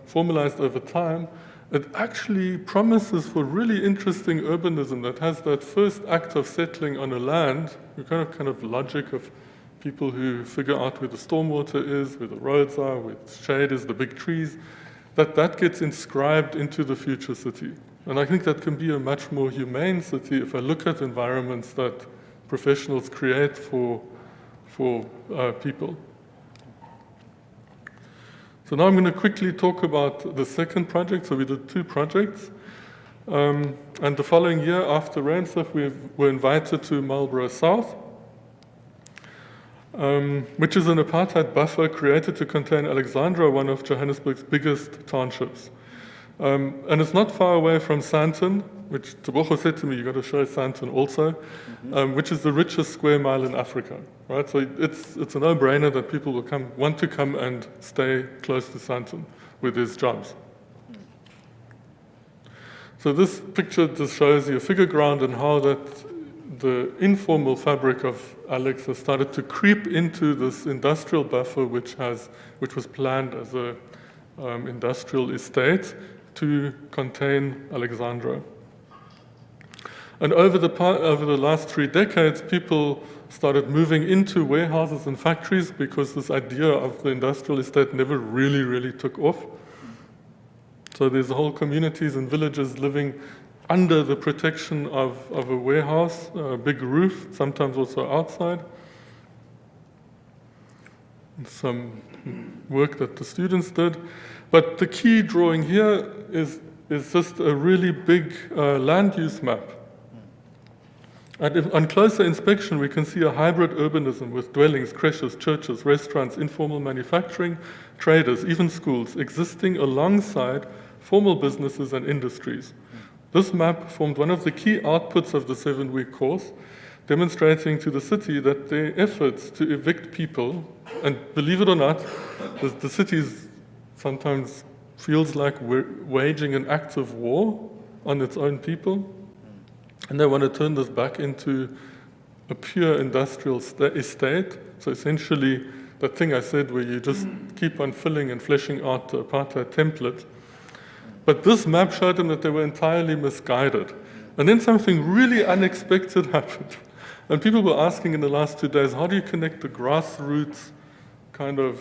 [SPEAKER 19] formalized over time, it actually promises for really interesting urbanism that has that first act of settling on a land, the kind of logic of people who figure out where the stormwater is, where the roads are, where the shade is, the big trees, that gets inscribed into the future city. And I think that can be a much more humane city if I look at environments that professionals create for people. So now I'm going to quickly talk about the second project. So we did 2 projects. And the following year, after Rainsurf, we were invited to Marlborough South, which is an apartheid buffer created to contain Alexandra, one of Johannesburg's biggest townships. And it's not far away from Sandton, which Tebogo said to me, you got to show Sandton also, which is the richest square mile in Africa, right? So it's a no-brainer that people will want to come and stay close to Sandton with their jobs. So this picture just shows you a figure ground and how the informal fabric of Alex has started to creep into this industrial buffer, which was planned as a industrial estate to contain Alexandra. And over the last 3 decades, people started moving into warehouses and factories because this idea of the industrial estate never really took off. So there's whole communities and villages living under the protection of a warehouse, a big roof, sometimes also outside. Some work that the students did. But the key drawing here is just a really big land use map. And on closer inspection, we can see a hybrid urbanism with dwellings, creches, churches, restaurants, informal manufacturing, traders, even schools, existing alongside formal businesses and industries. This map formed one of the key outputs of the 7-week course, demonstrating to the city that their efforts to evict people, and believe it or not, the cities sometimes feels like we're waging an act of war on its own people, and they want to turn this back into a pure industrial estate. So essentially, that thing I said where you just keep on filling and fleshing out the apartheid template. But this map showed them that they were entirely misguided. And then something really unexpected happened. And people were asking in the last 2 days, how do you connect the grassroots kind of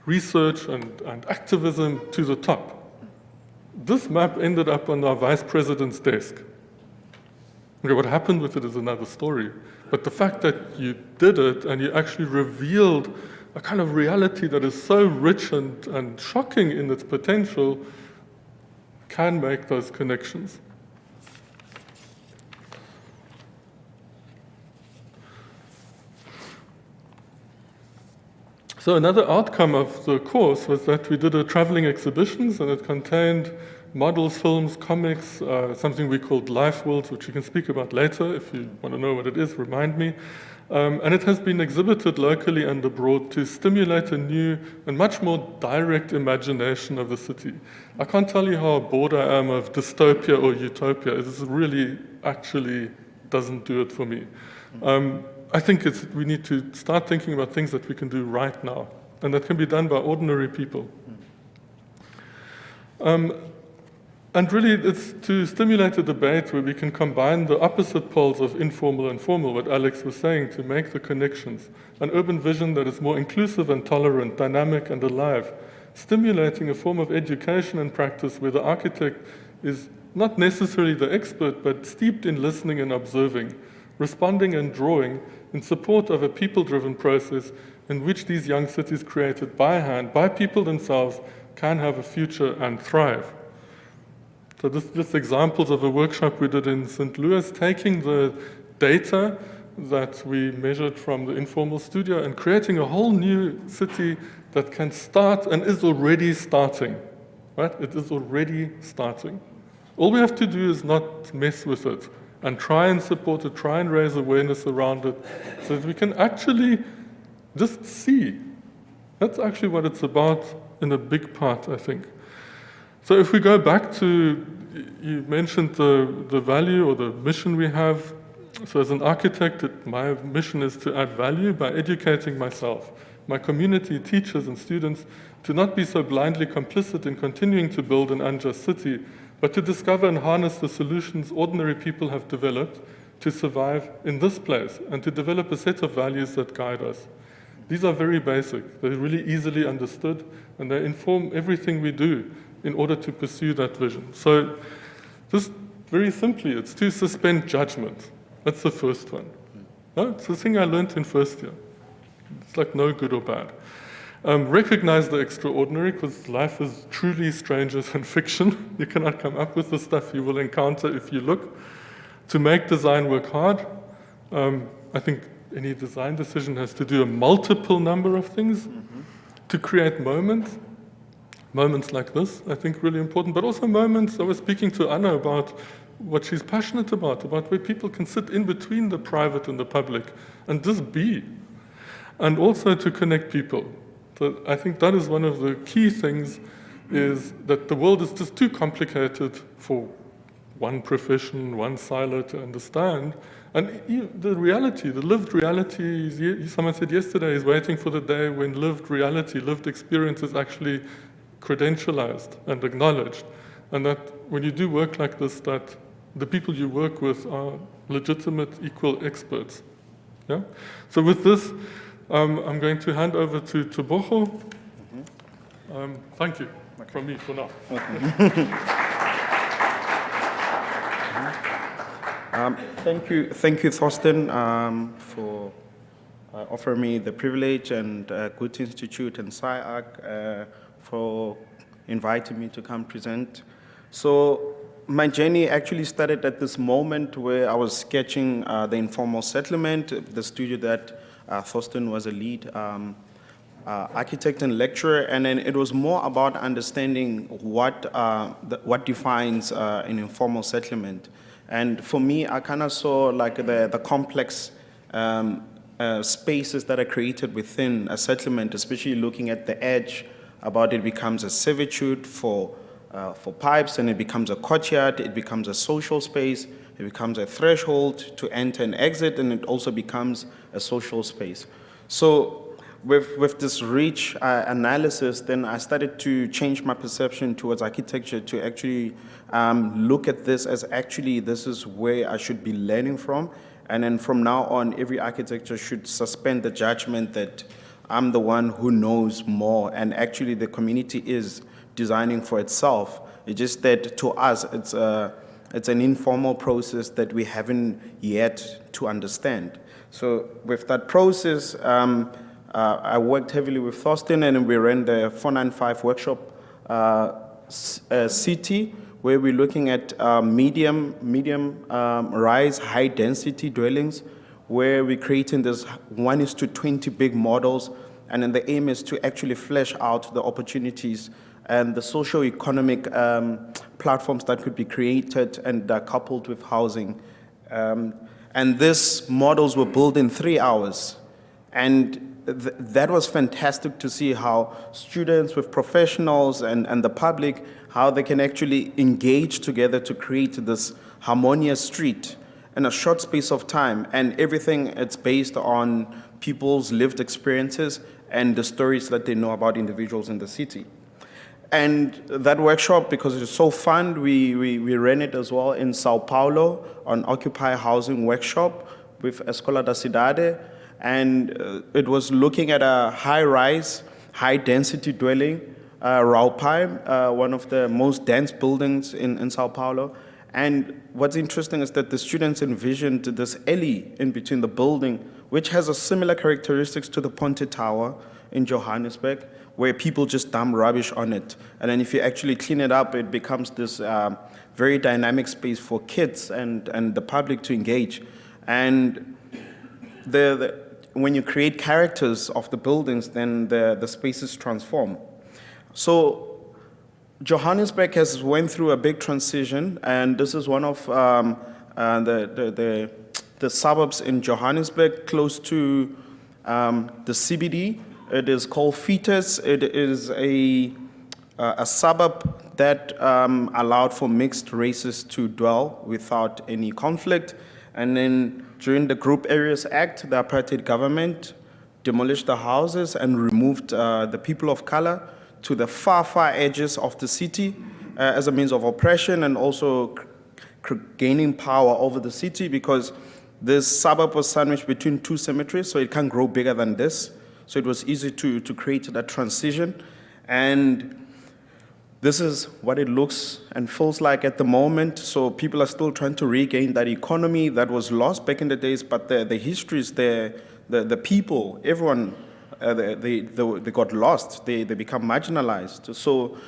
[SPEAKER 19] research and activism to the top? This map ended up on our vice president's desk. Okay, what happened with it is another story. But the fact that you did it and you actually revealed a kind of reality that is so rich and shocking in its potential can make those connections. So another outcome of the course was that we did a traveling exhibitions, and it contained models, films, comics, something we called Life Worlds, which you can speak about later. If you want to know what it is, remind me. And it has been exhibited locally and abroad to stimulate a new and much more direct imagination of the city. I can't tell you how bored I am of dystopia or utopia. It really actually doesn't do it for me. I think we need to start thinking about things that we can do right now, and that can be done by ordinary people. And really, it's to stimulate a debate where we can combine the opposite poles of informal and formal, what Alex was saying, to make the connections. An urban vision that is more inclusive and tolerant, dynamic and alive, stimulating a form of education and practice where the architect is not necessarily the expert, but steeped in listening and observing, responding and drawing in support of a people-driven process in which these young cities created by hand, by people themselves, can have a future and thrive. So this is just examples of a workshop we did in St. Louis, taking the data that we measured from the informal studio and creating a whole new city that can start and is already starting, right? It is already starting. All we have to do is not mess with it and try and support it, try and raise awareness around it so that we can actually just see. That's actually what it's about in a big part, I think. So if we go back to, you mentioned the value or the mission we have. So as an architect, my mission is to add value by educating myself, my community, teachers and students, to not be so blindly complicit in continuing to build an unjust city, but to discover and harness the solutions ordinary people have developed to survive in this place and to develop a set of values that guide us. These are very basic. They're really easily understood, and they inform everything we do in order to pursue that vision. So just very simply, it's to suspend judgment. That's the first one. No, it's the thing I learned in first year. It's like no good or bad. Recognize the extraordinary, because life is truly stranger than fiction. You cannot come up with the stuff you will encounter if you look. To make design work hard, I think any design decision has to do a multiple number of things. To create moments like this, I think really important, but also moments, I was speaking to Anna about what she's passionate about where people can sit in between the private and the public and just be. And also to connect people. So I think that is one of the key things, is that the world is just too complicated for one profession, one silo to understand. And the reality, the lived reality, someone said yesterday, is waiting for the day when lived reality, lived experience is actually credentialized and acknowledged. And that when you do work like this, that the people you work with are legitimate, equal experts. Yeah? So with this, I'm going to hand over to Tebogo. Thank you from me for now.
[SPEAKER 20] Thank you, Thorsten, for offering me the privilege, and Goethe-Institut and SCI-Arc for inviting me to come present. So my journey actually started at this moment where I was sketching the informal settlement, the studio that Thorsten was a lead architect and lecturer, and then it was more about understanding what defines an informal settlement. And for me, I kind of saw like the complex spaces that are created within a settlement, especially looking at the edge, about it becomes a servitude for pipes, and it becomes a courtyard, it becomes a social space, it becomes a threshold to enter and exit, and it also becomes a social space. So with this rich analysis, then I started to change my perception towards architecture to actually look at this as actually this is where I should be learning from. And then from now on, every architecture should suspend the judgment that I'm the one who knows more, and actually the community is designing for itself. It's just that to us, it's an informal process that we haven't yet to understand. So with that process, I worked heavily with Thorsten, and we ran the 495 workshop city, where we're looking at medium rise, high density dwellings, where we're creating this 1:20 big models, and then the aim is to actually flesh out the opportunities and the socio-economic platforms that could be created and coupled with housing. And these models were built in 3 hours. And that was fantastic to see how students with professionals and the public, how they can actually engage together to create this harmonious street in a short space of time. And everything, it's based on people's lived experiences and the stories that they know about individuals in the city. And that workshop, because it's so fun, we ran it as well in Sao Paulo on Occupy Housing Workshop with Escola da Cidade. And it was looking at a high-rise, high-density dwelling, Raupai, one of the most dense buildings in Sao Paulo. And what's interesting is that the students envisioned this alley in between the building, which has a similar characteristics to the Ponte Tower in Johannesburg, where people just dump rubbish on it. And then if you actually clean it up, it becomes this very dynamic space for kids and the public to engage. And when you create characters of the buildings, then the spaces transform. So Johannesburg has went through a big transition, and this is one of the suburbs in Johannesburg close to the CBD. It is called Fetus. It is a suburb that allowed for mixed races to dwell without any conflict. And then during the Group Areas Act, the apartheid government demolished the houses and removed the people of color to the far, far edges of the city as a means of oppression, and also gaining power over the city, because this suburb was sandwiched between two cemeteries, so it can't grow bigger than this. So it was easy to create that transition. And this is what it looks and feels like at the moment. So people are still trying to regain that economy that was lost back in the days, but the history is there, the people, everyone, they got lost, they become marginalized. So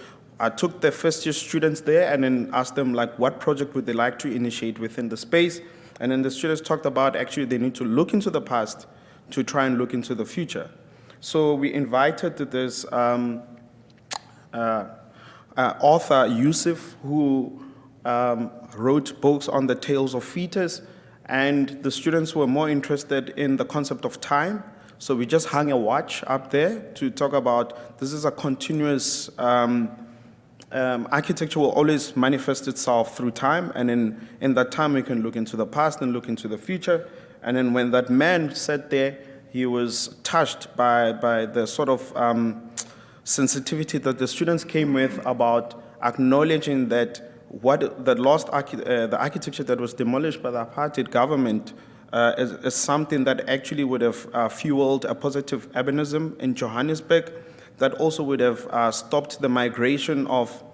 [SPEAKER 20] I took the first year students there and then asked them like what project would they like to initiate within the space. And then the students talked about actually they need to look into the past to try and look into the future. So we invited this author, Yusuf, who wrote books on the tales of fetus, and the students were more interested in the concept of time. So we just hung a watch up there to talk about this is a continuous architecture will always manifest itself through time, and in that time we can look into the past and look into the future. And then when that man sat there, he was touched by the sort of sensitivity that the students came with about acknowledging that what the architecture that was demolished by the apartheid government is something that actually would have fueled a positive urbanism in Johannesburg, that also would have stopped the migration of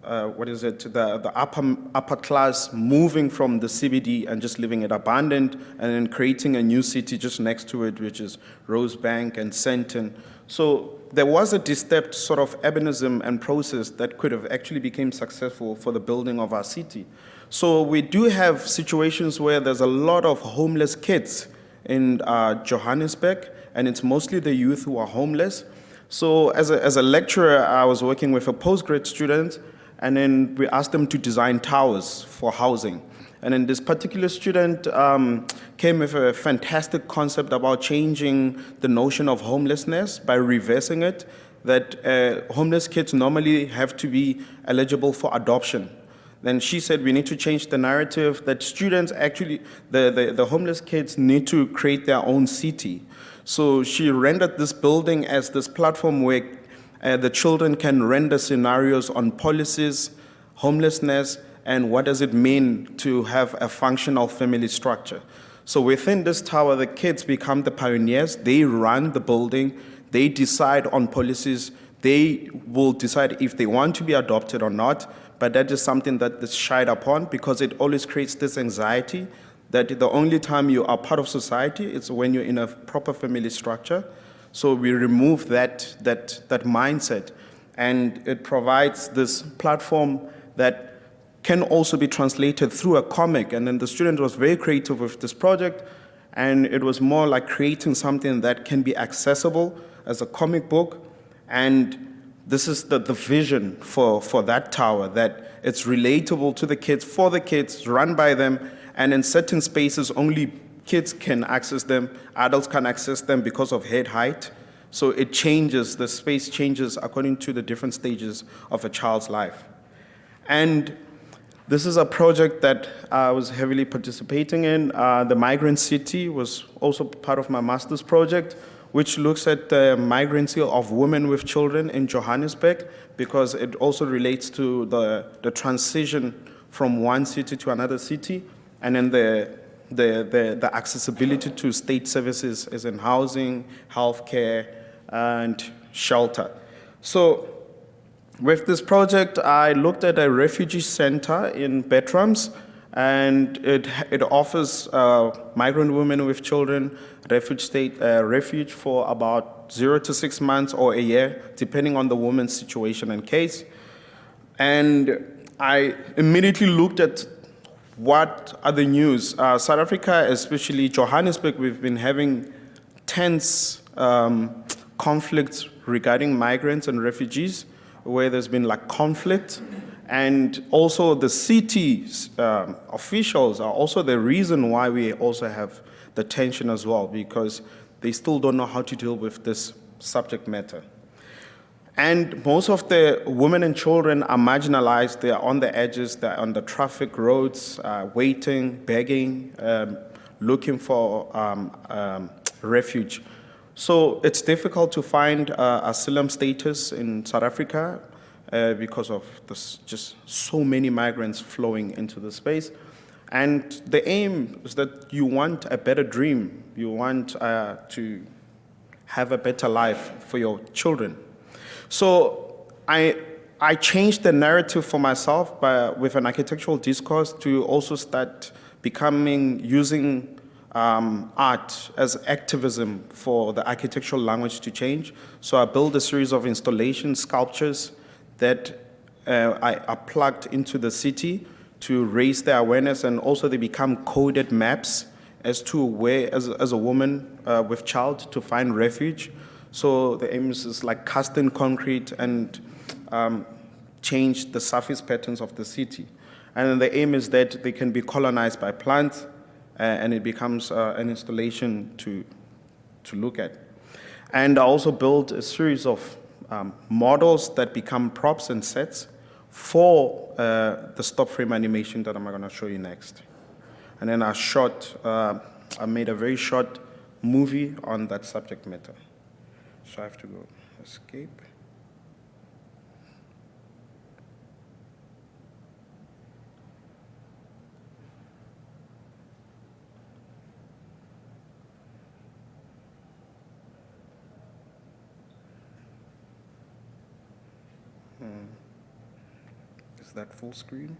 [SPEAKER 20] the upper class moving from the CBD and just leaving it abandoned and then creating a new city just next to it, which is Rosebank and Sandton. So there was a disturbed sort of urbanism and process that could have actually become successful for the building of our city. So we do have situations where there's a lot of homeless kids in Johannesburg, and it's mostly the youth who are homeless. So as a lecturer, I was working with a postgrad student, and then we asked them to design towers for housing. And then this particular student came with a fantastic concept about changing the notion of homelessness by reversing it, that homeless kids normally have to be eligible for adoption. Then she said we need to change the narrative that students actually, the homeless kids need to create their own city. So she rendered this building as this platform where the children can render scenarios on policies, homelessness, and what does it mean to have a functional family structure. So within this tower, the kids become the pioneers. They run the building. They decide on policies. They will decide if they want to be adopted or not. But that is something that is shied upon because it always creates this anxiety that the only time you are part of society is when you're in a proper family structure. So we remove that mindset, and it provides this platform that can also be translated through a comic. And then the student was very creative with this project, and it was more like creating something that can be accessible as a comic book. And this is the vision for that tower, that it's relatable to the kids, for the kids, run by them, and in certain spaces only kids can access them, adults can access them because of head height. So it changes, the space changes according to the different stages of a child's life. And this is a project that I was heavily participating in. The Migrant City was also part of my master's project, which looks at the migrancy of women with children in Johannesburg, because it also relates to the transition from one city to another city, and then the accessibility to state services as in housing, healthcare, and shelter. So with this project, I looked at a refugee center in Bertrams, and it offers migrant women with children refuge for about 0 to 6 months or a year, depending on the woman's situation and case. And I immediately looked at what are the news. South Africa, especially Johannesburg, we've been having tense conflicts regarding migrants and refugees, where there's been like conflict. And also the city's officials are also the reason why we also have the tension as well, because they still don't know how to deal with this subject matter. And most of the women and children are marginalized. They are on the edges, they're on the traffic roads, waiting, begging, looking for refuge. So it's difficult to find asylum status in South Africa because of this, just so many migrants flowing into the space. And the aim is that you want a better dream. You want to have a better life for your children. So I changed the narrative for myself with an architectural discourse to also start using art as activism for the architectural language to change. So I built a series of installations, sculptures that I plugged into the city to raise the awareness, and also they become coded maps as to where, as a woman with child, to find refuge. So the aim is like cast in concrete and change the surface patterns of the city. And then the aim is that they can be colonized by plants, and it becomes an installation to look at. And I also built a series of models that become props and sets for the stop frame animation that I'm going to show you next. And then I made a very short movie on that subject matter. So I have to go escape. Is that full screen?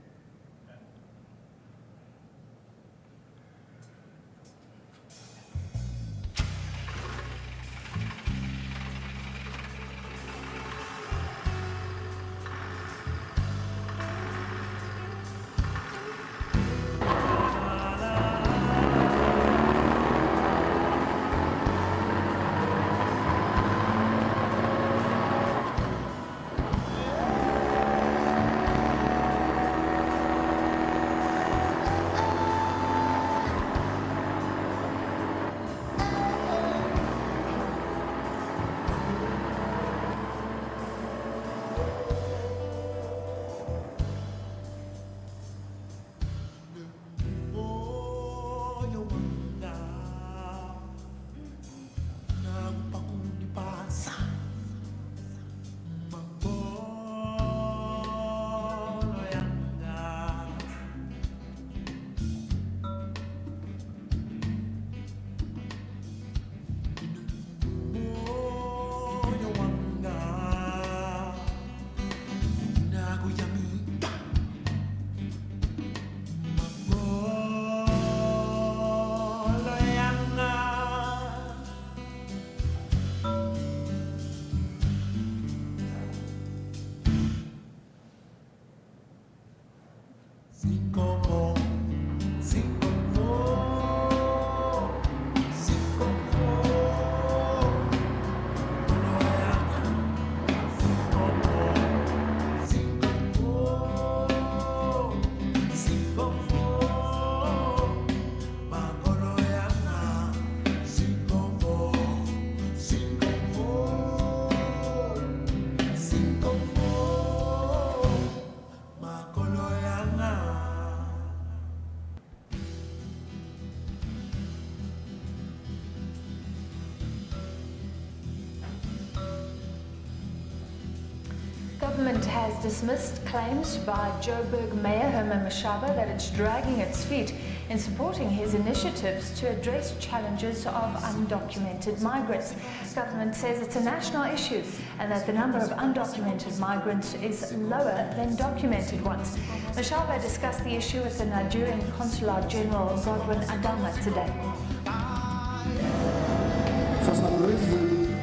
[SPEAKER 21] Government has dismissed claims by Joburg Mayor Herman Mashaba that it's dragging its feet in supporting his initiatives to address challenges of undocumented migrants. Government says it's a national issue and that the number of undocumented migrants is lower than documented ones. Mashaba discussed the issue with the Nigerian Consular General Godwin Adama today.
[SPEAKER 22] For some reason,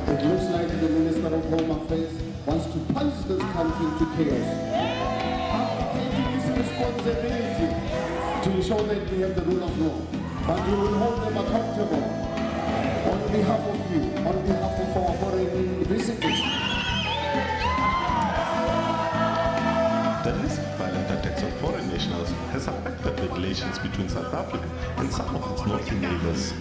[SPEAKER 22] it looks like the Minister of Home Affairs wants to plunge this country into chaos. How can you use responsibility to ensure that we have the rule of law? But we will hold them accountable on behalf of you, on behalf of our foreign visitors.
[SPEAKER 23] The risk of violent attacks on foreign nationals has affected the relations between South Africa and some of its northern neighbors.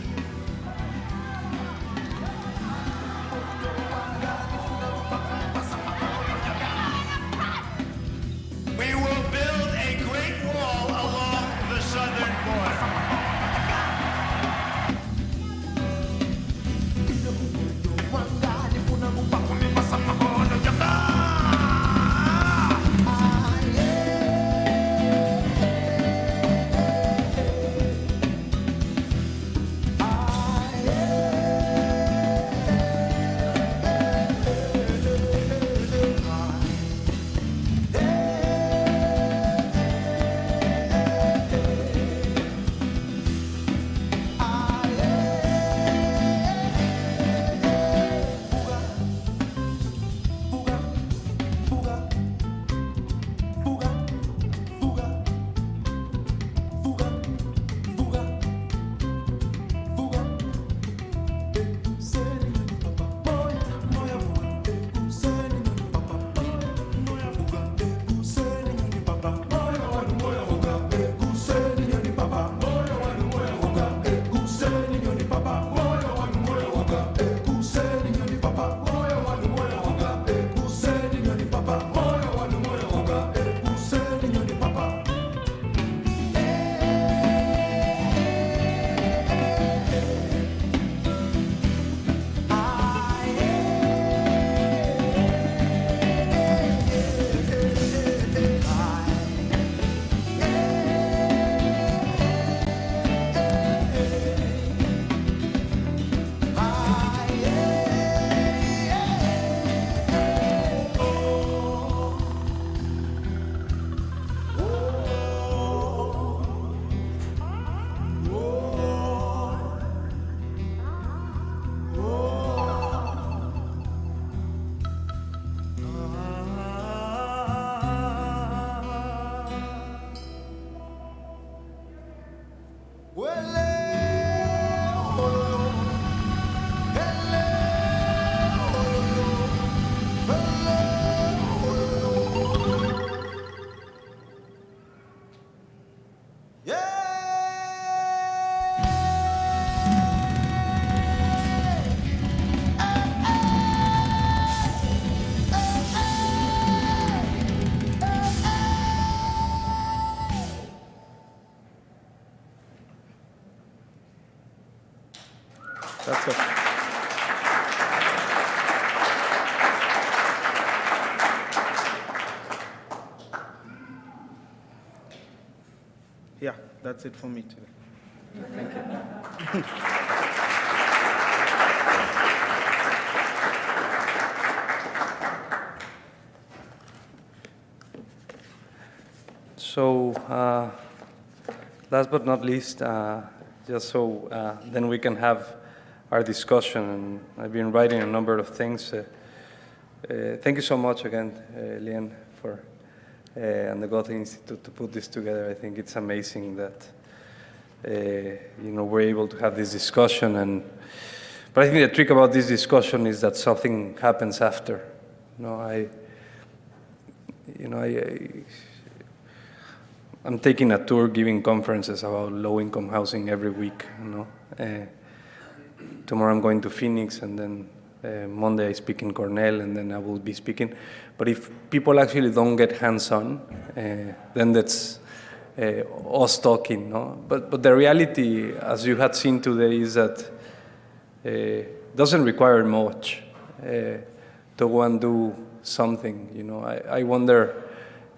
[SPEAKER 20] That's it. Yeah, that's it for me today. Thank you.
[SPEAKER 4] So, last but not least, just so then we can have our discussion, and I've been writing a number of things. Thank you so much again, Lien, for and the Goethe-Institut to put this together. I think it's amazing that we're able to have this discussion. But I think the trick about this discussion is that something happens after. I'm taking a tour, giving conferences about low-income housing every week. Tomorrow I'm going to Phoenix, and then Monday I speak in Cornell, and then I will be speaking. But if people actually don't get hands-on, then that's us talking. But the reality, as you had seen today, is that it doesn't require much to go and do something. I wonder,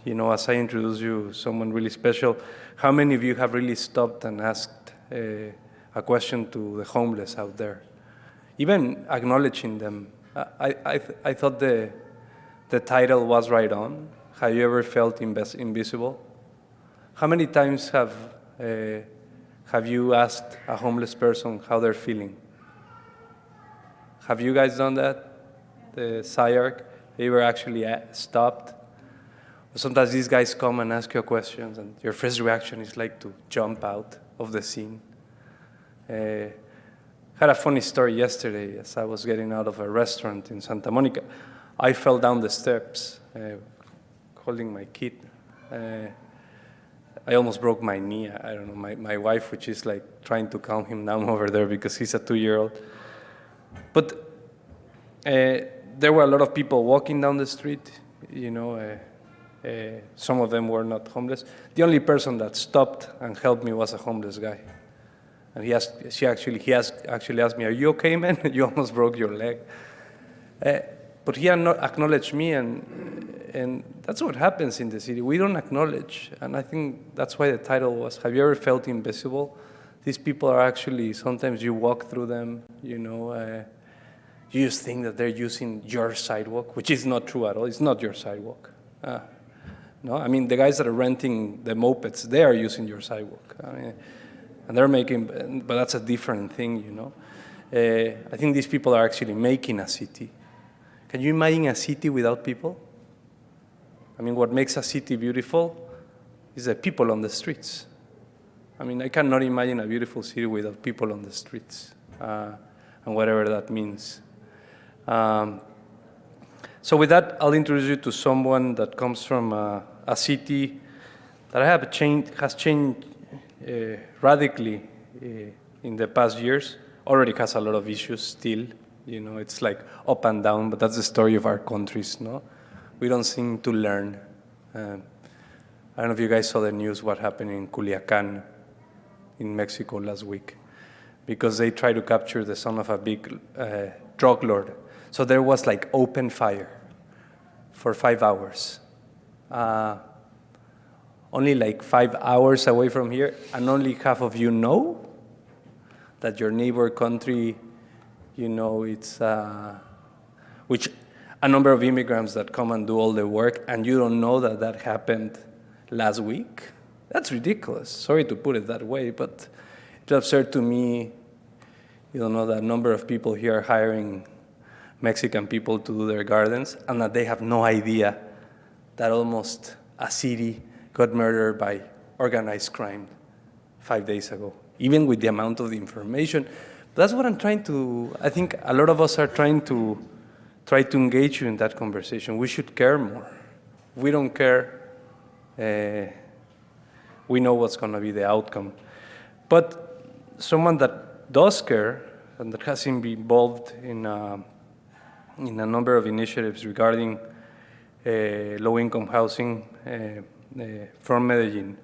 [SPEAKER 4] as I introduce you, someone really special, how many of you have really stopped and asked a question to the homeless out there? Even acknowledging them. I thought the title was right on. Have you ever felt invisible? How many times have you asked a homeless person how they're feeling? Have you guys done that? The SCI-Arc? Have you ever actually stopped? Sometimes these guys come and ask you questions, and your first reaction is like to jump out of the scene. I had a funny story yesterday as I was getting out of a restaurant in Santa Monica. I fell down the steps holding my kid. I almost broke my knee. I don't know, my wife, which is like trying to calm him down over there because he's a 2-year-old. But there were a lot of people walking down the street, some of them were not homeless. The only person that stopped and helped me was a homeless guy. And he actually asked me, "Are you okay, man? You almost broke your leg." But he acknowledged me, and that's what happens in the city. We don't acknowledge, and I think that's why the title was, "Have you ever felt invisible?" These people are actually, sometimes you walk through them, you just think that they're using your sidewalk, which is not true at all. It's not your sidewalk. No, I mean, the guys that are renting the mopeds, they are using your sidewalk. And they're making, but that's a different thing, I think these people are actually making a city. Can you imagine a city without people? I mean, what makes a city beautiful is the people on the streets. I mean, I cannot imagine a beautiful city without people on the streets, and whatever that means. So with that, I'll introduce you to someone that comes from a city that has changed radically in the past years. Already has a lot of issues still. It's like up and down, but that's the story of our countries, no? We don't seem to learn. I don't know if you guys saw the news, what happened in Culiacan in Mexico last week, because they tried to capture the son of a big drug lord. So there was like open fire for 5 hours. Only like 5 hours away from here, and only half of you know that your neighbor country, it's, which a number of immigrants that come and do all the work, and you don't know that that happened last week. That's ridiculous. Sorry to put it that way, but it's absurd to me. You don't know that a number of people here are hiring Mexican people to do their gardens, and that they have no idea that almost a city got murdered by organized crime 5 days ago, even with the amount of the information. That's what I'm trying to, I think a lot of us are trying to engage you in that conversation. We should care more. We don't care. We know what's going to be the outcome. But someone that does care and that has been involved in a number of initiatives regarding low-income housing from Medellin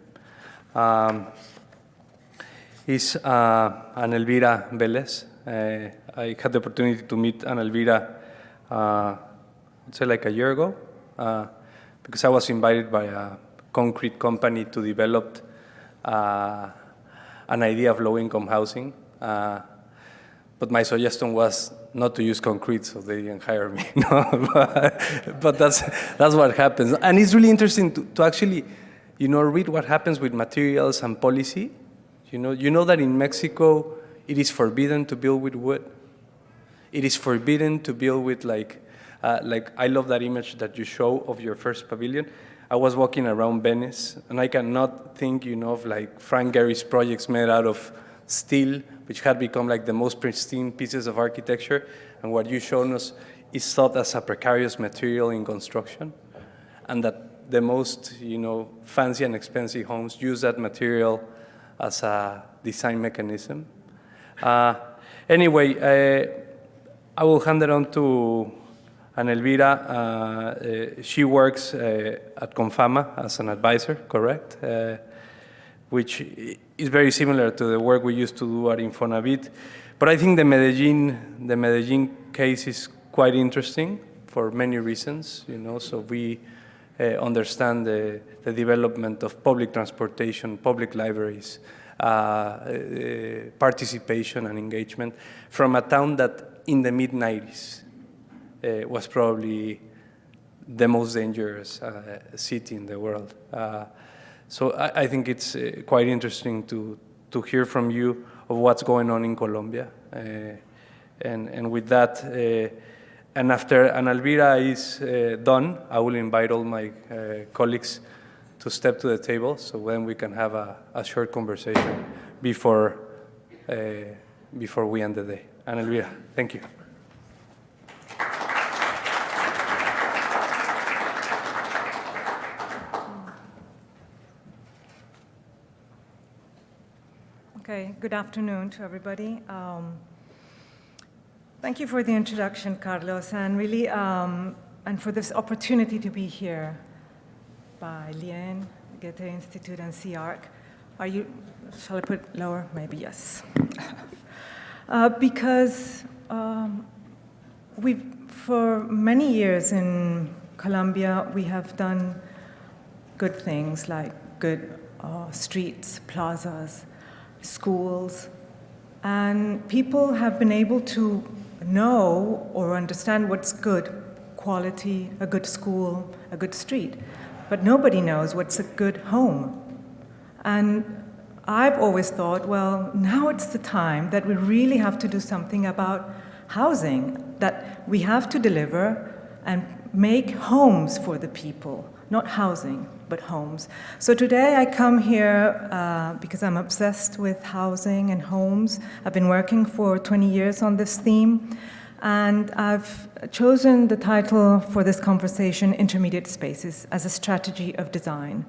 [SPEAKER 4] is Ana Elvira Vélez. I had the opportunity to meet Ana Elvira, I'd say like a year ago, because I was invited by a concrete company to develop an idea of low-income housing. But my suggestion was not to use concrete, so they didn't hire me. No, but that's what happens. And it's really interesting to actually, read what happens with materials and policy. You know that in Mexico, it is forbidden to build with wood. It is forbidden to build with like I love that image that you show of your first pavilion. I was walking around Venice, and I cannot think, of like Frank Gehry's projects made out of steel, which had become like the most pristine pieces of architecture. And what you've shown us is thought as a precarious material in construction, and that the most, fancy and expensive homes use that material as a design mechanism. Anyway, I will hand it on to Ana Elvira. She works at Confama as an advisor, correct? Which is very similar to the work we used to do at Infonavit. But I think the Medellin case is quite interesting for many reasons, so we understand the development of public transportation, public libraries, participation and engagement from a town that in the mid-90s was probably the most dangerous city in the world. So I think it's quite interesting to hear from you of what's going on in Colombia. And with that, and after Ana Elvira is done, I will invite all my colleagues to step to the table, so then we can have a short conversation before we end the day. Ana Elvira, thank you.
[SPEAKER 1] Okay, good afternoon to everybody. Thank you for the introduction, Carlos, and really, and for this opportunity to be here by Lien, Goethe-Institut, and SCI-Arc. Shall I put lower? Maybe yes. Because for many years in Colombia, we have done good things like good streets, plazas, schools, and people have been able to know or understand what's good quality, a good school, a good street, but nobody knows what's a good home. And I've always thought, well, now it's the time that we really have to do something about housing, that we have to deliver and make homes for the people, not housing, but homes. So today I come here because I'm obsessed with housing and homes. I've been working for 20 years on this theme, and I've chosen the title for this conversation, Intermediate Spaces, as a strategy of design,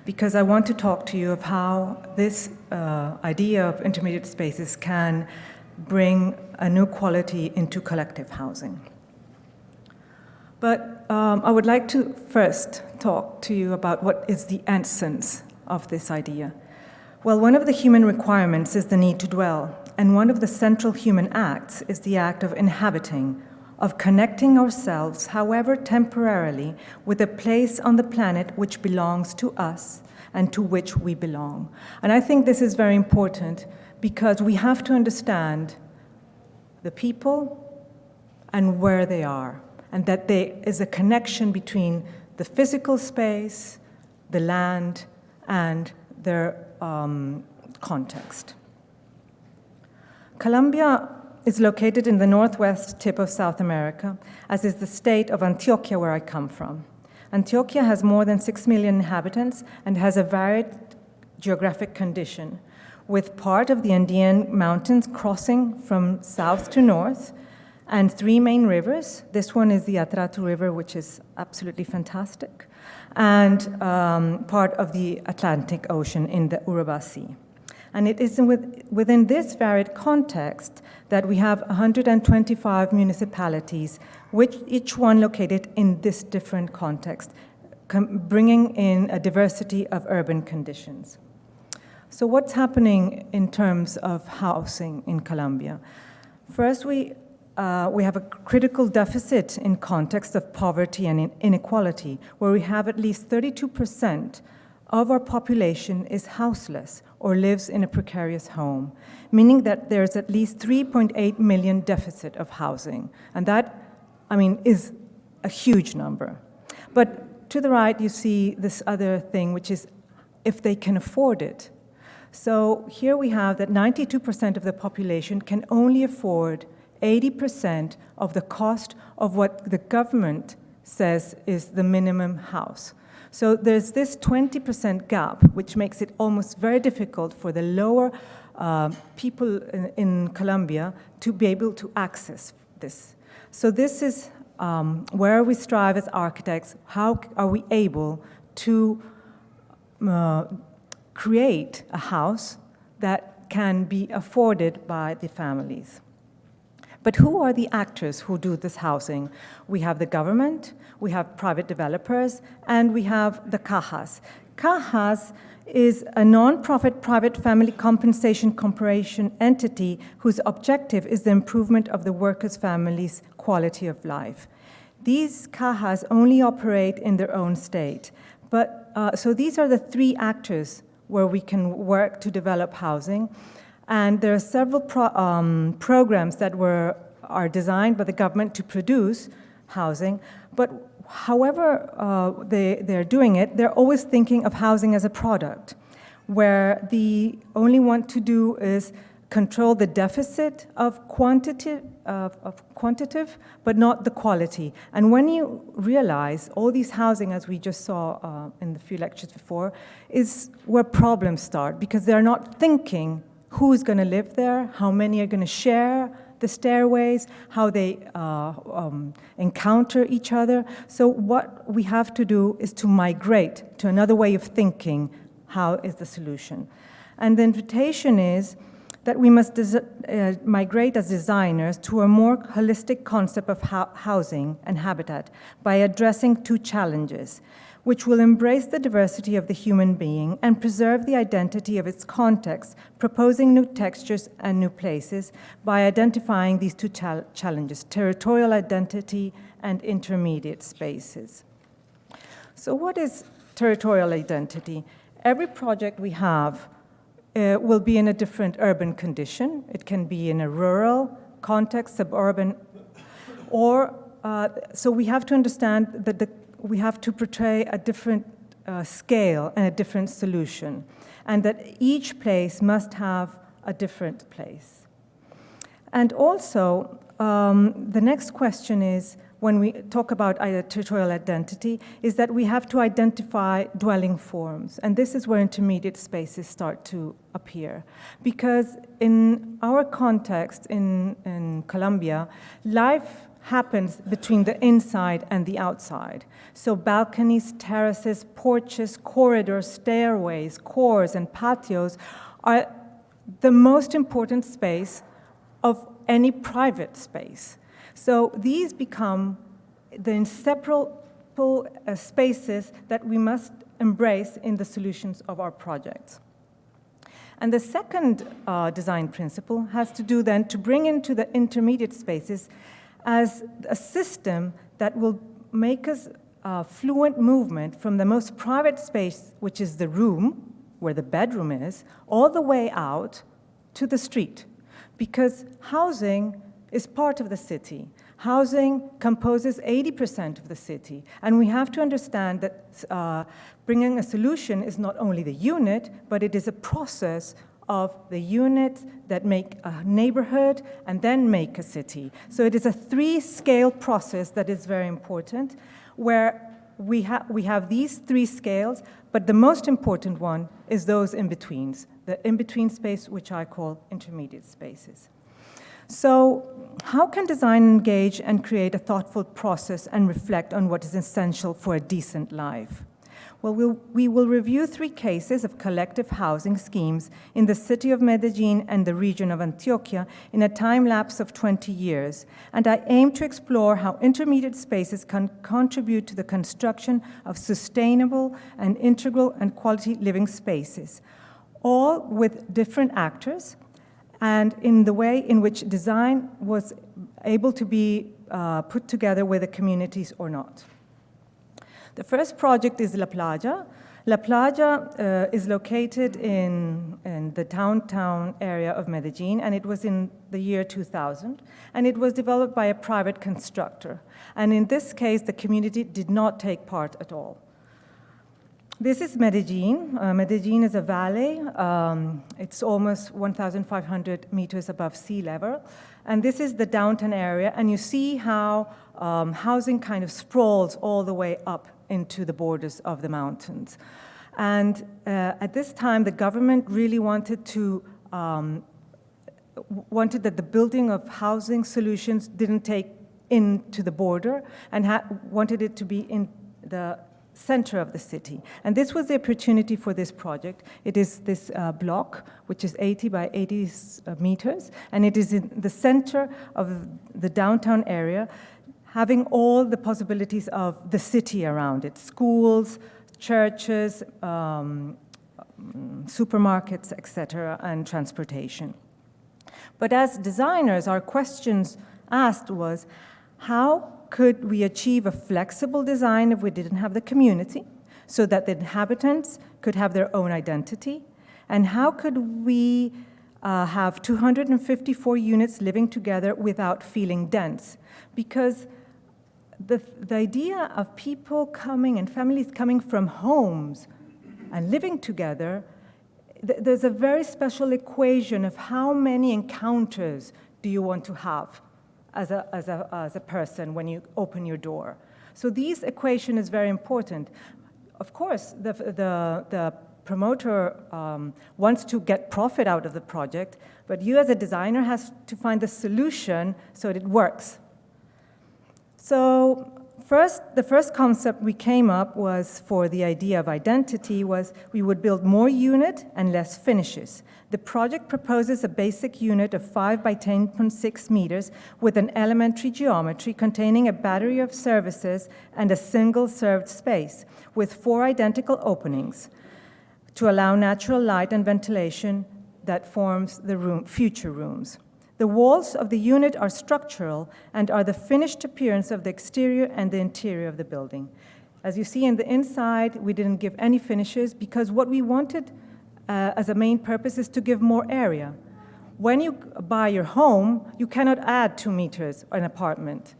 [SPEAKER 1] because I want to talk to you of how this idea of intermediate spaces can bring a new quality into collective housing. But I would like to first talk to you about what is the essence of this idea. Well, one of the human requirements is the need to dwell, and one of the central human acts is the act of inhabiting, of connecting ourselves, however temporarily, with a place on the planet which belongs to us and to which we belong. And I think this is very important because we have to understand the people and where they are, and that there is a connection between the physical space, the land, and their context. Colombia is located in the northwest tip of South America, as is the state of Antioquia, where I come from. Antioquia has more than 6 million inhabitants and has a varied geographic condition, with part of the Andean mountains crossing from south to north, and 3 main rivers. This one is the Atrato River, which is absolutely fantastic, and part of the Atlantic Ocean in the Urubá Sea. And it is within this varied context that we have 125 municipalities, which each one located in this different context, bringing in a diversity of urban conditions. So what's happening in terms of housing in Colombia? First, we have a critical deficit in context of poverty and inequality, where we have at least 32% of our population is houseless or lives in a precarious home, meaning that there's at least 3.8 million deficit of housing. And that, I mean, is a huge number. But to the right, you see this other thing, which is if they can afford it. So here we have that 92% of the population can only afford 80% of the cost of what the government says is the minimum house. So there's this 20% gap, which makes it almost very difficult for the lower people in Colombia to be able to access this. So this is where we strive as architects. How are we able to create a house that can be afforded by the families? But who are the actors who do this housing? We have the government, we have private developers, and we have the Cajas. Cajas is a non-profit private family compensation corporation entity whose objective is the improvement of the workers' families' quality of life. These Cajas only operate in their own state. But so these are the three actors where we can work to develop housing. And there are several programs that are designed by the government to produce housing. But however they're doing it, they're always thinking of housing as a product, where the only want to do is control the deficit of quantitative, but not the quality. And when you realize all these housing, as we just saw in the few lectures before, is where problems start, because they're not thinking who's going to live there, how many are going to share the stairways, how they encounter each other. So what we have to do is to migrate to another way of thinking. How is the solution? And the invitation is that we must migrate as designers to a more holistic concept of housing and habitat by addressing two challenges, which will embrace the diversity of the human being and preserve the identity of its context, proposing new textures and new places by identifying these two challenges, territorial identity and intermediate spaces. So what is territorial identity? Every project we have will be in a different urban condition. It can be in a rural context, suburban, or so we have to understand that we have to portray a different scale and a different solution, and that each place must have a different place. And also, the next question is, when we talk about territorial identity, is that we have to identify dwelling forms. And this is where intermediate spaces start to appear. Because in our context in Colombia, life happens between the inside and the outside. So balconies, terraces, porches, corridors, stairways, cores, and patios are the most important space of any private space. So these become the inseparable spaces that we must embrace in the solutions of our projects. And the second design principle has to do then to bring into the intermediate spaces as a system that will make us fluent movement from the most private space, which is the room, where the bedroom is, all the way out to the street. Because housing is part of the city. Housing composes 80% of the city. And we have to understand that bringing a solution is not only the unit, but it is a process of the units that make a neighborhood and then make a city. So it is a three-scale process that is very important, where we have these three scales, but the most important one is those in-betweens, the in-between space, which I call intermediate spaces. So how can design engage and create a thoughtful process and reflect on what is essential for a decent life? Well, we will review 3 cases of collective housing schemes in the city of Medellin and the region of Antioquia in a time lapse of 20 years, and I aim to explore how intermediate spaces can contribute to the construction of sustainable and integral and quality living spaces, all with different actors, and in the way in which design was able to be put together with the communities or not. The first project is La Playa. La Playa is located in the downtown area of Medellin, and it was in the year 2000, and it was developed by a private constructor. And in this case, the community did not take part at all. This is Medellin. Medellin is a valley. It's almost 1,500 meters above sea level. And this is the downtown area, and you see how housing kind of sprawls all the way up into the borders of the mountains. And at this time, the government really wanted that the building of housing solutions didn't take into the border, and wanted it to be in the center of the city. And this was the opportunity for this project. It is this block, which is 80 by 80 meters, and it is in the center of the downtown area, having all the possibilities of the city around it: schools, churches, supermarkets, etc., and transportation. But as designers, our questions asked was, how could we achieve a flexible design if we didn't have the community, so that the inhabitants could have their own identity? And how could we have 254 units living together without feeling dense? Because the idea of people coming and families coming from homes and living together, there's a very special equation of how many encounters do you want to have as a person when you open your door. So this equation is very important. Of course, the promoter wants to get profit out of the project, but you as a designer has to find the solution so that it works. So the first concept we came up was for the idea of identity was we would build more unit and less finishes. The project proposes a basic unit of 5 by 10.6 meters with an elementary geometry containing a battery of services and a single served space with 4 identical openings to allow natural light and ventilation that forms the future rooms. The walls of the unit are structural and are the finished appearance of the exterior and the interior of the building. As you see in the inside, we didn't give any finishes because what we wanted as a main purpose is to give more area. When you buy your home, you cannot add 2 meters an apartment.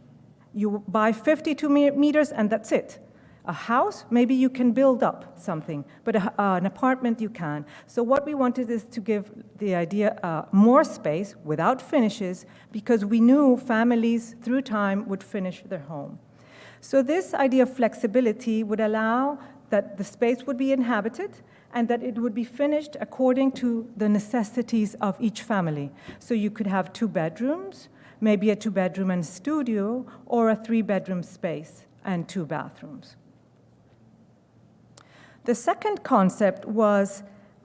[SPEAKER 1] You buy 52 meters and that's it. A house, maybe you can build up something, but an apartment you can. So what we wanted is to give the idea more space without finishes, because we knew families through time would finish their home. So this idea of flexibility would allow that the space would be inhabited and that it would be finished according to the necessities of each family. So you could have 2 bedrooms, maybe a 2-bedroom and studio, or a 3-bedroom space and 2 bathrooms. The second concept was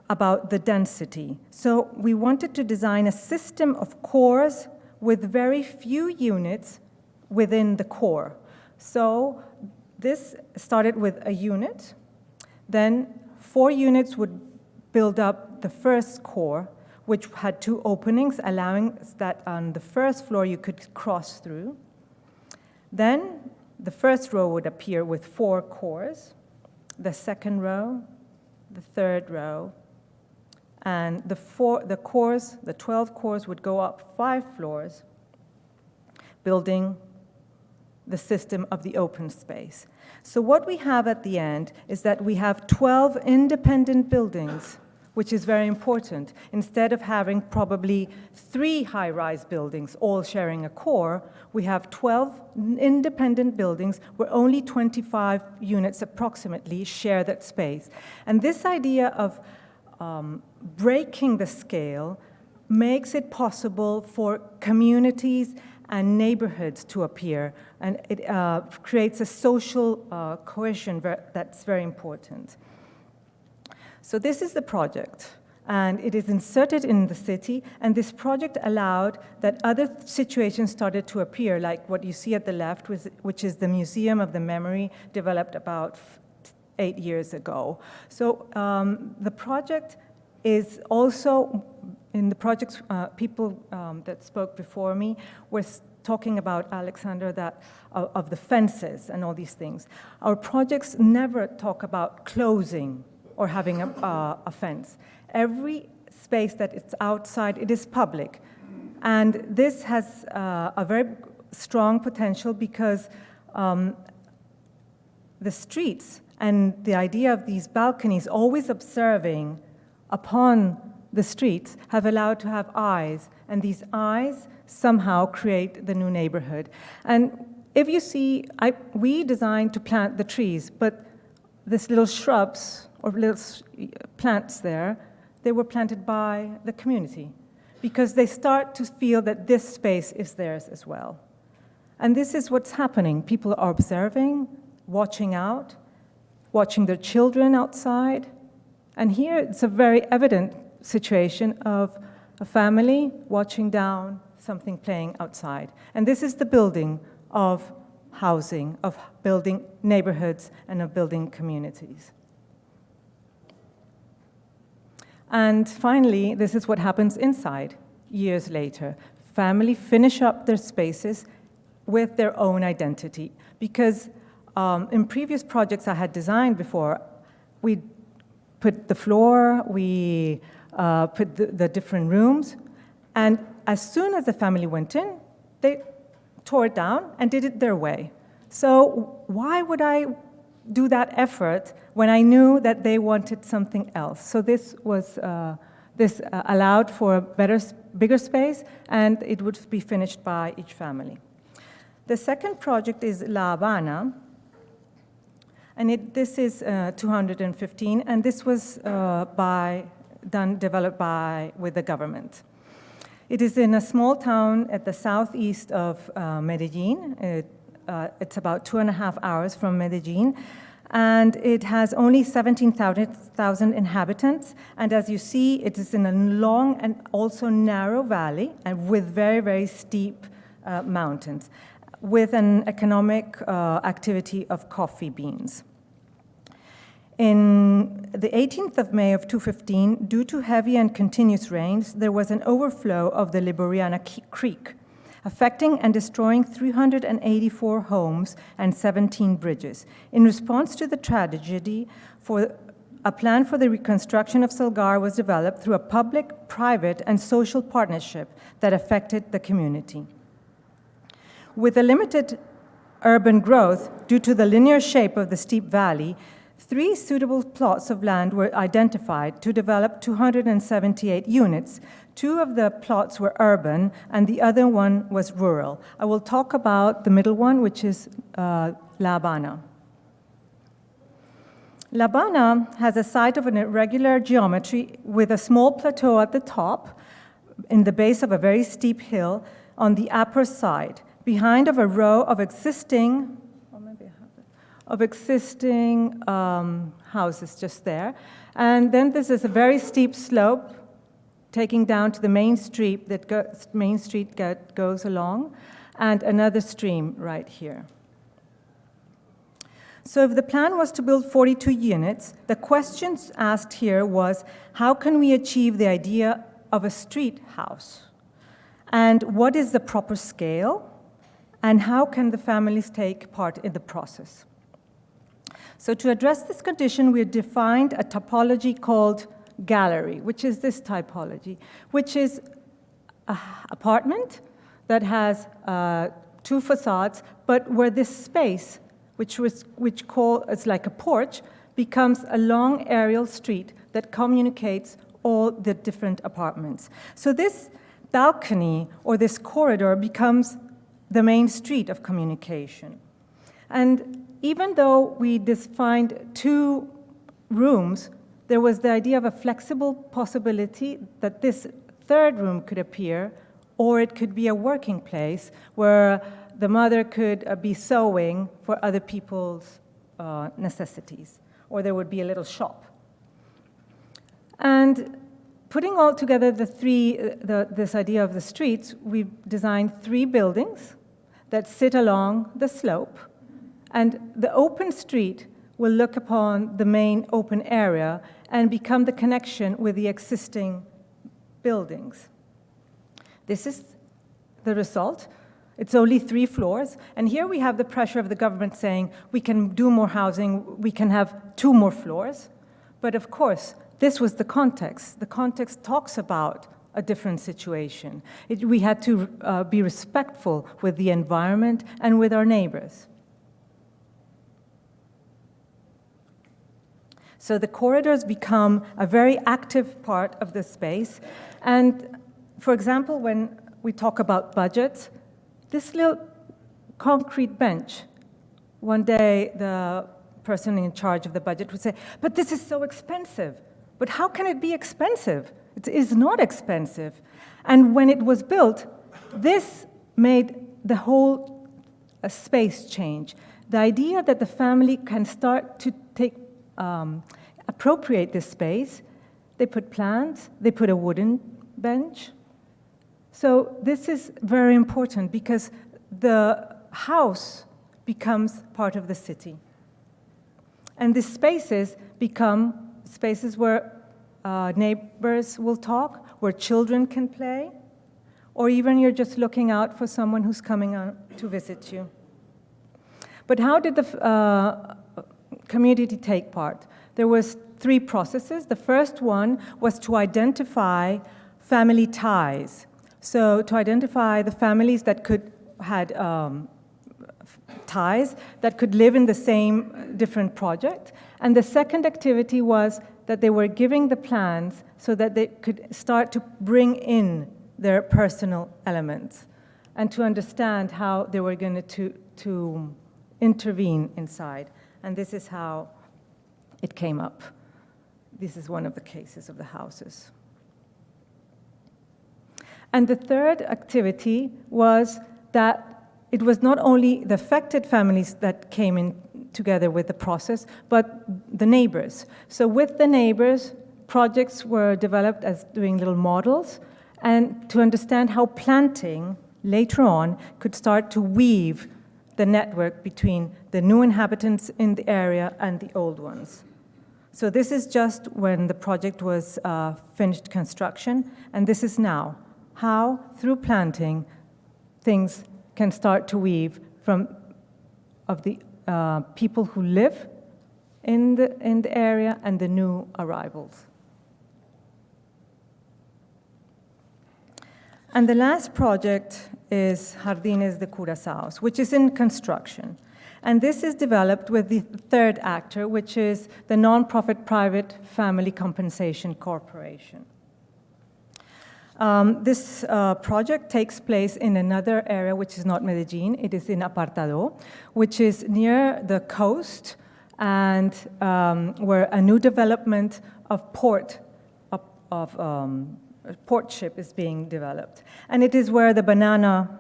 [SPEAKER 1] about the density. So we wanted to design a system of cores with very few units within the core. So this started with a unit, then 4 units would build up the first core, which had 2 openings, allowing that on the first floor you could cross through. Then the first row would appear with 4 cores, the second row, the third row, and the 12 cores would go up 5 floors, building the system of the open space. So what we have at the end is that we have 12 independent buildings, which is very important. Instead of having probably 3 high-rise buildings all sharing a core, we have 12 independent buildings where only 25 units approximately share that space. And this idea of breaking the scale makes it possible for communities and neighborhoods to appear, and it creates a social cohesion that's very important. So this is the project, and it is inserted in the city, and this project allowed that other situations started to appear, like what you see at the left, which is the Museum of the Memory, developed about 8 years ago. So the project is also in the projects, people that spoke before me were talking about, Alexander, that of the fences and all these things. Our projects never talk about closing or having a fence. Every space that is outside, it is public. And this has a very strong potential because the streets and the idea of these balconies always observing upon the streets have allowed to have eyes, and these eyes somehow create the new neighborhood. And if you see, we designed to plant the trees, but these little shrubs or little plants there, they were planted by the community because they start to feel that this space is theirs as well. And this is what's happening. People are observing, watching out, watching their children outside. And here it's a very evident situation of a family watching down something playing outside. And this is the building of housing, of building neighborhoods, and of building communities. And finally, this is what happens inside years later. Family finish up their spaces with their own identity. Because in previous projects I had designed before, we put the floor, we put the different rooms, and as soon as the family went in, they tore it down and did it their way. So why would I do that effort when I knew that they wanted something else? So this was this allowed for a bigger space, and it would be finished by each family. The second project is La Habana, and this is 215, and this was developed with the government. It is in a small town at the southeast of Medellin. It's about 2.5 hours from Medellin, and it has only 17,000 inhabitants. And as you see, it is in a long and also narrow valley, and with very, very steep mountains, with an economic activity of coffee beans. In the 18th of May of 2015, due to heavy and continuous rains, there was an overflow of the Liberiana Creek, affecting and destroying 384 homes and 17 bridges. In response to the tragedy, a plan for the reconstruction of Salgar was developed through a public, private, and social partnership that affected the community. With a limited urban growth due to the linear shape of the steep valley, 3 suitable plots of land were identified to develop 278 units. 2 of the plots were urban, and the other one was rural. I will talk about the middle one, which is La Habana. La Habana has a site of an irregular geometry with a small plateau at the top, in the base of a very steep hill on the upper side, behind of a row of existing houses just there. And then this is a very steep slope taking down to the main street that goes along, and another stream right here. So if the plan was to build 42 units, the questions asked here was, how can we achieve the idea of a street house? And what is the proper scale? And how can the families take part in the process? So to address this condition, we defined a topology called gallery, which is this typology, which is an apartment that has 2 facades, but where this space, which is like a porch, becomes a long aerial street that communicates all the different apartments. So this balcony or this corridor becomes the main street of communication. And even though we defined 2 rooms, there was the idea of a flexible possibility that this 3rd room could appear, or it could be a working place where the mother could be sewing for other people's necessities, or there would be a little shop. And putting all together this idea of the streets, we designed 3 buildings that sit along the slope, and the open street will look upon the main open area and become the connection with the existing buildings. This is the result. It's only 3 floors, and here we have the pressure of the government saying we can do more housing, we can have 2 more floors. But of course, this was the context. The context talks about a different situation. We had to be respectful with the environment and with our neighbors. So the corridors become a very active part of the space. And for example, when we talk about budgets, this little concrete bench, one day the person in charge of the budget would say, but this is so expensive. But how can it be expensive? It is not expensive. And when it was built, this made the whole space change. The idea that the family can start to appropriate this space, they put plants, they put a wooden bench. So this is very important because the house becomes part of the city. And these spaces become spaces where neighbors will talk, where children can play, or even you're just looking out for someone who's coming on to visit you. But how did the community take part? There was 3 processes. The first one was to identify family ties. So to identify the families that had ties, that could live in the same different project. And the second activity was that they were giving the plans so that they could start to bring in their personal elements and to understand how they were going to intervene inside. And this is how it came up. This is one of the cases of the houses. And the third activity was that it was not only the affected families that came in together with the process, but the neighbors. So with the neighbors, projects were developed as doing little models, and to understand how planting later on could start to weave the network between the new inhabitants in the area and the old ones. So this is just when the project was finished construction, and this is now. How, through planting, things can start to weave of the people who live in the area and the new arrivals. And the last project is Jardines de Curaçao, which is in construction. And this is developed with the third actor, which is the nonprofit Private Family Compensation Corporation. This project takes place in another area, which is not Medellin. It is in Apartado, which is near the coast, and where a new development of port ship is being developed. And it is where the banana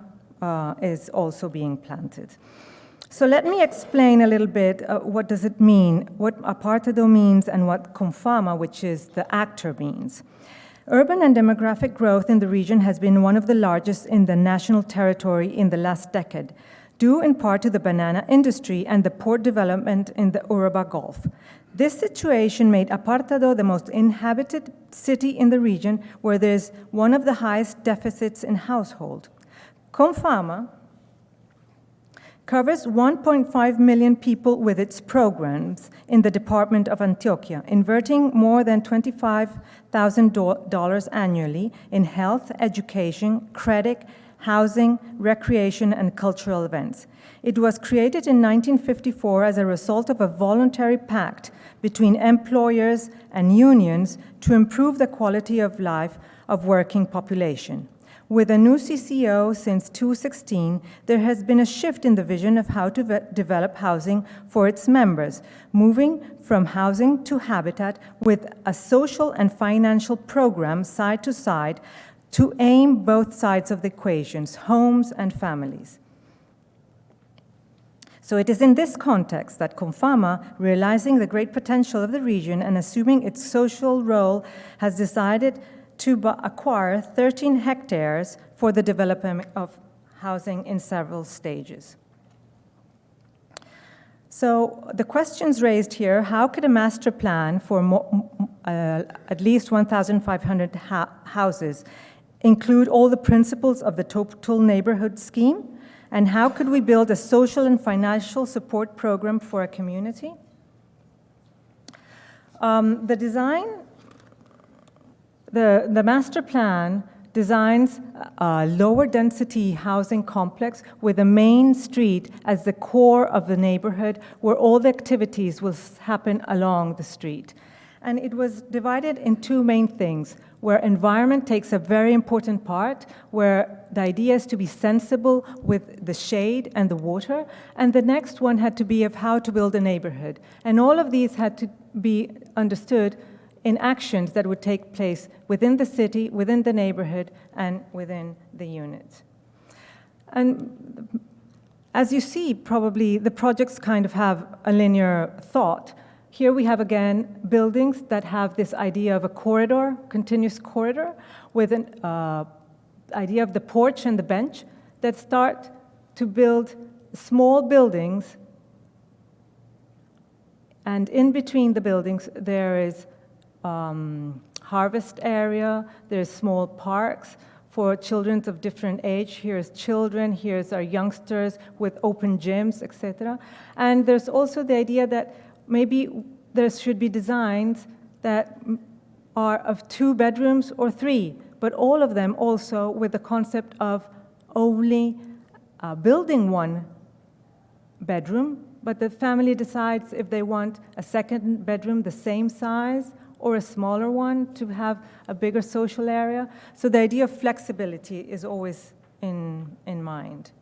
[SPEAKER 1] is also being planted. So let me explain a little bit what does it mean, what Apartado means, and what Confama, which is the actor, means. Urban and demographic growth in the region has been one of the largest in the national territory in the last decade, due in part to the banana industry and the port development in the Urubá Gulf. This situation made Apartado the most inhabited city in the region, where there's one of the highest deficits in household. Confama covers 1.5 million people with its programs in the department of Antioquia, inverting more than $25,000 annually in health, education, credit, housing, recreation, and cultural events. It was created in 1954 as a result of a voluntary pact between employers and unions to improve the quality of life of working population. With a new CCO since 2016, there has been a shift in the vision of how to develop housing for its members, moving from housing to habitat with a social and financial program side to side to aim both sides of the equations, homes and families. So it is in this context that Confama, realizing the great potential of the region and assuming its social role, has decided to acquire 13 hectares for the development of housing in several stages. So the questions raised here: how could a master plan for at least 1,500 houses include all the principles of the total neighborhood scheme? And how could we build a social and financial support program for a community? The master plan designs a lower density housing complex with the main street as the core of the neighborhood where all the activities will happen along the street. And it was divided in two main things, where environment takes a very important part, where the idea is to be sensible with the shade and the water, and the next one had to be of how to build a neighborhood. And all of these had to be understood in actions that would take place within the city, within the neighborhood, and within the unit. And as you see, probably the projects kind of have a linear thought. Here we have, again, buildings that have this idea of a corridor, continuous corridor, with an idea of the porch and the bench that start to build small buildings. And in between the buildings, there is harvest area, there's small parks for children of different age. Here's children, here's our youngsters with open gyms, etc. And there's also the idea that maybe there should be designs that are of 2 bedrooms or 3, but all of them also with the concept of only building 1 bedroom, but the family decides if they want a second bedroom the same size or a smaller one to have a bigger social area. So the idea of flexibility is always in mind.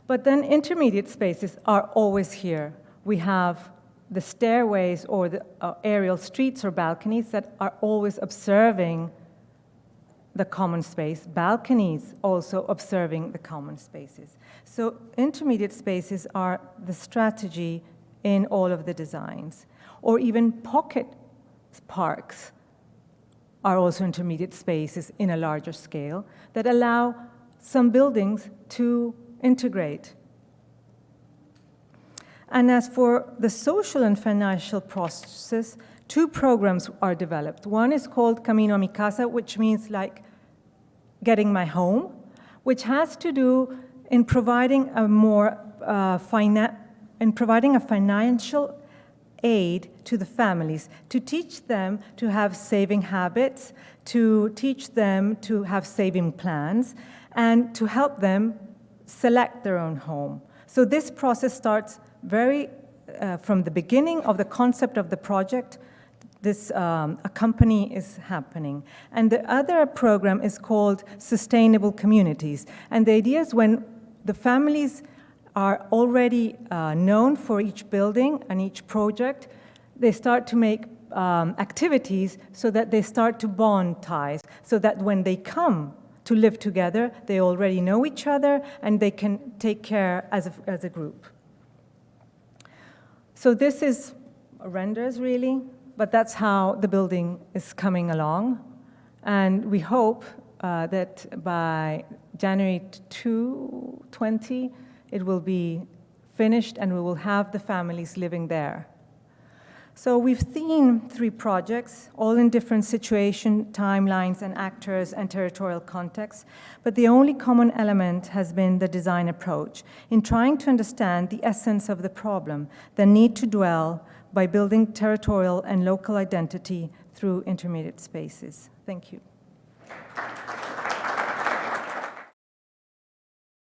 [SPEAKER 1] But then intermediate spaces are always here. We have the stairways or the aerial streets or balconies that are always observing the common space, balconies also observing the common spaces. So intermediate spaces are the strategy in all of the designs. Or even pocket parks are also intermediate spaces in a larger scale that allow some buildings to integrate. And as for the social and financial processes, 2 programs are developed. One is called Camino a mi casa, which means like getting my home, which has to do in providing a more financial aid to the families, to teach them to have saving habits, to teach them to have saving plans, and to help them select their own home. So this process starts from the beginning of the concept of the project. This a company is happening. And the other program is called Sustainable Communities. And the idea is when the families are already known for each building and each project, they start to make activities so that they start to bond ties, so that when they come to live together, they already know each other and they can take care as a group. So this is renders really, but that's how the building is coming along. And we hope that by January 2020, it will be finished and we will have the families living there. So we've seen 3 projects, all in different situation, timelines, and actors and territorial contexts, but the only common element has been the design approach in trying to understand the essence of the problem, the need to dwell by building territorial and local identity through intermediate spaces. Thank you.